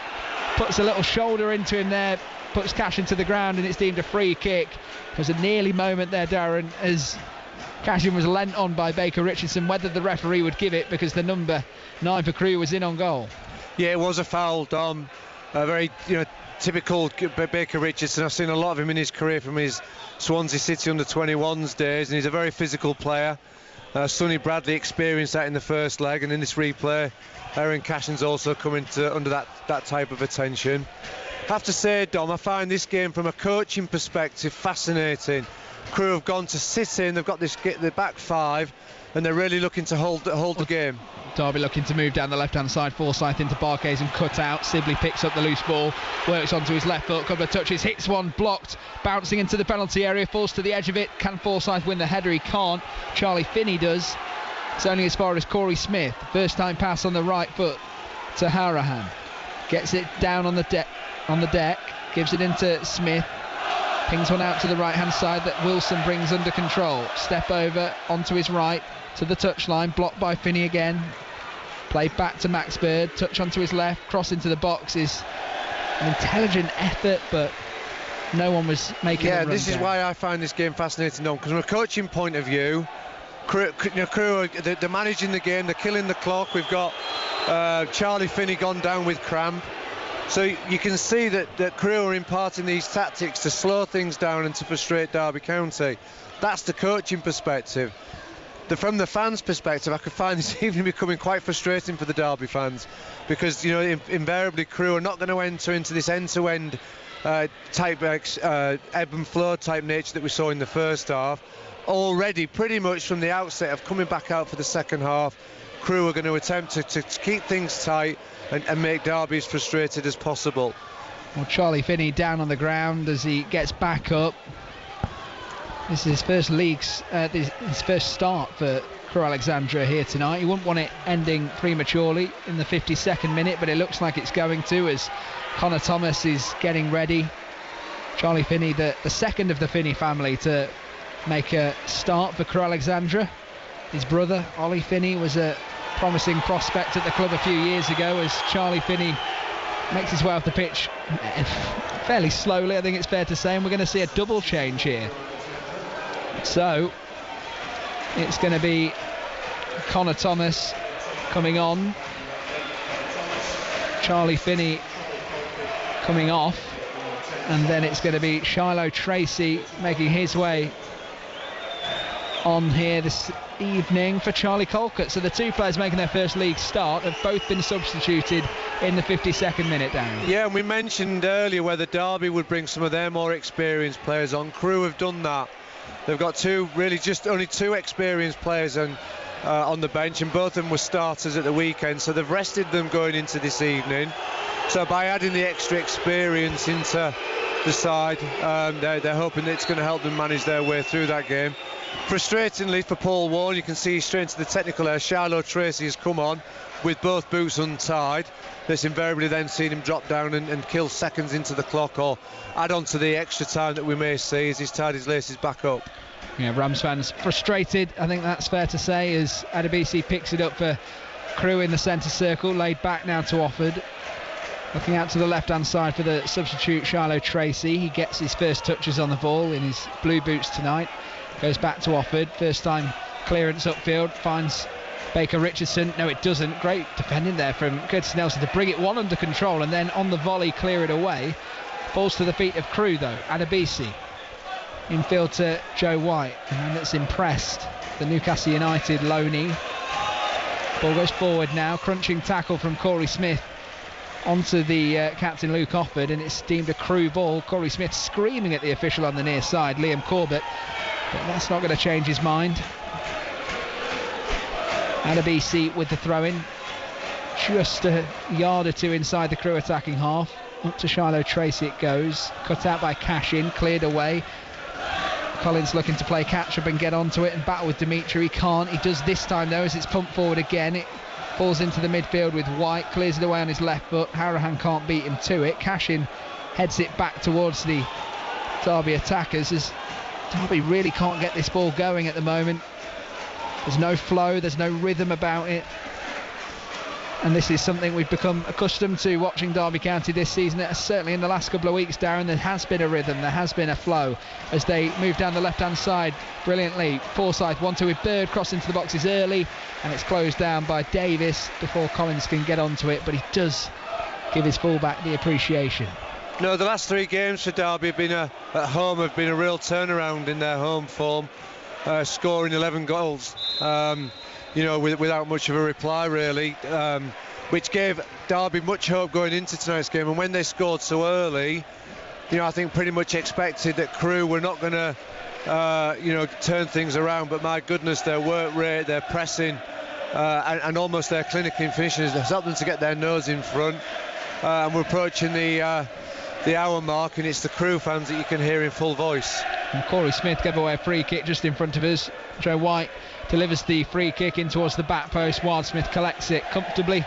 puts a little shoulder into him there, puts Cashin to the ground, and it's deemed a free kick. There's a nearly moment there, Darren, as Cashin was lent on by Baker Richardson, whether the referee would give it because the number 9 for Crewe was in on goal. Yeah, it was a foul, Dom. Very typical Baker Richardson. I've seen a lot of him in his career from his Swansea City under-21s days, and he's a very physical player. Sonny Bradley experienced that in the first leg, and in this replay Aaron Cashin's also coming under that type of attention. I have to say, Dom, I find this game from a coaching perspective fascinating. Crewe have gone to sit in, they've got the back 5, and they're really looking to hold the game. Derby looking to move down the left hand side. Forsyth into Barkes and cut out. Sibley picks up the loose ball, works onto his left foot, couple of touches, hits one, blocked, bouncing into the penalty area, falls to the edge of it. Can Forsyth win the header? He can't. Charlie Finney does. It's only as far as Corey Smith. First time pass on the right foot to Harahan. Gets it down on the deck, gives it into Smith. Pings one out to the right hand side that Wilson brings under control. Step over onto his right to the touchline, blocked by Finney again. Played back to Max Bird, touch onto his left, cross into the box is an intelligent effort, but no one was making a run. This is why I find this game fascinating, because from a coaching point of view, Crewe, they're managing the game, they're killing the clock. We've got Charlie Finney gone down with cramp. So you can see that Crewe are imparting these tactics to slow things down and to frustrate Derby County. That's the coaching perspective. From the fans' perspective, I could find this evening becoming quite frustrating for the Derby fans, because invariably Crewe are not going to enter into this end-to-end type ebb and flow type nature that we saw in the first half. Already, pretty much from the outset of coming back out for the second half, Crewe are going to attempt to keep things tight and make Derby as frustrated as possible. Well, Charlie Finney down on the ground as he gets back up. This is his first his first start for Crewe Alexandra here tonight. You wouldn't want it ending prematurely in the 52nd minute, but it looks like it's going to, as Connor Thomas is getting ready. Charlie Finney, the second of the Finney family to make a start for Crewe Alexandra. His brother, Ollie Finney, was a promising prospect at the club a few years ago, as Charlie Finney makes his way off the pitch fairly slowly, I think it's fair to say, and we're going to see a double change here. So it's going to be Connor Thomas coming on, Charlie Finney coming off, and then it's going to be Shiloh Tracy making his way on here this evening for Charlie Colcott. So the two players making their first league start have both been substituted in the 52nd minute, down. Yeah, and we mentioned earlier whether Derby would bring some of their more experienced players on. Crewe have done that. They've got only two experienced players on the bench, and both of them were starters at the weekend, so they've rested them going into this evening. So by adding the extra experience into the side, they're hoping that it's going to help them manage their way through that game. Frustratingly for Paul Warren, you can see straight into the technical area, Shiloh Tracy has come on with both boots untied. That's invariably then seen him drop down and kill seconds into the clock, or add on to the extra time that we may see as he's tied his laces back up. Yeah, Rams fans frustrated, I think that's fair to say, as Adebisi picks it up for Crewe in the centre circle, laid back now to Offord. Looking out to the left-hand side for the substitute Shiloh Tracy. He gets his first touches on the ball in his blue boots tonight. Goes back to Offord. First time clearance upfield. Finds Baker Richardson. No, it doesn't. Great defending there from Curtis Nelson to bring it one under control, and then on the volley clear it away. Falls to the feet of Crewe though. Adebisi. Infield to Joe White. And that's impressed the Newcastle United loanee. Ball goes forward now. Crunching tackle from Corey Smith onto the captain Luke Offord, and it's deemed a Crewe ball. Corey Smith screaming at the official on the near side, Liam Corbett, but that's not going to change his mind. Adebisi with the throw-in, just a yard or two inside the Crewe attacking half. Up to Shiloh Tracy it goes, cut out by Cashin, cleared away. Collins looking to play catch-up and get onto it and battle with Dimitri. He can't. He does this time though, as it's pumped forward again. It falls into the midfield with White, clears it away on his left foot. Harahan can't beat him to it. Cashin heads it back towards the Derby attackers, as Derby really can't get this ball going at the moment. There's no flow, there's no rhythm about it, and this is something we've become accustomed to watching Derby County this season. Certainly in the last couple of weeks, Darren, there has been a rhythm, there has been a flow as they move down the left-hand side brilliantly. Forsyth 1-2 with Bird, cross into the boxes early, and it's closed down by Davis before Collins can get onto it, but he does give his fullback the appreciation. No, the last three games for Derby have been at home have been a real turnaround in their home form, scoring 11 goals. Without much of a reply really, which gave Derby much hope going into tonight's game. And when they scored so early, I think pretty much expected that Crewe were not going to, turn things around. But my goodness, their work rate, their pressing, and almost their clinical finishing has helped them to get their nose in front. And we're approaching the hour mark, and it's the Crewe fans that you can hear in full voice. And Corey Smith gave away a free kick just in front of us. Joe White delivers the free kick in towards the back post. Wildsmith collects it comfortably.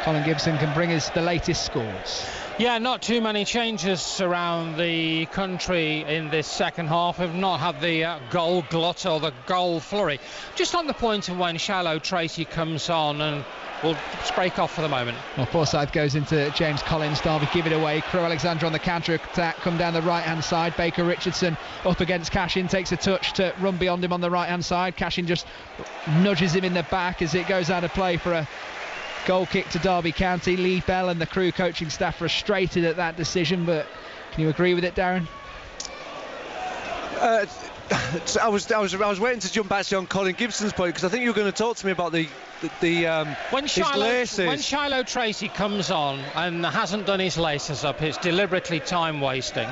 Colin Gibson can bring us the latest scores. Yeah, not too many changes around the country in this second half. We've not had the goal glut or the goal flurry. Just on the point of when Shiloh Tracy comes on, and we'll break off for the moment. Well, Forsyth goes into James Collins. Derby give it away. Crewe Alexandra on the counter-attack, come down the right-hand side. Baker Richardson up against Cashin, takes a touch to run beyond him on the right-hand side. Cashin just nudges him in the back as it goes out of play for a goal kick to Derby County. Lee Bell and the Crewe coaching staff frustrated at that decision, but can you agree with it, Darren? I was waiting to jump actually on Colin Gibson's point, because I think you were going to talk to me about his laces. When Shiloh Tracy comes on and hasn't done his laces up, it's deliberately time wasting.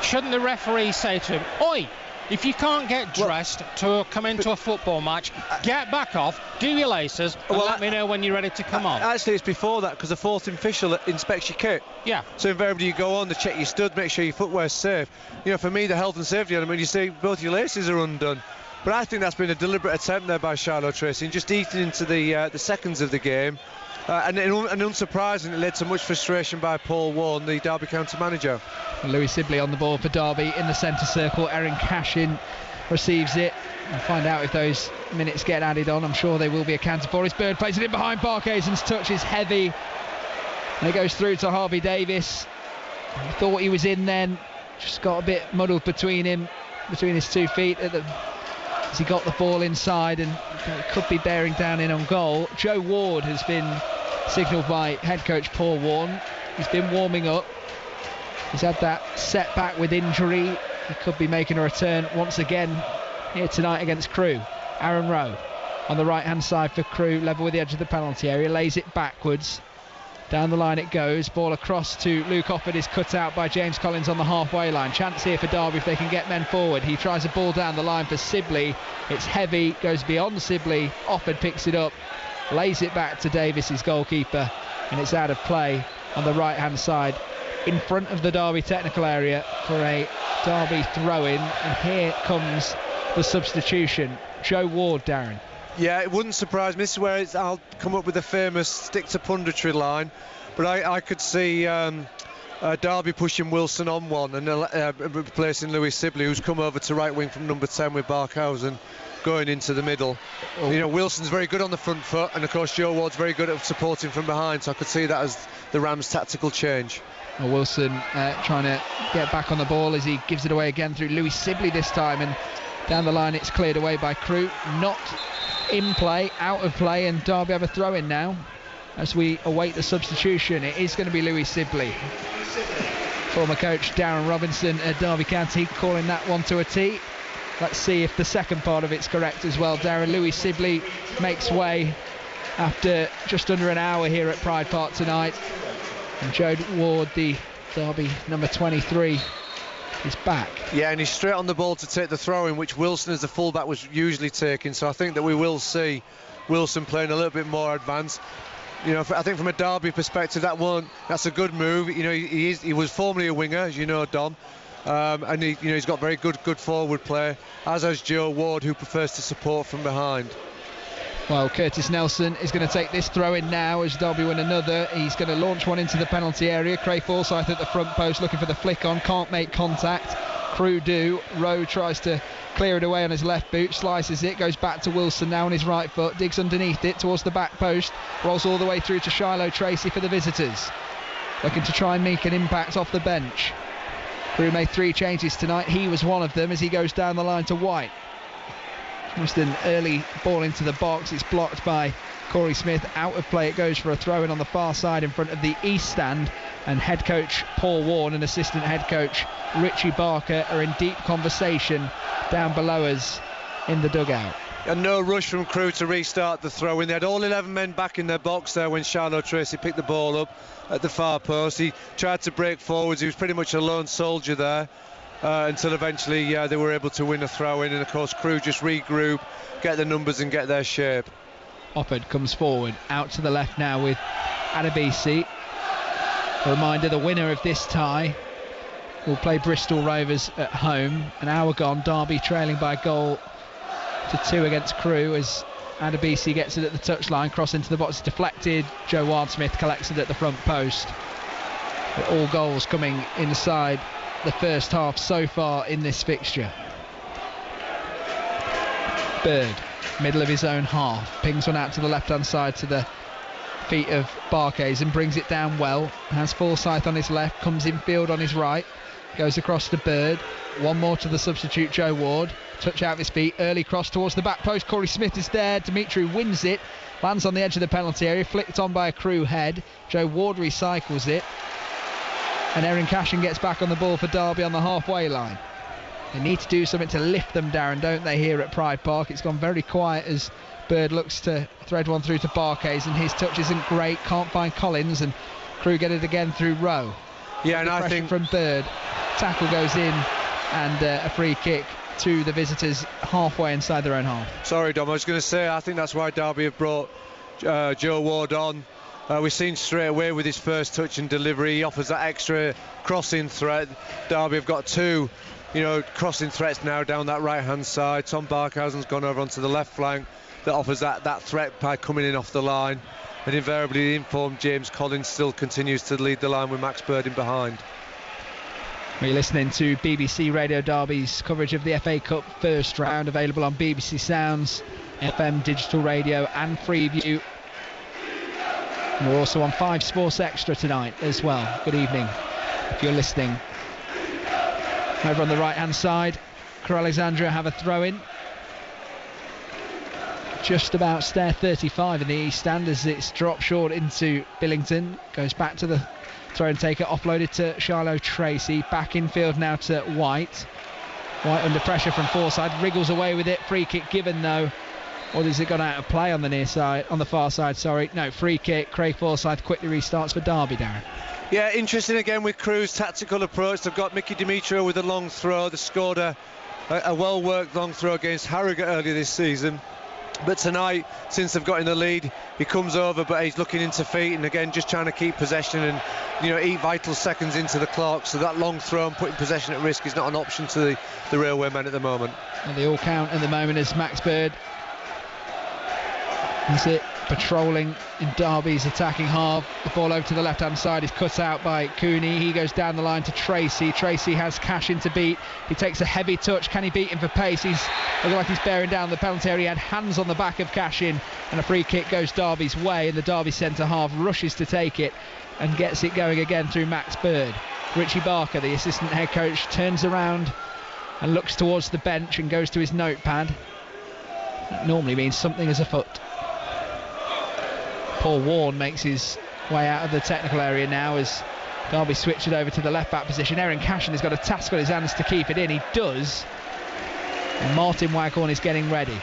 Shouldn't the referee say to him, "Oi, if you can't get dressed to come into a football match, get back off, do your laces, and let me know when you're ready to come on"? Actually, it's before that, because the fourth official inspects your kit. Yeah. So invariably you go on to check your stud, make sure your footwear's safe. For me, the health and safety element, you see both your laces are undone. But I think that's been a deliberate attempt there by Shiloh Tracy, and just eating into the seconds of the game. And unsurprisingly, it led to much frustration by Paul Warne, the Derby County manager. Louis Sibley on the ball for Derby in the centre circle. Erin Cashin receives it. We'll find out if those minutes get added on. I'm sure they will be accounted for. As Bird plays it in behind Barkheisen's touch is heavy. And it goes through to Harvey Davis. He thought he was in then. Just got a bit muddled between his 2 feet as he got the ball inside, and it could be bearing down in on goal. Joe Ward has been signalled by head coach Paul Warne. He's been warming up. He's had that setback with injury. He could be making a return once again here tonight against Crewe. Aaron Rowe on the right hand side for Crewe, level with the edge of the penalty area, lays it backwards. Down the line it goes, ball across to Luke Offord, is cut out by James Collins on the halfway line. Chance here for Derby if they can get men forward. He tries a ball down the line for Sibley. It's heavy, goes beyond Sibley. Offord picks it up, lays it back to Davis, his goalkeeper, and it's out of play on the right hand side in front of the Derby technical area for a Derby throw-in. And here comes the substitution. Joe Ward, Darren. Yeah, it wouldn't surprise me. This is where I'll come up with the famous stick to punditry line, but I could see Derby pushing Wilson on one and replacing Louis Sibley, who's come over to right wing from number 10 with Barkhausen going into the middle. You know, Wilson's very good on the front foot, and of course Joe Ward's very good at supporting from behind, so I could see that as the Rams' tactical change. Well, Wilson trying to get back on the ball as he gives it away again through Louis Sibley this time, and down the line it's cleared away by Crewe. Not in play, out of play, and Derby have a throw in now as we await the substitution. It is going to be Louis Sibley. Former coach Darren Robinson at Derby County calling that one to a T. Let's see if the second part of it's correct as well. Darren, Louis Sibley makes way after just under an hour here at Pride Park tonight, and Joe Ward, the Derby number 23, is back. Yeah, and he's straight on the ball to take the throw in, which Wilson as the fullback was usually taking, so I think that we will see Wilson playing a little bit more advanced. You know, I think from a Derby perspective, that's a good move. You know, he was formerly a winger, as you know, Dom, and he's got very good forward play, as has Joe Ward, who prefers to support from behind. Well, Curtis Nelson is going to take this throw in now as Derby win another. He's going to launch one into the penalty area. Craig Forsyth at the front post looking for the flick on, can't make contact. Crewe do. Rowe tries to clear it away on his left boot, slices it, goes back to Wilson now on his right foot, digs underneath it towards the back post, rolls all the way through to Shiloh Tracy for the visitors, looking to try and make an impact off the bench. Crewe made 3 changes tonight. He was one of them as he goes down the line to White. Just an early ball into the box. It's blocked by Corey Smith. Out of play it goes for a throw-in on the far side in front of the east stand, and head coach Paul Warne and assistant head coach Richie Barker are in deep conversation down below us in the dugout. And no rush from Crewe to restart the throw-in. They had all 11 men back in their box there when Shiloh Tracy picked the ball up at the far post. He tried to break forwards. He was pretty much a lone soldier there. Until eventually they were able to win a throw-in, and of course Crewe just regroup, get the numbers and get their shape. Offord comes forward, out to the left now with Adebisi. A reminder, the winner of this tie will play Bristol Rovers at home. An hour gone, Derby trailing by a goal to 2 against Crewe as Adebisi gets it at the touchline, cross into the box, deflected. Joe Wildsmith collects it at the front post. But all goals coming inside the first half so far in this fixture. Bird, middle of his own half, pings one out to the left hand side to the feet of Barkhays and brings it down well. Has Forsyth on his left, comes in field on his right, goes across to Bird, one more to the substitute Joe Ward, touch out of his feet, early cross towards the back post. Corey Smith is there, Dimitri wins it, lands on the edge of the penalty area, flicked on by a Crewe head. Joe Ward recycles it, and Erin Cashin gets back on the ball for Derby on the halfway line. They need to do something to lift them, Darren, don't they, here at Pride Park? It's gone very quiet as Bird looks to thread one through to Barkhays, and his touch isn't great, can't find Collins, and Crewe get it again through Rowe. Yeah, and I think from Bird, tackle goes in, and a free kick to the visitors halfway inside their own half. Sorry, Dom, I was going to say I think that's why Derby have brought Joe Ward on. We've seen straight away with his first touch and delivery, he offers that extra crossing threat. Derby have got two, crossing threats now down that right-hand side. Tom Barkhausen's gone over onto the left flank that offers that threat by coming in off the line. And invariably the informed James Collins still continues to lead the line with Max Bird in behind. We're listening to BBC Radio Derby's coverage of the FA Cup first round, available on BBC Sounds, FM, digital radio and Freeview. We're also on 5 Sports Extra tonight as well. Good evening if you're listening. Over on the right hand side, Crewe Alexandra have a throw in. Just about stair 35 in the East Stand as it's dropped short into Billington. Goes back to the throw and taker, offloaded to Shiloh Tracy. Back infield now to White. White under pressure from Forsyth, wriggles away with it. Free kick given though. Or has it gone out of play on the near side, on the far side, sorry. No, free kick. Craig Forsyth quickly restarts for Derby, Darren. Yeah, interesting again with Crewe's tactical approach. They've got Mickey Demetrio with a long throw. They scored a well-worked long throw against Harrogate earlier this season. But tonight, since they've got in the lead, he comes over, but he's looking into feet and again just trying to keep possession and eat vital seconds into the clock. So that long throw and putting possession at risk is not an option to the railway men at the moment. And they all count at the moment as Max Bird is it patrolling in Derby's attacking half. The ball over to the left hand side is cut out by Cooney. He goes down the line to Tracy. Tracy has Cashin to beat. He takes a heavy touch. Can he beat him for pace? He's looking like he's bearing down the penalty area. He had hands on the back of Cashin, and a free kick goes Derby's way, and the Derby centre half rushes to take it and gets it going again through Max Bird. Richie Barker, the assistant head coach, turns around and looks towards the bench and goes to his notepad. That normally means something is afoot. Paul Warne makes his way out of the technical area now as Derby switch it over to the left back position. Aaron Cashin has got a task on his hands to keep it in. He does. And Martin Waghorn is getting ready.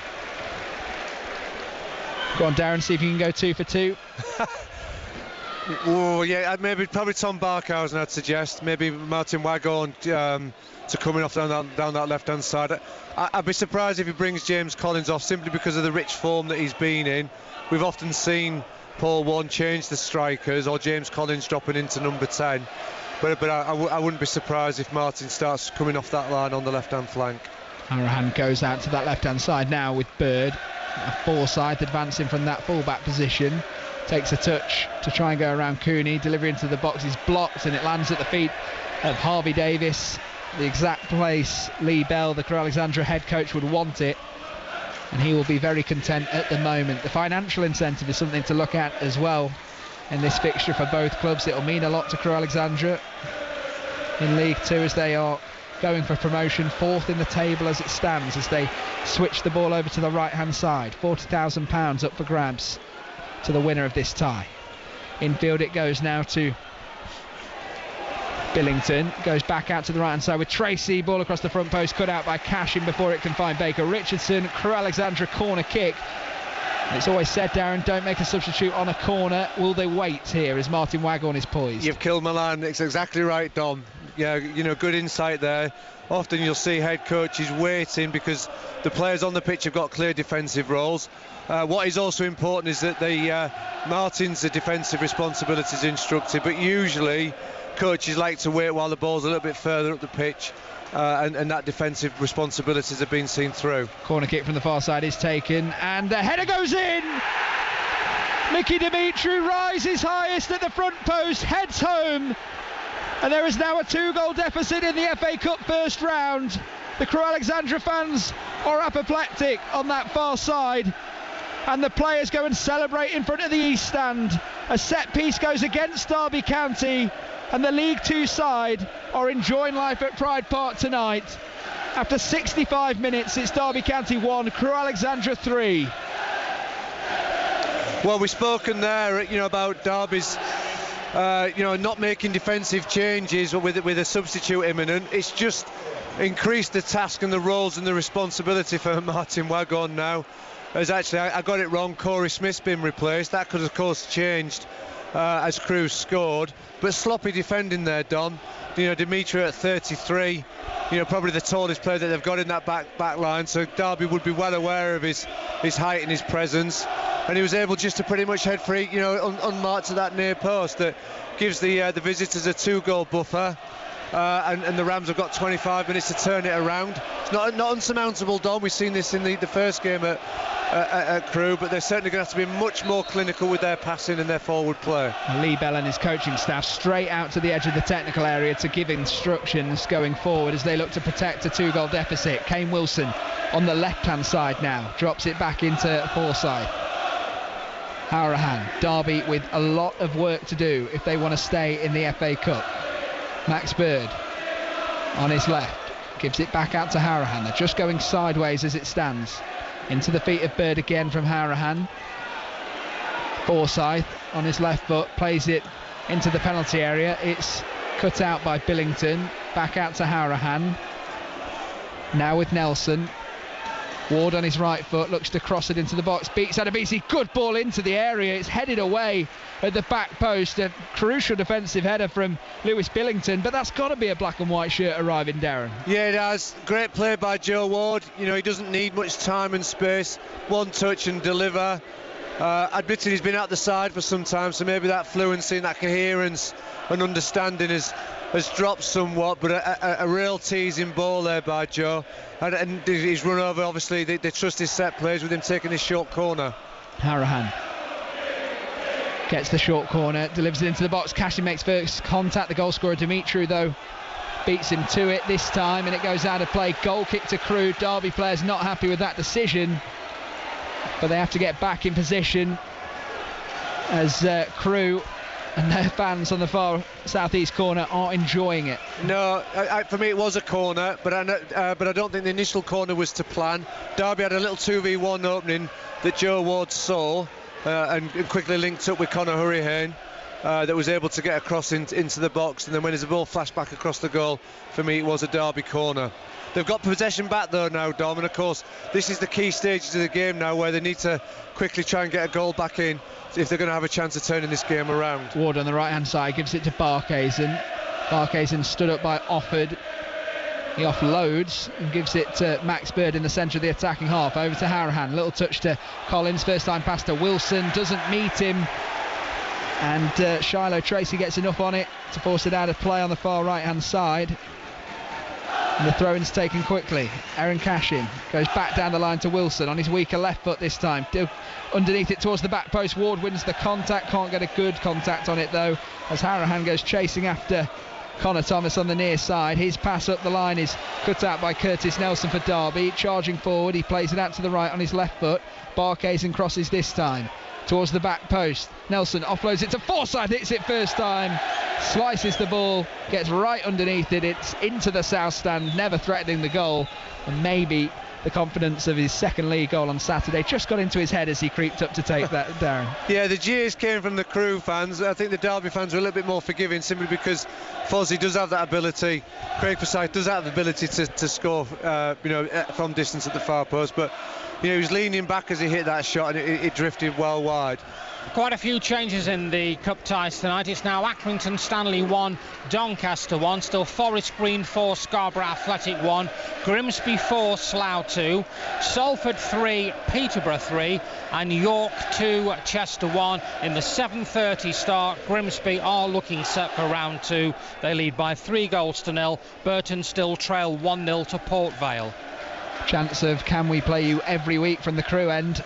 Go on, Darren, see if you can go 2 for 2. Oh yeah, probably Tom Barkhausen I'd suggest. Maybe Martin Waghorn to come in off down that left hand side. I'd be surprised if he brings James Collins off simply because of the rich form that he's been in. We've often seen Paul Warne change the strikers or James Collins dropping into number 10, but I wouldn't be surprised if Martin starts coming off that line on the left hand flank. Arahan goes out to that left hand side now with Bird. Forsyth advancing from that full-back position, takes a touch to try and go around Cooney. Delivery into the box is blocked and it lands at the feet of Harvey Davis, the exact place Lee Bell, the Crewe Alexandra head coach, would want it, and he will be very content at the moment. The financial incentive is something to look at as well in this fixture for both clubs. It'll mean a lot to Crewe Alexandra in League 2 as they are going for promotion, 4th in the table as it stands, as they switch the ball over to the right hand side. £40,000 up for grabs to the winner of this tie. Infield it goes now to Billington, goes back out to the right hand side with Tracy. Ball across the front post, cut out by Cashin before it can find Baker Richardson. Crewe Alexandra corner kick. It's always said, Darren, don't make a substitute on a corner. Will they wait here as Martin Waghorn is poised? You've killed Milan. It's exactly right, Dom. Yeah, good insight there. Often you'll see head coaches waiting because the players on the pitch have got clear defensive roles. What is also important is that Martin's defensive responsibilities instructed, but usually coaches like to wait while the ball's a little bit further up the pitch, and that defensive responsibilities have been seen through. Corner kick from the far side is taken, and the header goes in. Mickey Demetrio rises highest at the front post, heads home, and there is now a 2-goal deficit in the FA Cup first round. The Crewe Alexandra fans are apoplectic on that far side, and the players go and celebrate in front of the East Stand. A set piece goes against Derby County, and the League 2 side are enjoying life at Pride Park tonight. After 65 minutes, it's Derby County 1, Crewe Alexandra 3. Well, we've spoken there, about Derby's, not making defensive changes with a substitute imminent. It's just increased the task and the roles and the responsibility for Martin Waghorn now. As actually, I got it wrong, Corey Smith's been replaced. That could, of course, changed as Crewe scored, but sloppy defending there, Don. Demetrio at 33, probably the tallest player that they've got in that back line, so Derby would be well aware of his height and his presence. and he was able just to pretty much head free, unmarked to that near post. That gives the visitors a 2-goal buffer. And the Rams have got 25 minutes to turn it around. It's not unsurmountable, Dom. We've seen this in the first game at Crewe, but they're certainly going to have to be much more clinical with their passing and their forward play. Lee Bell and his coaching staff straight out to the edge of the technical area to give instructions going forward as they look to protect a 2-goal deficit. Kane Wilson on the left-hand side now, drops it back into Forsyth. Hourahan, Derby with a lot of work to do if they want to stay in the FA Cup. Max Bird on his left, gives it back out to Hourahan. They're just going sideways as it stands. Into the feet of Bird again from Hourahan. Forsyth on his left foot, plays it into the penalty area. It's cut out by Billington. Back out to Hourahan. Now with Nelson. Ward on his right foot, looks to cross it into the box, beats Adebisi, good ball into the area, it's headed away at the back post, a crucial defensive header from Lewis Billington, but that's got to be a black and white shirt arriving, Darren. Yeah, it has. Great play by Joe Ward. He doesn't need much time and space, one touch and deliver. Admitted he's been out the side for some time, so maybe that fluency and that coherence and understanding has dropped somewhat, but a real teasing ball there by Joe, and he's run over. Obviously they trust his set plays with him taking his short corner. Hourahan gets the short corner, delivers it into the box. Cashin makes first contact. The goal scorer Dimitru though beats him to it this time, and it goes out of play. Goal kick to Crewe. Derby players not happy with that decision, but they have to get back in position as Crewe and their fans on the far southeast corner are enjoying it. No, for me it was a corner, but I don't think the initial corner was to plan. Derby had a little 2v1 opening that Joe Ward saw and quickly linked up with Conor Hurricane that was able to get across into the box, and then when there's a ball flashed back across the goal, for me it was a Derby corner. They've got possession back though now, Dom, and of course this is the key stages of the game now where they need to quickly try and get a goal back in if they're going to have a chance of turning this game around. Ward on the right hand side gives it to Barkhuizen. Barkhuizen stood up by Offord. He offloads and gives it to Max Bird in the centre of the attacking half. Over to Hourahan, little touch to Collins, first time pass to Wilson, doesn't meet him, and Shiloh Tracy gets enough on it to force it out of play on the far right hand side. And the throw-in's taken quickly. Aaron Cashin goes back down the line to Wilson on his weaker left foot this time. Underneath it towards the back post. Ward wins the contact, can't get a good contact on it though, as Hourahan goes chasing after Connor Thomas on the near side. His pass up the line is cut out by Curtis Nelson for Derby. Charging forward, he plays it out to the right on his left foot. Barkhuizen crosses this time towards the back post. Nelson offloads it to Forsyth, hits it first time, slices the ball, gets right underneath it. It's into the south stand, never threatening the goal, and maybe the confidence of his second league goal on Saturday just got into his head as he creeped up to take that, Darren. Yeah, the jeers came from the Crewe fans. I think the Derby fans were a little bit more forgiving simply because Fozzie does have that ability. Craig Forsyth does have the ability to score from distance at the far post, but he was leaning back as he hit that shot and it drifted well wide. Quite a few changes in the cup ties tonight. It's now Accrington Stanley 1, Doncaster 1, still Forest Green 4, Scarborough Athletic 1, Grimsby 4, Slough 2, Salford 3, Peterborough 3, and York 2, Chester 1. In the 7:30 start, Grimsby are looking set for round 2. They lead by 3-0. Burton still trail 1-0 to Port Vale. Chance of can we play you every week from the Crewe end.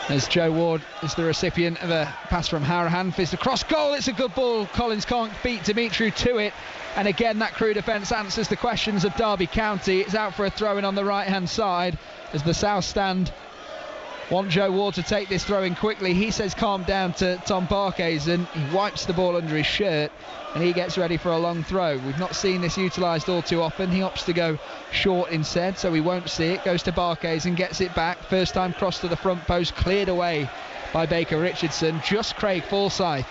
As Joe Ward is the recipient of a pass from Hourahan, fizzed across goal. It's a good ball. Collins can't beat Dimitru to it, and again that Crewe defence answers the questions of Derby County. It's out for a throw-in on the right hand side as the south stand want Joe Ward to take this throw-in quickly. He says calm down to Tom Barkhuizen. He wipes the ball under his shirt and he gets ready for a long throw. We've not seen this utilised all too often. He opts to go short instead, so we won't see it. Goes to Barkhuizen, gets it back. First time cross to the front post, cleared away by Baker Richardson. Just Craig Forsyth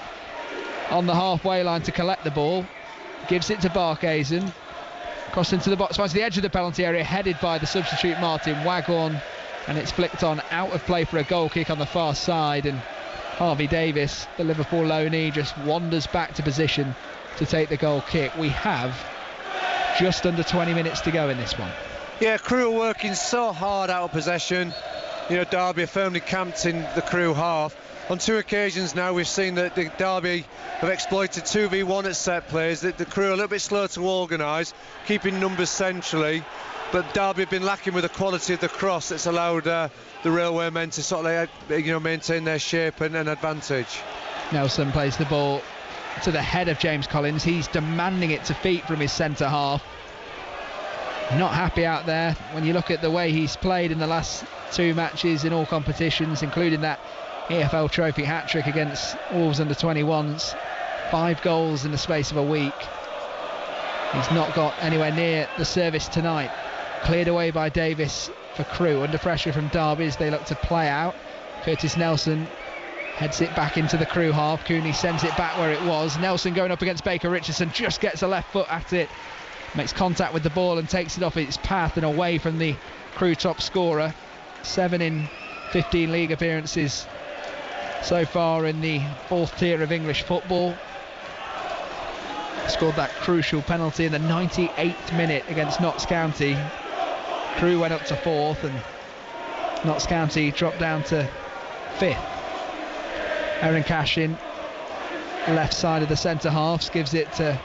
on the halfway line to collect the ball. Gives it to Barkhuizen. Cross into the box, finds the edge of the penalty area, headed by the substitute Martin Waghorn, and it's flicked on out of play for a goal kick on the far side, and Harvey Davis, the Liverpool loanee, just wanders back to position to take the goal kick. We have just under 20 minutes to go in this one. Yeah, Crewe are working so hard out of possession. Derby are firmly camped in the Crewe half. On 2 occasions now we've seen that the Derby have exploited 2v1 at set plays. The Crewe are a little bit slow to organise, keeping numbers centrally, but Derby have been lacking with the quality of the cross that's allowed the Railway men to sort of maintain their shape and advantage. Nelson plays the ball to the head of James Collins. He's demanding it to feet from his centre half. Not happy out there when you look at the way he's played in the last 2 matches in all competitions, including that EFL Trophy hat-trick against Wolves under-21s. 5 goals in the space of a week. He's not got anywhere near the service tonight. Cleared away by Davis for Crewe, under pressure from Derby as they look to play out. Curtis Nelson heads it back into the Crewe half. Cooney sends it back where it was. Nelson going up against Baker Richardson, just gets a left foot at it, makes contact with the ball and takes it off its path and away from the Crewe top scorer. 7 in 15 league appearances so far in the 4th tier of English football. Scored that crucial penalty in the 98th minute against Notts County. Crewe went up to 4th and Notts County dropped down to 5th. Aaron Cashin, left side of the centre halves, gives it to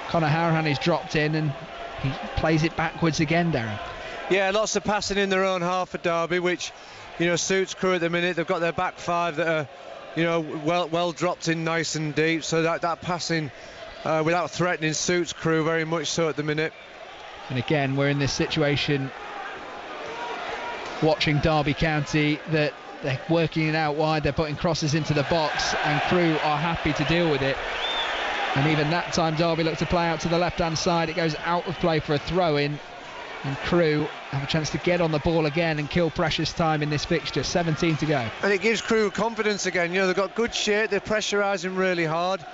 Conor Harahan, who's dropped in, and he plays it backwards again, Darren. Yeah, lots of passing in their own half for Derby, which suits Crewe at the minute. They've got their back 5 that are well dropped in nice and deep, so that passing without threatening suits Crewe very much so at the minute. And again, we're in this situation watching Derby County that they're working it out wide, they're putting crosses into the box, and Crewe are happy to deal with it. And even that time Derby look to play out to the left hand side. It goes out of play for a throw in, and Crewe have a chance to get on the ball again and kill precious time in this fixture. 17 to go. And it gives Crewe confidence again. They've got good shape, they're pressurising really hard.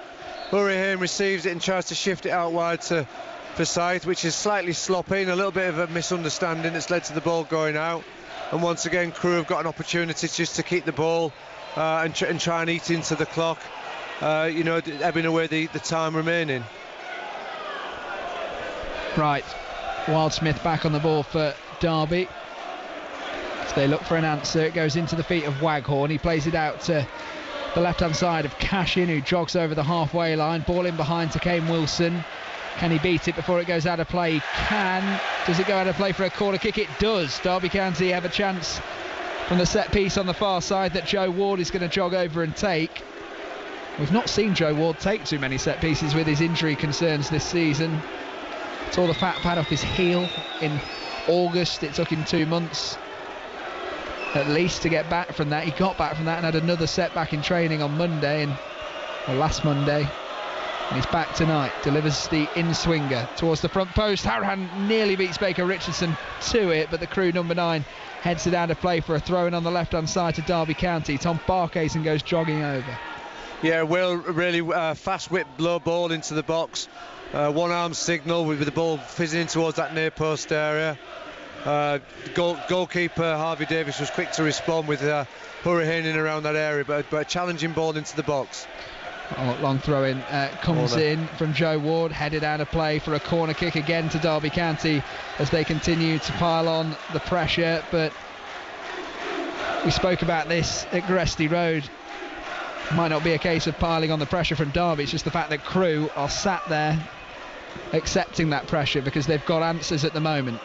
Hurricane receives it and tries to shift it out wide to Forsyth, which is slightly sloppy and a little bit of a misunderstanding that's led to the ball going out. And once again Crewe have got an opportunity just to keep the ball and try and eat into the clock, ebbing away the time remaining. Right, Wildsmith back on the ball for Derby. So they look for an answer. It goes into the feet of Waghorn. He plays it out to the left hand side of Cashin, who jogs over the halfway line. Ball in behind to Kane Wilson. Can he beat it before it goes out of play? He can. Does it go out of play for a corner kick? It does. Derby County have a chance from the set piece on the far side that Joe Ward is going to jog over and take. We've not seen Joe Ward take too many set pieces with his injury concerns this season. Tore the fat pad off his heel in August. It took him 2 months at least to get back from that. He got back from that and had another setback in training on Monday, last Monday. And he's back tonight. Delivers the in-swinger towards the front post. Harahan nearly beats Baker Richardson to it, but the Crewe number 9 heads it out of play for a throw-in on the left-hand side to Derby County. Tom Barkhazen goes jogging over. Yeah, Will really fast whip low ball into the box. One arm signal with the ball fizzing in towards that near post area. Goalkeeper Harvey Davis was quick to respond with hurricaning around that area, but a challenging ball into the box. Long throw in comes in from Joe Ward, headed out of play for a corner kick again to Derby County as they continue to pile on the pressure. But we spoke about this at Gresty Road. It might not be a case of piling on the pressure from Derby, it's just the fact that Crewe are sat there accepting that pressure because they've got answers at the moment.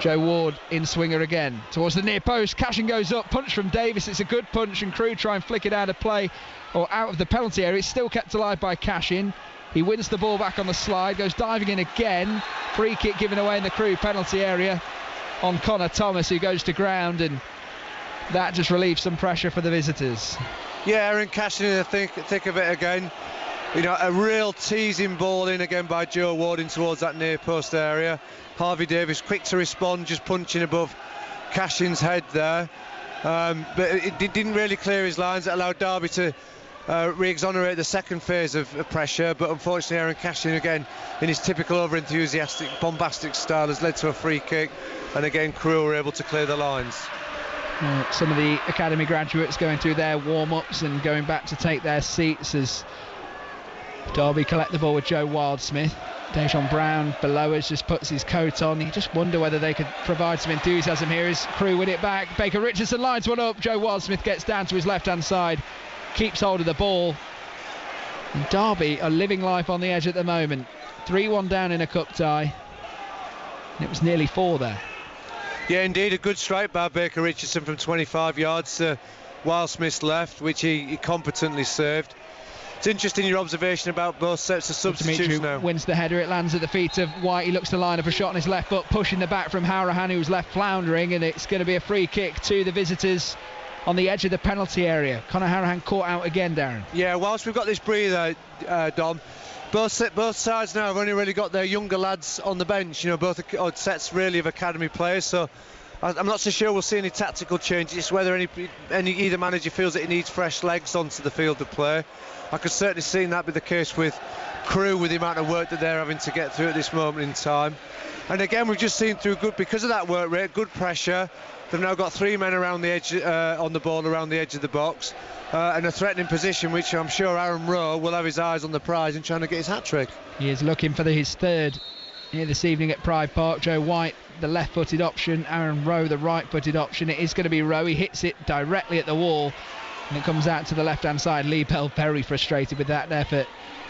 Joe Ward in swinger again towards the near post. Cashin goes up, punch from Davis. It's a good punch, and Crewe try and flick it out of play or out of the penalty area. It's still kept alive by Cashin. He wins the ball back on the slide, goes diving in again. Free kick given away in the Crewe penalty area on Connor Thomas, who goes to ground, and that just relieves some pressure for the visitors. Yeah, Aaron Cashin in the thick of it again. A real teasing ball in again by Joe Ward in towards that near post area. Harvey Davis quick to respond, just punching above Cashin's head there. But it didn't really clear his lines. It allowed Derby to re-exonerate the second phase of pressure, but unfortunately Aaron Cashin again in his typical over-enthusiastic, bombastic style has led to a free kick, and again Crewe were able to clear the lines. Some of the academy graduates going through their warm-ups and going back to take their seats as Derby collect the ball with Joe Wildsmith. Dejon Brown below us just puts his coat on. You just wonder whether they could provide some enthusiasm here as Crewe win it back. Baker Richardson lines one up. Joe Wildsmith gets down to his left-hand side, keeps hold of the ball. And Derby are living life on the edge at the moment. 3-1 down in a cup tie. And it was nearly 4 there. Yeah, indeed, a good strike by Baker Richardson from 25 yards to Wildsmith's left, which he competently served. It's interesting your observation about both sets of substitutes now. Wins the header, it lands at the feet of White. He looks to line up a shot on his left foot, pushing the back from Harahan, who's left floundering, and it's going to be a free kick to the visitors on the edge of the penalty area. Conor Harahan caught out again, Darren. Yeah, whilst we've got this breather, Dom, both sides now have only really got their younger lads on the bench. You know, both sets really of academy players, so I'm not so sure we'll see any tactical changes. It's whether either manager feels that he needs fresh legs onto the field of play. I could certainly see that be the case with Crewe, with the amount of work that they're having to get through at this moment in time. And again, we've just seen through because of that work rate, good pressure. They've now got 3 men around the edge on the ball around the edge of the box, and a threatening position, which I'm sure Aaron Rowe will have his eyes on the prize and trying to get his hat-trick. He is looking for his third here this evening at Pride Park. Joe White, the left-footed option, Aaron Rowe, the right-footed option. It is going to be Rowe. He hits it directly at the wall, and it comes out to the left-hand side. Lee Bell very frustrated with that effort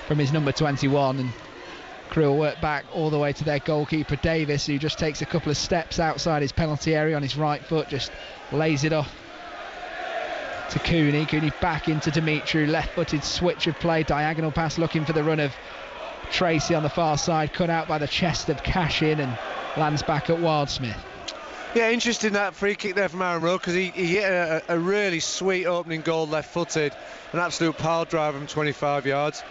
from his number 21, and Crewe will work back all the way to their goalkeeper Davis, who just takes a couple of steps outside his penalty area on his right foot, just lays it off to Cooney. Cooney back into Dimitru, left-footed switch of play, diagonal pass looking for the run of Tracy on the far side, cut out by the chest of Cashin, and lands back at Wildsmith. Yeah, interesting that free kick there from Aaron Rowe, because he hit a really sweet opening goal left-footed, an absolute pile driver from 25 yards.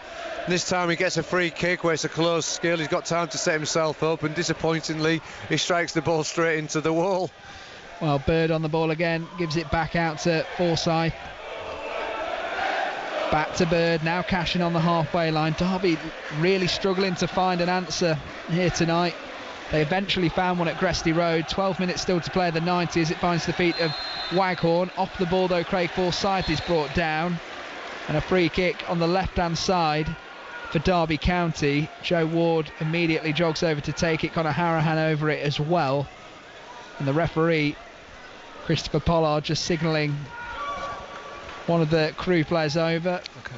And this time he gets a free kick where it's a close skill. He's got time to set himself up, and disappointingly he strikes the ball straight into the wall. Well, Bird on the ball again, gives it back out to Forsyth. Back to Bird, now Cashin on the halfway line. Derby really struggling to find an answer here tonight. They eventually found one at Gresty Road. 12 minutes still to play, the 90 as it finds the feet of Waghorn. Off the ball though, Craig Forsyth is brought down, and a free kick on the left-hand side for Derby County. Joe Ward immediately jogs over to take it. Conor Harahan over it as well, and the referee Christopher Pollard just signalling one of the Crewe players over. Okay.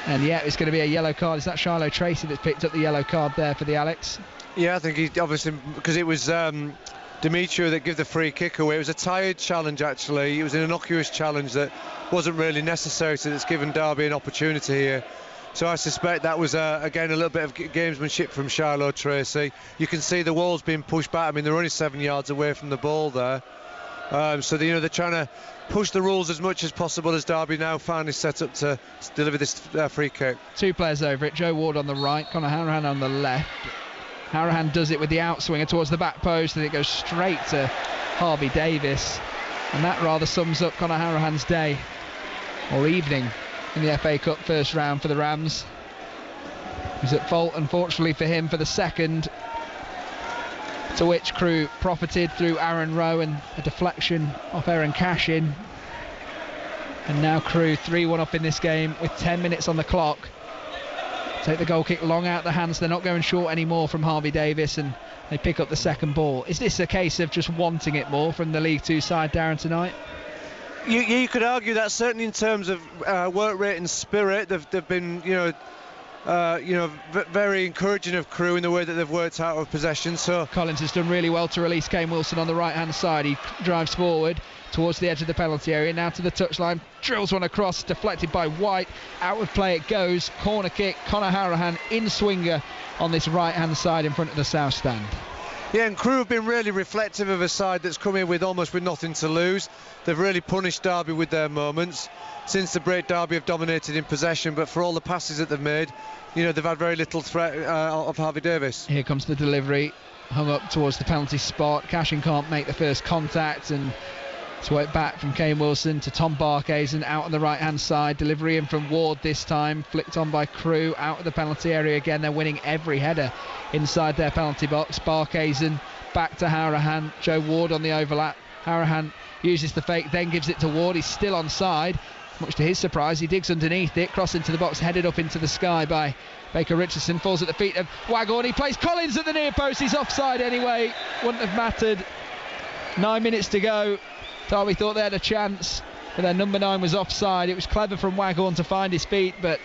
And yeah, it's going to be a yellow card. Is that Shiloh Tracy that's picked up the yellow card there for the Alex? Yeah, I think he obviously, because it was Dimitru that gave the free kick away. It was a tired challenge, actually. It was an innocuous challenge that wasn't really necessary, so it's given Derby an opportunity here. So I suspect that was again a little bit of gamesmanship from Shiloh Tracy. You can see the wall's being pushed back. I mean, they're only 7 yards away from the ball there. So they're trying to push the rules as much as possible as Derby now finally set up to deliver this free kick. 2 players over it. Joe Ward on the right, Conor Harahan on the left. Harahan does it with the outswinger towards the back post, and it goes straight to Harvey Davis, and that rather sums up Conor Harahan's day or evening in the FA Cup first round for the Rams. He's at fault, unfortunately for him, for the second, to which Crewe profited through Aaron Rowe and a deflection off Aaron Cashin. And now Crewe 3-1 up in this game with 10 minutes on the clock. Take the goal kick long out the hands. They're not going short anymore from Harvey Davis, and they pick up the second ball. Is this a case of just wanting it more from the League Two side, Darren, tonight? You could argue that, certainly in terms of work rate and spirit. They've been, very encouraging of Crewe in the way that they've worked out of possession. So Collins has done really well to release Kane Wilson on the right hand side. He drives forward towards the edge of the penalty area, now to the touchline, drills one across, deflected by White, out of play it goes, corner kick. Conor Harahan in swinger on this right hand side in front of the south stand. Yeah, and Crewe have been really reflective of a side that's come in with almost with nothing to lose. They've really punished Derby with their moments. Since the break, Derby have dominated in possession, but for all the passes that they've made, they've had very little threat of Harvey Davis. Here comes the delivery, hung up towards the penalty spot. Cashin can't make the first contact, and it's worked back from Kane Wilson to Tom Barkhazen out on the right hand side. Delivery in from Ward this time, flicked on by Crewe out of the penalty area again. They're winning every header inside their penalty box. Barkhazen back to Harahan. Joe Ward on the overlap. Harahan uses the fake, then gives it to Ward. He's still onside. much to his surprise, he digs underneath it, cross into the box, headed up into the sky by Baker Richardson, falls at the feet of Waghorn. He plays Collins at the near post. He's offside anyway. Wouldn't have mattered. 9 minutes to go. Derby thought they had a chance, but their number 9 was offside. It was clever from Waghorn to find his feet, but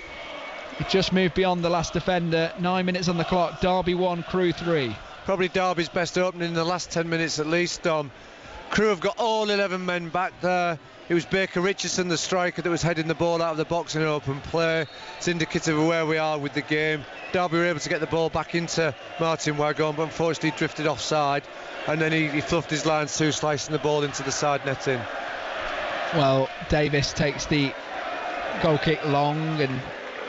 it just moved beyond the last defender. 9 minutes on the clock. Derby 1, Crewe 3. Probably Derby's best opening in the last 10 minutes at least, Dom. Crewe have got all 11 men back there. It was Baker Richardson, the striker, that was heading the ball out of the box in open play. It's indicative of where we are with the game. Derby were able to get the ball back into Martin Waghorn, but unfortunately drifted offside, and then he fluffed his lines too, slicing the ball into the side netting. Well, Davis takes the goal kick long and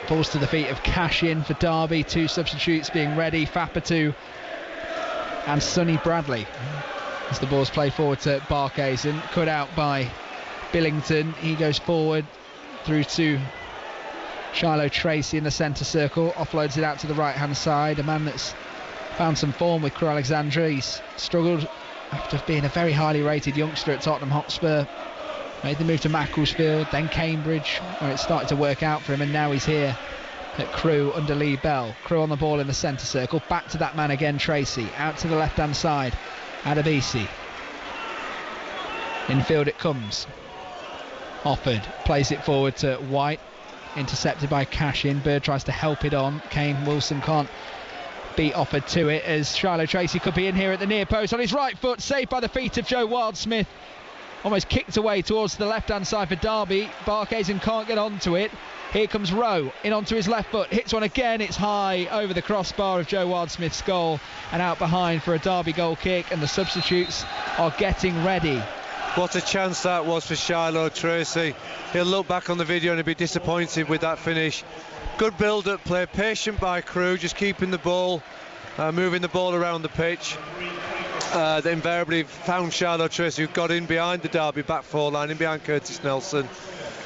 falls to the feet of Cashin for Derby. 2 substitutes being ready, Fapatu and Sonny Bradley. As the ball's played forward to Barkhuizen, cut out by Billington. He goes forward through to Shiloh Tracy in the centre circle, offloads it out to the right hand side. A man that's found some form with Crewe Alexandra. He's struggled after being a very highly rated youngster at Tottenham Hotspur. Made the move to Macclesfield, then Cambridge, where it started to work out for him, and now he's here at Crewe under Lee Bell. Crewe on the ball in the centre circle, back to that man again, Tracy, out to the left hand side, Adebisi. Infield it comes. Offord plays it forward to White, intercepted by Cashin. Bird tries to help it on. Kane Wilson can't beat Offord to it, as Shiloh Tracy could be in here at the near post on his right foot, saved by the feet of Joe Wildsmith. Almost kicked away towards the left hand side for Derby. Barkhuizen can't get onto it. Here comes Rowe in onto his left foot, hits one again. It's high over the crossbar of Joe Wildsmith's goal and out behind for a Derby goal kick, and the substitutes are getting ready. What a chance that was for Shiloh Tracy. He'll look back on the video and he'll be disappointed with that finish. Good build-up play, patient by Crewe, just keeping the ball, moving the ball around the pitch. They invariably found Shiloh Tracy, who got in behind the Derby back four line, in behind Curtis Nelson.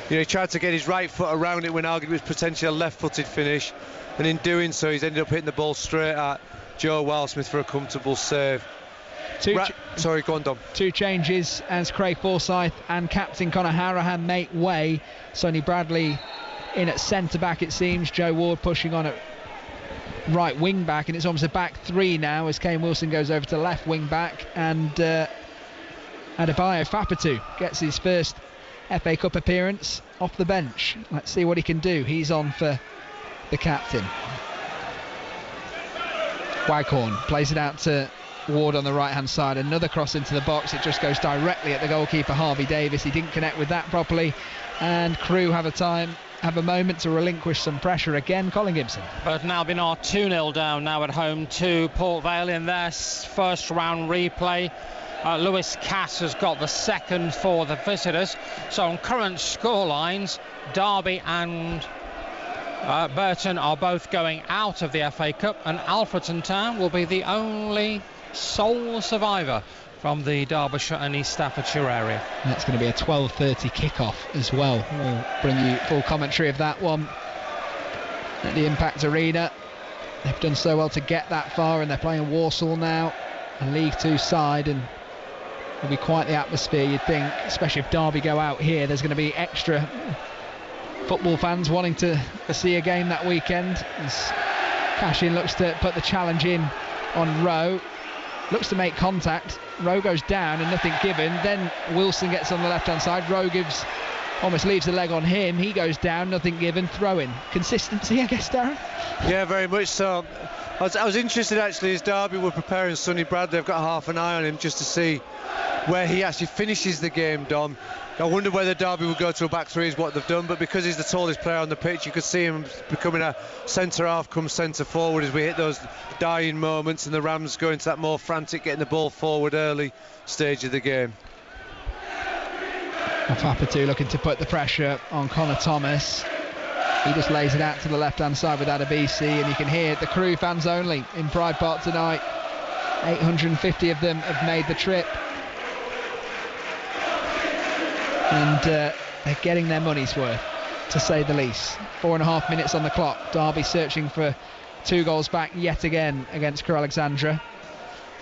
He tried to get his right foot around it when arguably it was potentially a left-footed finish, and in doing so he's ended up hitting the ball straight at Joe Wildsmith for a comfortable save. Sorry, go on, Dom. 2 changes as Craig Forsyth and captain Conor Harahan make way. Sonny Bradley in at centre-back, it seems. Joe Ward pushing on at right wing-back, and it's almost a back 3 now as Kane Wilson goes over to left wing-back, and Adebayo Fapatu gets his first FA Cup appearance off the bench. Let's see what he can do. He's on for the captain. Waghorn plays it out to Ward on the right hand side. Another cross into the box. It just goes directly at the goalkeeper Harvey Davis. He didn't connect with that properly, and Crewe have a moment to relinquish some pressure again. Colin Gibson. Burton Albion are 2-0 down now at home to Port Vale in their first round replay. Lewis Cass has got the second for the visitors. So on current scorelines, Derby and Burton are both going out of the FA Cup, and Alfreton Town will be the only sole survivor from the Derbyshire and East Staffordshire area. And that's going to be a 12:30 kickoff as well. We'll bring you full commentary of that one at the Impact Arena. They've done so well to get that far, and they're playing Walsall now, a League 2 side, and it'll be quite the atmosphere, you'd think, especially if Derby go out here. There's going to be extra football fans wanting to see a game that weekend, as Cashin looks to put the challenge in on Rowe, looks to make contact. Rowe goes down and nothing given. Then Wilson gets on the left hand side. Rowe almost leaves the leg on him. He goes down, nothing given. Throw in. Consistency, I guess, Darren? Yeah, very much so. I was interested actually, as Derby were preparing Sonny Bradley. I've got half an eye on him just to see where he actually finishes the game, Dom. I wonder whether Derby will go to a back 3 is what they've done, but because he's the tallest player on the pitch, you could see him becoming a centre half come centre forward as we hit those dying moments, and the Rams go into that more frantic getting the ball forward early stage of the game. Fapatu looking to put the pressure on Connor Thomas. He just lays it out to the left hand side with Adebisi, and you can hear the Crewe fans only in Pride Park tonight. 850 of them have made the trip, and they're getting their money's worth, to say the least. 4.5 minutes on the clock. Derby searching for 2 goals back yet again against Crewe Alexandra,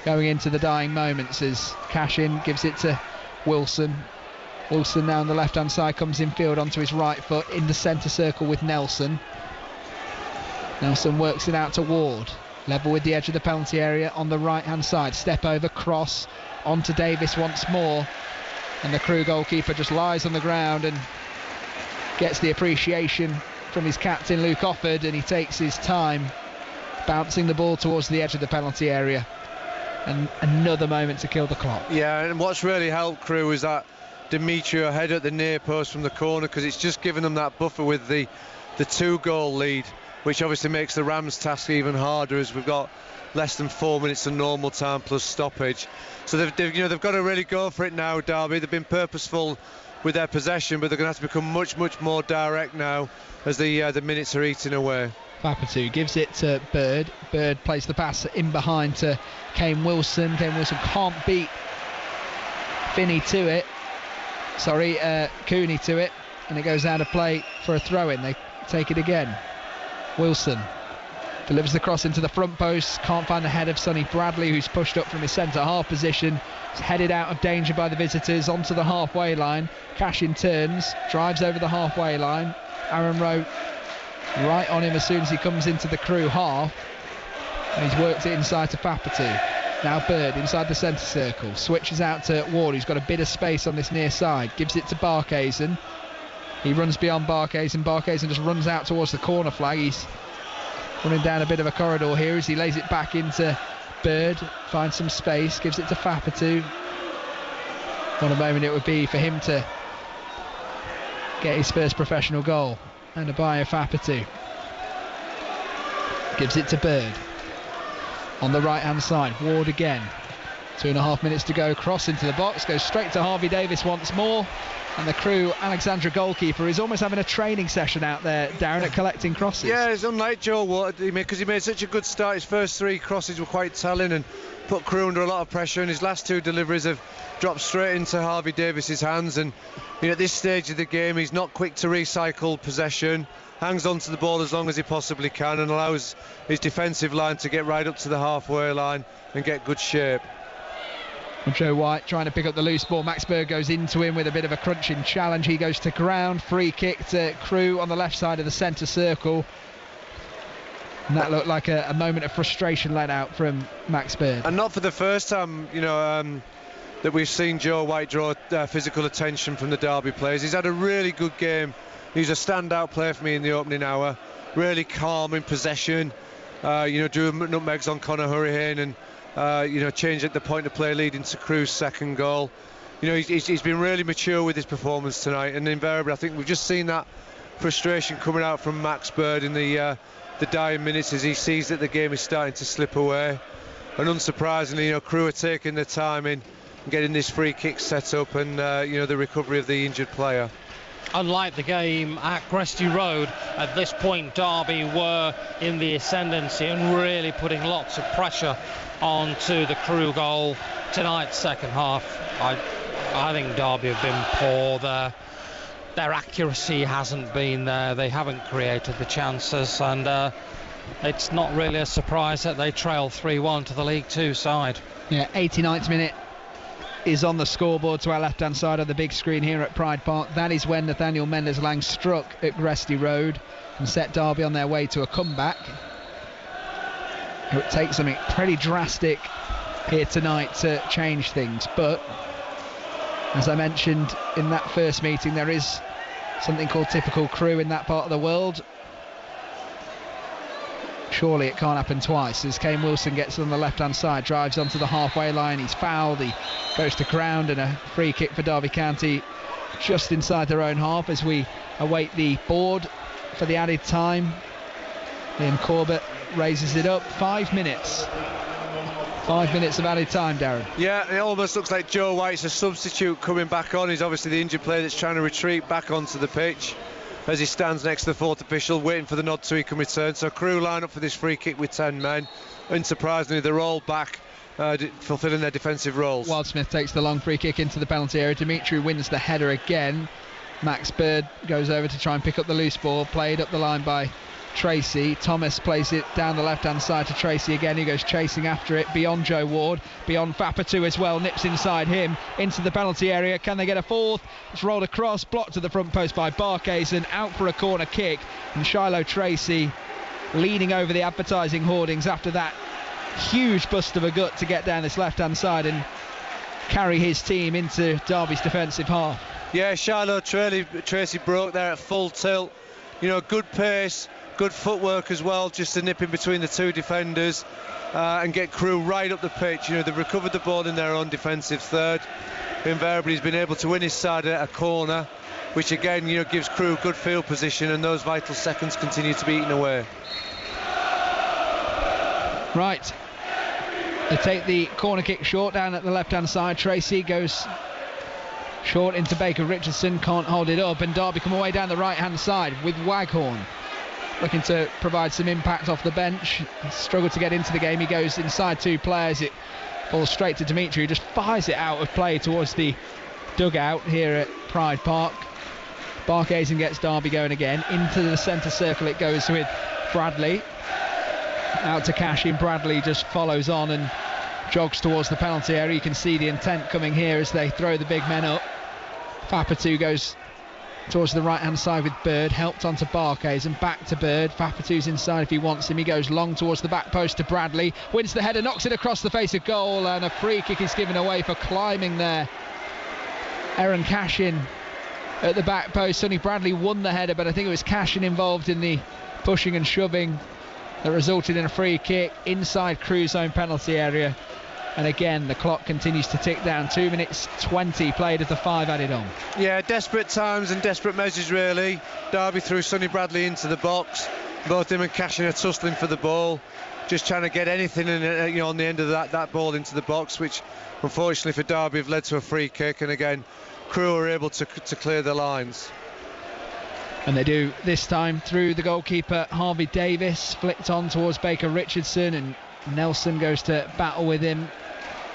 going into the dying moments as Cashin gives it to Wilson. Wilson now on the left-hand side comes infield onto his right foot in the centre circle with Nelson. Nelson works it out to Ward. Level with the edge of the penalty area on the right-hand side. Step over, cross onto Davis once more. And the Crewe goalkeeper just lies on the ground and gets the appreciation from his captain Luke Offord, and he takes his time bouncing the ball towards the edge of the penalty area. And another moment to kill the clock. Yeah, and what's really helped Crewe is that Demetrio head at the near post from the corner, because it's just given them that buffer with the 2-goal lead, which obviously makes the Rams' task even harder, as we've got less than 4 minutes of normal time plus stoppage. So they've got to really go for it now, Derby. They've been purposeful with their possession, but they're going to have to become much more direct now as the minutes are eating away. Fapatu gives it to Bird. Bird plays the pass in behind to Kane Wilson. Kane Wilson can't beat Cooney to it, and it goes out of play for a throw-in. They take it again. Wilson delivers the cross into the front post, can't find the head of Sonny Bradley, who's pushed up from his centre half position. He's headed out of danger by the visitors onto the halfway line. Cashin turns, drives over the halfway line. Aaron Rowe right on him as soon as he comes into the Crewe half, and he's worked it inside to Fapatu. Now Bird inside the centre circle, switches out to Ward, who's got a bit of space on this near side, gives it to Barkhuizen. He runs beyond Barkhuizen. Barkhuizen just runs out towards the corner flag. He's running down a bit of a corridor here as he lays it back into Bird, finds some space, gives it to Fapatu. What a moment it would be for him to get his first professional goal. And Abaya Fapatu gives it to Bird on the right hand side. Ward again, 2.5 minutes to go, cross into the box, goes straight to Harvey Davis once more, and the Crewe Alexandra goalkeeper is almost having a training session out there, Darren, at collecting crosses. Yeah, it's unlike Joe Watt, because he made such a good start. His first 3 crosses were quite telling and put Crewe under a lot of pressure, and his last 2 deliveries have dropped straight into Harvey Davis's hands. And at this stage of the game, he's not quick to recycle possession, hangs on to the ball as long as he possibly can, and allows his defensive line to get right up to the halfway line and get good shape. Joe White trying to pick up the loose ball. Max Bird goes into him with a bit of a crunching challenge. He goes to ground. Free kick to Crewe on the left side of the centre circle. And that looked like a moment of frustration let out from Max Bird. And not for the first time, that we've seen Joe White draw physical attention from the Derby players. He's had a really good game. He's a standout player for me in the opening hour. Really calm in possession. Drew nutmegs on Conor Hurricane and change at the point of play leading to Crewe's second goal. He's been really mature with his performance tonight, and invariably I think we've just seen that frustration coming out from Max Bird in the dying minutes as he sees that the game is starting to slip away. And unsurprisingly, Crewe are taking their time in getting this free kick set up and the recovery of the injured player. Unlike the game at Gresty Road, at this point Derby were in the ascendancy and really putting lots of pressure onto the Crewe goal. Tonight's second half, I think Derby have been poor. Their accuracy hasn't been there. They haven't created the chances, and it's not really a surprise that they trail 3-1 to the League Two side. Yeah, 89th minute is on the scoreboard to our left-hand side of the big screen here at Pride Park. That is when Nathaniel Mendes-Lang struck at Gresty Road and set Derby on their way to a comeback. It would take something pretty drastic here tonight to change things, but as I mentioned in that first meeting, there is something called typical Crewe in that part of the world. Surely it can't happen twice as Kane Wilson gets on the left hand side, drives onto the halfway line, he's fouled, he goes to ground, and a free kick for Derby County just inside their own half as we await the board for the added time. Ian Corbett raises it up. 5 minutes. 5 minutes of added time, Darren. Yeah, it almost looks like Joe White's a substitute coming back on. He's obviously the injured player that's trying to retreat back onto the pitch as he stands next to the fourth official waiting for the nod so he can return. So Crewe line up for this free kick with 10 men. Unsurprisingly, they're all back fulfilling their defensive roles. Wildsmith takes the long free kick into the penalty area. Dimitri wins the header again. Max Bird goes over to try and pick up the loose ball, played up the line by Tracy. Thomas plays it down the left-hand side to Tracy again. He goes chasing after it, beyond Joe Ward, beyond Fapatu as well, nips inside him, into the penalty area. Can they get a fourth? It's rolled across, blocked to the front post by Barkhuizen, out for a corner kick, and Shiloh Tracy leaning over the advertising hoardings after that huge bust of a gut to get down this left-hand side and carry his team into Derby's defensive half. Yeah, Shiloh Tracy broke there at full tilt. You know, good pace, good footwork as well, just to nip in between the two defenders and get Crewe right up the pitch. You know, they've recovered the ball in their own defensive third. Invariably, he's been able to win his side at a corner, which again, you know, gives Crewe good field position, and those vital seconds continue to be eaten away. Right. They take the corner kick short down at the left-hand side. Tracy goes short into Baker Richardson, can't hold it up, and Derby come away down the right-hand side with Waghorn looking to provide some impact off the bench. Struggled to get into the game. He goes inside two players. It falls straight to Dimitri, who just fires it out of play towards the dugout here at Pride Park. Barkhuizen gets Derby going again. Into the centre circle it goes with Bradley. Out to Cashin. Bradley just follows on and jogs towards the penalty area. You can see the intent coming here as they throw the big men up. Fapatu goes towards the right hand side with Bird, helped onto Barkhuizen, back to Bird. Fapatu's inside if he wants him. He goes long towards the back post to Bradley, wins the header, knocks it across the face of goal, and a free kick is given away for climbing there. Aaron Cashin at the back post. Sonny Bradley won the header, but I think it was Cashin involved in the pushing and shoving that resulted in a free kick inside Crewe's own penalty area. And again, the clock continues to tick down. 2 minutes 20 played as the 5 added on. Yeah, desperate times and desperate measures really. Derby threw Sonny Bradley into the box. Both him and Cashin are tussling for the ball, just trying to get anything in, you know, on the end of that ball into the box, which unfortunately for Derby have led to a free kick. And again, Crewe are able to clear the lines. And they do this time through the goalkeeper Harvey Davis, flicked on towards Baker Richardson, and Nelson goes to battle with him,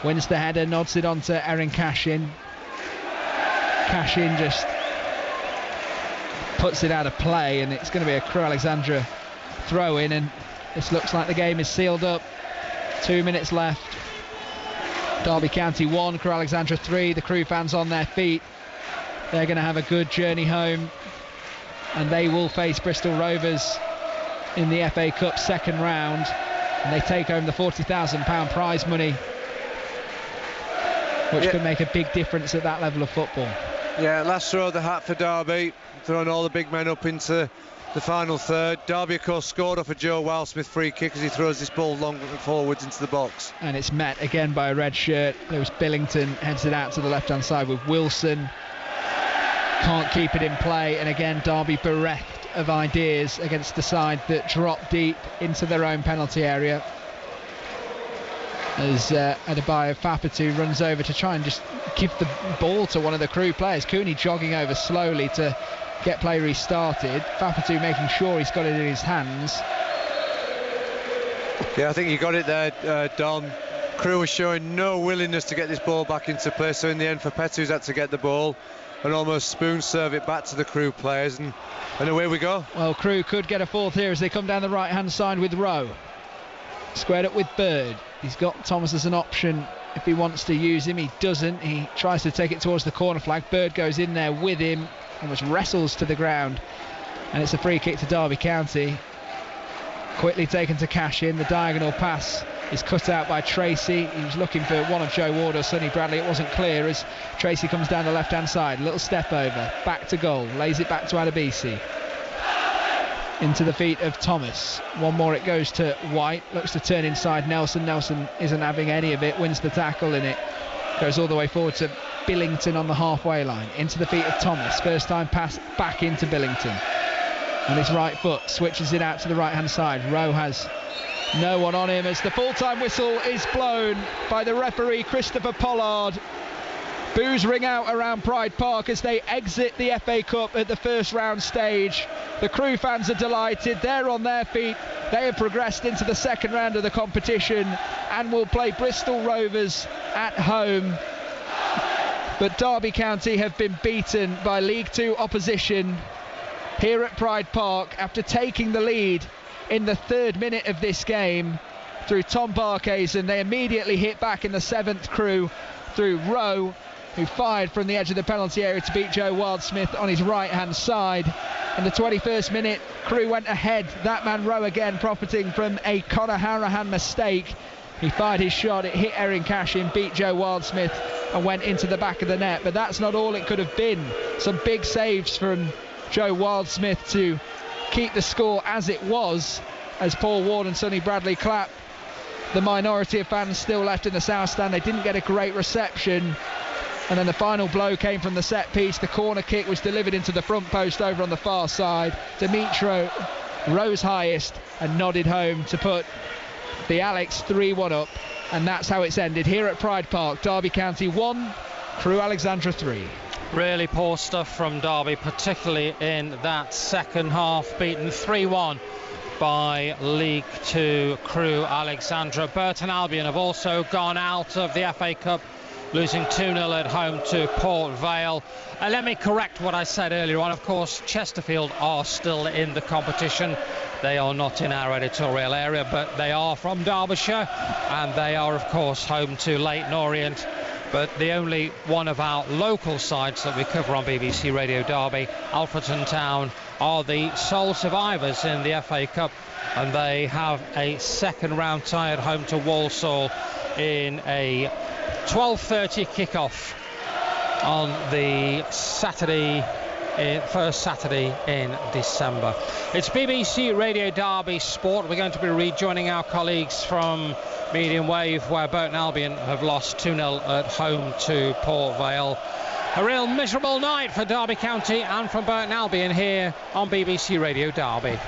wins the header, nods it on to Erin Cashin. Cashin just puts it out of play, and it's going to be a Crewe Alexandra throw in, and this looks like the game is sealed up. 2 minutes left. Derby County 1, Crewe Alexandra 3. The Crewe fans on their feet. They're going to have a good journey home, and they will face Bristol Rovers in the FA Cup second round, and they take home the £40,000 prize money, which could make a big difference at that level of football. Yeah, last throw of the hat for Derby, throwing all the big men up into the final third. Derby, of course, scored off a Joe Wildsmith free kick as he throws this ball long forwards into the box. And it's met again by a red shirt. There was Billington, heads it out to the left-hand side with Wilson. Can't keep it in play, and again Derby bereft of ideas against the side that drop deep into their own penalty area. As Adebayo Fapatu runs over to try and just give the ball to one of the Crewe players. Cooney jogging over slowly to get play restarted. Fapatu making sure he's got it in his hands. Yeah, I think you got it there, Don. Crewe was showing no willingness to get this ball back into play, so in the end Fapatu's had to get the ball and almost spoon serve it back to the Crewe players, and away we go. Well, Crewe could get a fourth here as they come down the right hand side with Rowe. Squared up with Bird. He's got Thomas as an option if he wants to use him. He doesn't. He tries to take it towards the corner flag. Bird goes in there with him, almost wrestles to the ground, and it's a free kick to Derby County. Quickly taken to Cashin. The diagonal pass is cut out by Tracy. He was looking for one of Joe Ward or Sonny Bradley. It wasn't clear as Tracy comes down the left hand side. Little step over, back to goal, lays it back to Adebisi. Into the feet of Thomas. One more, it goes to White. Looks to turn inside Nelson. Nelson isn't having any of it, wins the tackle, and it goes all the way forward to Billington on the halfway line. Into the feet of Thomas. First time pass back into Billington. On his right foot, switches it out to the right hand side. Rowe has no one on him as the full-time whistle is blown by the referee Christopher Pollard. Boos ring out around Pride Park as they exit the FA Cup at the first round stage. The Crewe fans are delighted. They're on their feet. They have progressed into the second round of the competition and will play Bristol Rovers at home. But Derby County have been beaten by League Two opposition here at Pride Park after taking the lead in the 3rd minute of this game through Tom Barkhazen. They immediately hit back in the 7th, Crewe, through Rowe, who fired from the edge of the penalty area to beat Joe Wildsmith on his right-hand side. In the 21st minute, Crewe went ahead. That man Rowe again profiting from a Conor Harahan mistake. He fired his shot, it hit Erin Cashin, beat Joe Wildsmith and went into the back of the net. But that's not all it could have been. Some big saves from Joe Wildsmith to keep the score as it was, as Paul Ward and Sonny Bradley clap. The minority of fans still left in the south stand. They didn't get a great reception. And then the final blow came from the set piece. The corner kick was delivered into the front post over on the far side. Dimitro rose highest and nodded home to put the Alex 3-1 up. And that's how it's ended here at Pride Park. Derby County 1, Crewe Alexandra 3. Really poor stuff from Derby, particularly in that second half, beaten 3-1 by League 2 Crewe Alexandra. Burton Albion have also gone out of the FA Cup, losing 2-0 at home to Port Vale. And let me correct what I said earlier on. Of course, Chesterfield are still in the competition. They are not in our editorial area, but they are from Derbyshire, and they are, of course, home to Leyton Orient. But the only one of our local sides that we cover on BBC Radio Derby, Alfreton Town, are the sole survivors in the FA Cup, and they have a second round tie at home to Walsall in a 12:30 kickoff on the first Saturday in December. It's BBC Radio Derby Sport. We're going to be rejoining our colleagues from Medium Wave, where Burton Albion have lost 2-0 at home to Port Vale. A real miserable night for Derby County and from Burton Albion here on BBC Radio Derby.